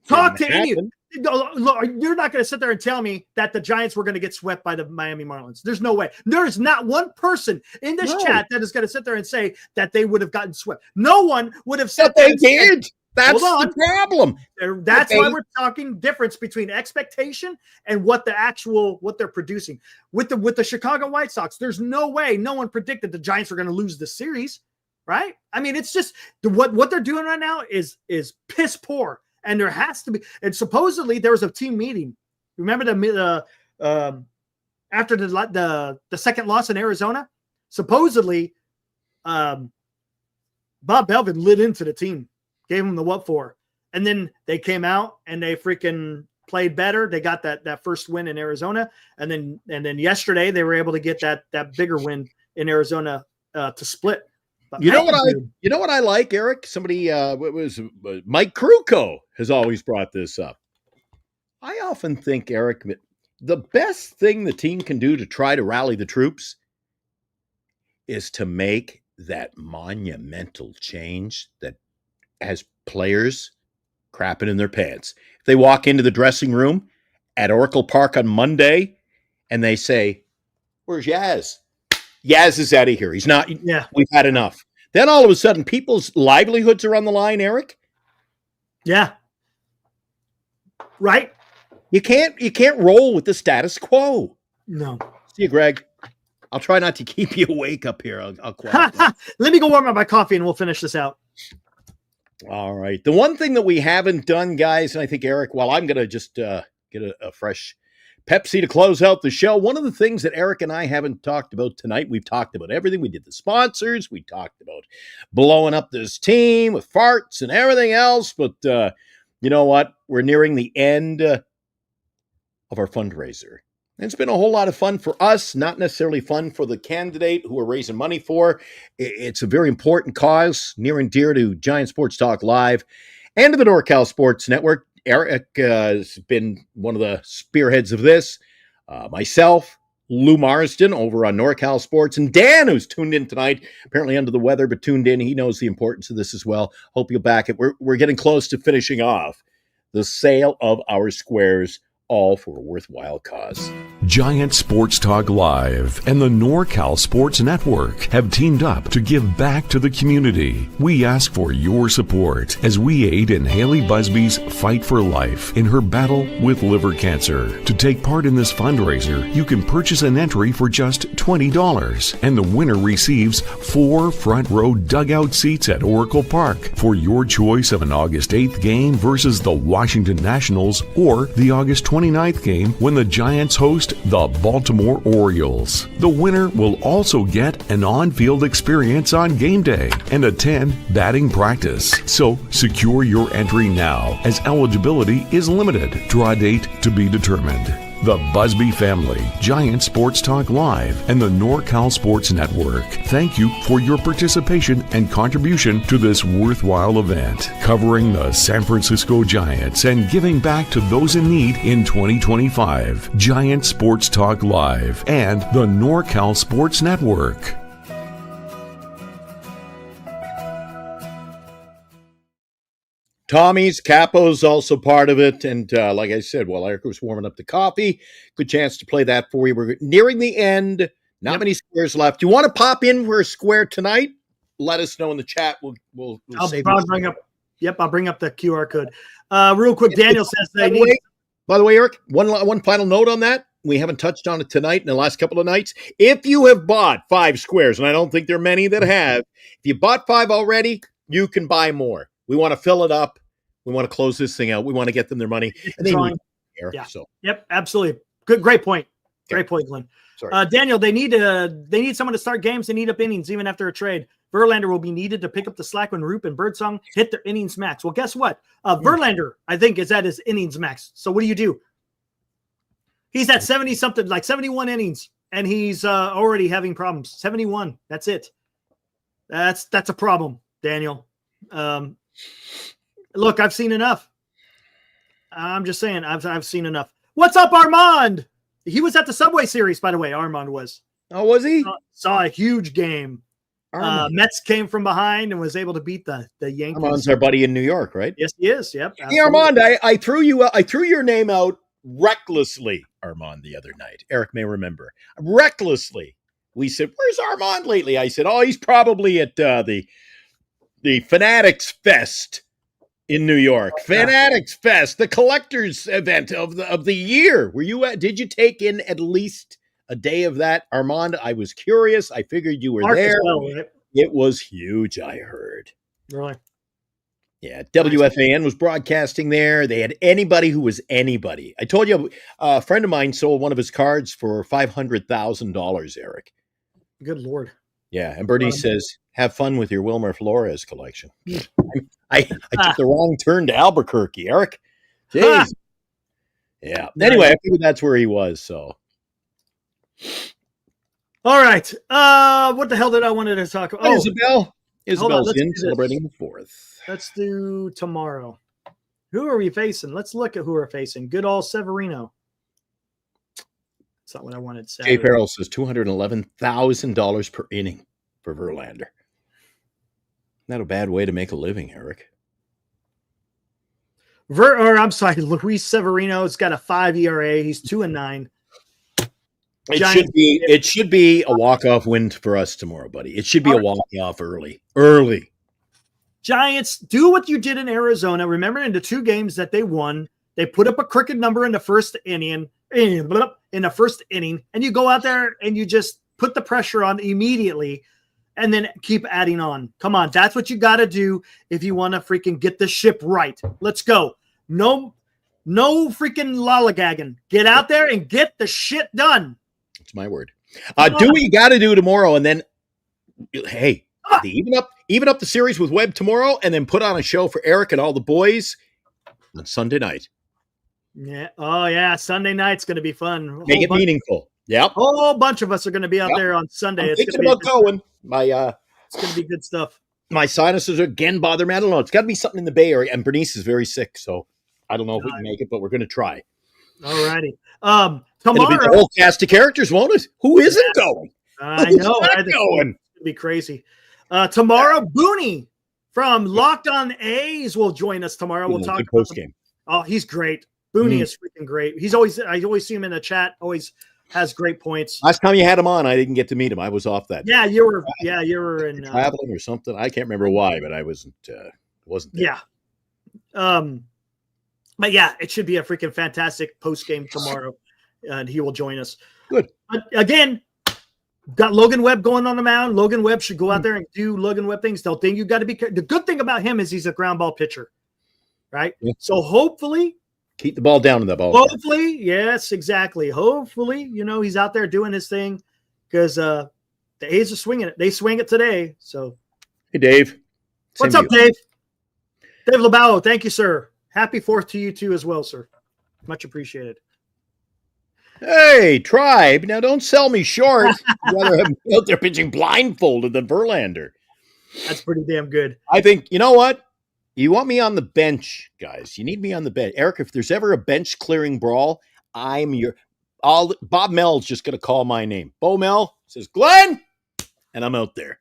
[SPEAKER 2] Talk to anyone. Look, you're not going to sit there and tell me that the Giants were going to get swept by the Miami Marlins. There's no way. There's not one person in this chat that is going to sit there and say that they would have gotten swept. No one would have said
[SPEAKER 3] that. They did. That's the problem.
[SPEAKER 2] That's why we're talking difference between expectation and what they're producing. With the Chicago White Sox, there's no way no one predicted the Giants were going to lose the series, right? I mean, it's just what they're doing right now is piss poor, and there has to be. And supposedly there was a team meeting. Remember after the second loss in Arizona, supposedly Bob Belvin lit into the team. Gave them the what for. And then they came out and they freaking played better. They got that first win in Arizona. And then yesterday they were able to get that bigger win in Arizona to split. But
[SPEAKER 3] you know what I like, Eric? Somebody Mike Kruko has always brought this up. I often think, Eric, the best thing the team can do to try to rally the troops is to make that monumental change that has players crapping in their pants. If they walk into the dressing room at Oracle Park on Monday and they say, "Where's Yaz? Yaz is out of here. He's not.
[SPEAKER 2] Yeah,
[SPEAKER 3] we've had enough." Then all of a sudden, people's livelihoods are on the line, Eric.
[SPEAKER 2] Yeah. Right.
[SPEAKER 3] You can't roll with the status quo.
[SPEAKER 2] No.
[SPEAKER 3] See you, Greg. I'll try not to keep you awake up here. I'll quiet.
[SPEAKER 2] Let me go warm up my coffee and we'll finish this out.
[SPEAKER 3] All right. The one thing that we haven't done, guys, and I think, Eric, while I'm going to just get a fresh Pepsi to close out the show, one of the things that Eric and I haven't talked about tonight, we've talked about everything. We did the sponsors. We talked about blowing up this team with farts and everything else. But you know what? We're nearing the end of our fundraiser. And it's been a whole lot of fun for us, not necessarily fun for the candidate who we're raising money for. It's a very important cause, near and dear to Giant Sports Talk Live and to the NorCal Sports Network. Eric has been one of the spearheads of this. Myself, Lou Marsden over on NorCal Sports, and Dan, who's tuned in tonight, apparently under the weather, but tuned in. He knows the importance of this as well. Hope you'll back it. We're getting close to finishing off the sale of our squares, all for a worthwhile cause.
[SPEAKER 1] Giant Sports Talk Live and the NorCal Sports Network have teamed up to give back to the community. We ask for your support as we aid in Haley Busby's fight for life in her battle with liver cancer. To take part in this fundraiser, you can purchase an entry for just $20, and the winner receives 4 front row dugout seats at Oracle Park for your choice of an August 8th game versus the Washington Nationals or the August 29th game when the Giants host host the Baltimore Orioles. The winner will also get an on-field experience on game day and attend batting practice. So secure your entry now, as eligibility is limited. Draw date to be determined. The Busby family, Giant Sports Talk Live, and the NorCal Sports Network thank you for your participation and contribution to this worthwhile event, covering the San Francisco Giants and giving back to those in need in 2025. Giant Sports Talk Live and the NorCal Sports Network.
[SPEAKER 3] Tommy's Capo's also part of it. And like I said, while Eric was warming up the coffee, good chance to play that for you. We're nearing the end. Not many squares left. Do you want to pop in for a square tonight? Let us know in the chat. We'll save
[SPEAKER 2] I'll bring up. Yep, I'll bring up the QR code. Real quick, Daniel says they need.
[SPEAKER 3] By the way, Eric, one final note on that. We haven't touched on it tonight in the last couple of nights. If you have bought 5 squares, and I don't think there are many that have, if you bought 5 already, you can buy more. We want to fill it up. We want to close this thing out. We want to get them their money. And they need here,
[SPEAKER 2] yeah.
[SPEAKER 3] So.
[SPEAKER 2] Yep, absolutely. Great point. Great point, Glenn.
[SPEAKER 3] Sorry.
[SPEAKER 2] Daniel, they need someone to start games and eat up innings even after a trade. Verlander will be needed to pick up the slack when Roop and Birdsong hit their innings max. Well, guess what? Verlander, I think, is at his innings max. So what do? He's at 70-something, like 71 innings, and he's already having problems. 71. That's it. That's a problem, Daniel. Look, I've seen enough. I'm just saying, I've seen enough. What's up, Armand? He was at the Subway Series, by the way. Armand was.
[SPEAKER 3] Oh, was he?
[SPEAKER 2] Saw a huge game. Mets came from behind and was able to beat the Yankees.
[SPEAKER 3] Armand's our buddy in New York, right?
[SPEAKER 2] Yes, he is. Yep.
[SPEAKER 3] Hey, Armand, I threw your name out recklessly, Armand, the other night. Eric may remember. Recklessly. We said, "Where's Armand lately?" I said, "Oh, he's probably at the Fanatics Fest in New York." Fanatics Fest, the collectors event of the year. Were you at? Did you take in at least a day of that, Armand? I was curious. I figured you were there.
[SPEAKER 2] Right?
[SPEAKER 3] It was huge, I heard.
[SPEAKER 2] Really?
[SPEAKER 3] Yeah, WFAN was broadcasting there. They had anybody who was anybody. I told you a friend of mine sold one of his cards for $500,000, Eric.
[SPEAKER 2] Good Lord.
[SPEAKER 3] Yeah, and Bernie says, have fun with your Wilmer Flores collection. I took the wrong turn to Albuquerque, Eric. Jeez. Yeah. Anyway, I figured that's where he was, so.
[SPEAKER 2] All right. What the hell did I wanted to talk about?
[SPEAKER 3] Isabel's in celebrating the 4th.
[SPEAKER 2] Let's do tomorrow. Who are we facing? Let's look at who we're facing. Good old Severino. That's not what I wanted.
[SPEAKER 3] Jay Farrell says $211,000 per inning for Verlander. Not a bad way to make a living, Eric.
[SPEAKER 2] Luis Severino's got a 5 ERA. He's 2-9.
[SPEAKER 3] It should be a walk-off win for us tomorrow, buddy. It should be a walk-off early.
[SPEAKER 2] Giants, do what you did in Arizona. Remember, in the 2 games that they won, they put up a crooked number in the first inning, and you go out there and you just put the pressure on immediately and then keep adding on. Come on, that's what you got to do if you want to freaking get the ship right. Let's go. No freaking lollygagging. Get out there and get the shit done.
[SPEAKER 3] That's my word. Do what you got to do tomorrow, and then, hey, even up the series with Webb tomorrow, and then put on a show for Eric and all the boys on Sunday night.
[SPEAKER 2] Yeah. Oh, yeah. Sunday night's going to be fun.
[SPEAKER 3] Make it meaningful. Yep.
[SPEAKER 2] A whole bunch of us are going to be out there on Sunday.
[SPEAKER 3] I'm thinking about going.
[SPEAKER 2] It's going to be good stuff.
[SPEAKER 3] My sinuses again bother me. I don't know. It's got to be something in the Bay Area, and Bernice is very sick, so I don't know if we can make it, but we're going to try.
[SPEAKER 2] All righty.
[SPEAKER 3] It'll
[SPEAKER 2] Tomorrow,
[SPEAKER 3] be the whole cast of characters, won't it? Who isn't going?
[SPEAKER 2] I know.
[SPEAKER 3] Going?
[SPEAKER 2] It's going to be crazy. Tomorrow, Booney from Locked On A's will join us tomorrow. We'll talk about
[SPEAKER 3] Postgame.
[SPEAKER 2] Oh, he's great. Booney is freaking great. I always see him in the chat. Always has great points.
[SPEAKER 3] Last time you had him on, I didn't get to meet him. I was off that.
[SPEAKER 2] Yeah, you were in
[SPEAKER 3] traveling or something. I can't remember why, but I wasn't there.
[SPEAKER 2] Yeah. But yeah, it should be a freaking fantastic post game tomorrow, and he will join us.
[SPEAKER 3] Good.
[SPEAKER 2] But again, got Logan Webb going on the mound. Logan Webb should go out there and do Logan Webb things. The good thing about him is he's a ground ball pitcher, right? Yeah. So hopefully
[SPEAKER 3] Keep the ball down in that ball.
[SPEAKER 2] Hopefully, yes, exactly. Hopefully, he's out there doing his thing because the A's are swinging it. They swing it today. So,
[SPEAKER 3] Hey, Dave.
[SPEAKER 2] What's up, Dave? Dave Labao, thank you, sir. Happy 4th to you too as well, sir. Much appreciated.
[SPEAKER 3] Hey, Tribe. Now, don't sell me short. I'd rather have me out there pitching blindfolded than Verlander.
[SPEAKER 2] That's pretty damn good.
[SPEAKER 3] I think, you know what? You want me on the bench, guys. You need me on the bench. Eric, if there's ever a bench clearing brawl, Bob Mel's just going to call my name. Bo Mel says, Glenn, and I'm out there.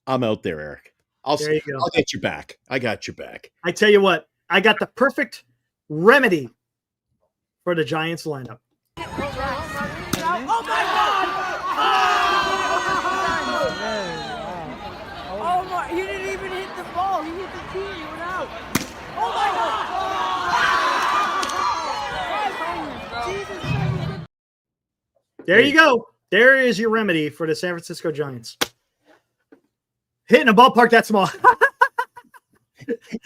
[SPEAKER 3] Eric.
[SPEAKER 2] There you go.
[SPEAKER 3] I'll get your back. I got your back.
[SPEAKER 2] I tell you what, I got the perfect remedy for the Giants lineup.
[SPEAKER 6] Oh my God! Oh my! He didn't even hit the ball. He hit the tee. He went out. Oh my God!
[SPEAKER 2] There you go. There is your remedy for the San Francisco Giants. Hitting a ballpark that small.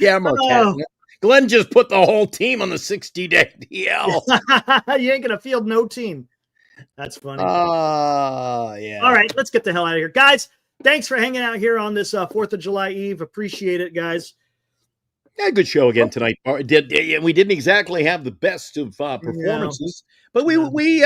[SPEAKER 3] Yeah, I'm okay. Glenn just put the whole team on the 60-day DL.
[SPEAKER 2] You ain't going to field no team. That's funny.
[SPEAKER 3] Yeah.
[SPEAKER 2] All right, let's get the hell out of here. Guys, thanks for hanging out here on this 4th of July Eve. Appreciate it, guys.
[SPEAKER 3] Yeah, good show again tonight. We didn't exactly have the best of performances, but we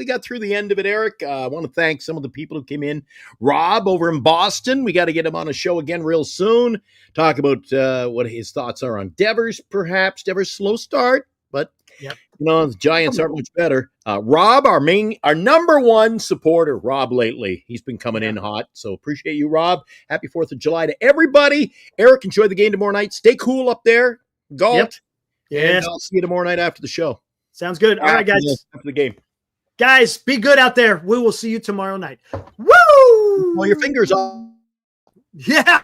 [SPEAKER 3] got through the end of it, Eric. I want to thank some of the people who came in. Rob over in Boston. We got to get him on a show again real soon. Talk about what his thoughts are on Devers, perhaps. Devers' slow start, but the Giants aren't much better. Rob, our number one supporter, Rob lately. He's been coming in hot, so appreciate you, Rob. Happy 4th of July to everybody. Eric, enjoy the game tomorrow night. Stay cool up there. Golf.
[SPEAKER 2] Yep. Yes.
[SPEAKER 3] And I'll see you tomorrow night after the show.
[SPEAKER 2] Sounds good. All right, guys.
[SPEAKER 3] After the game.
[SPEAKER 2] Guys, be good out there. We will see you tomorrow night. Woo!
[SPEAKER 3] Pull your fingers off.
[SPEAKER 2] Yeah.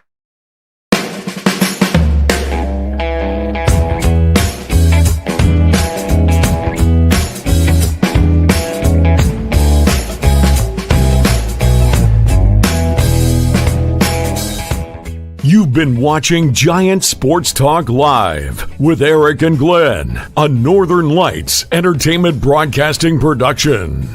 [SPEAKER 1] You've been watching Giant Sports Talk Live with Eric and Glenn, a Northern Lights Entertainment Broadcasting production.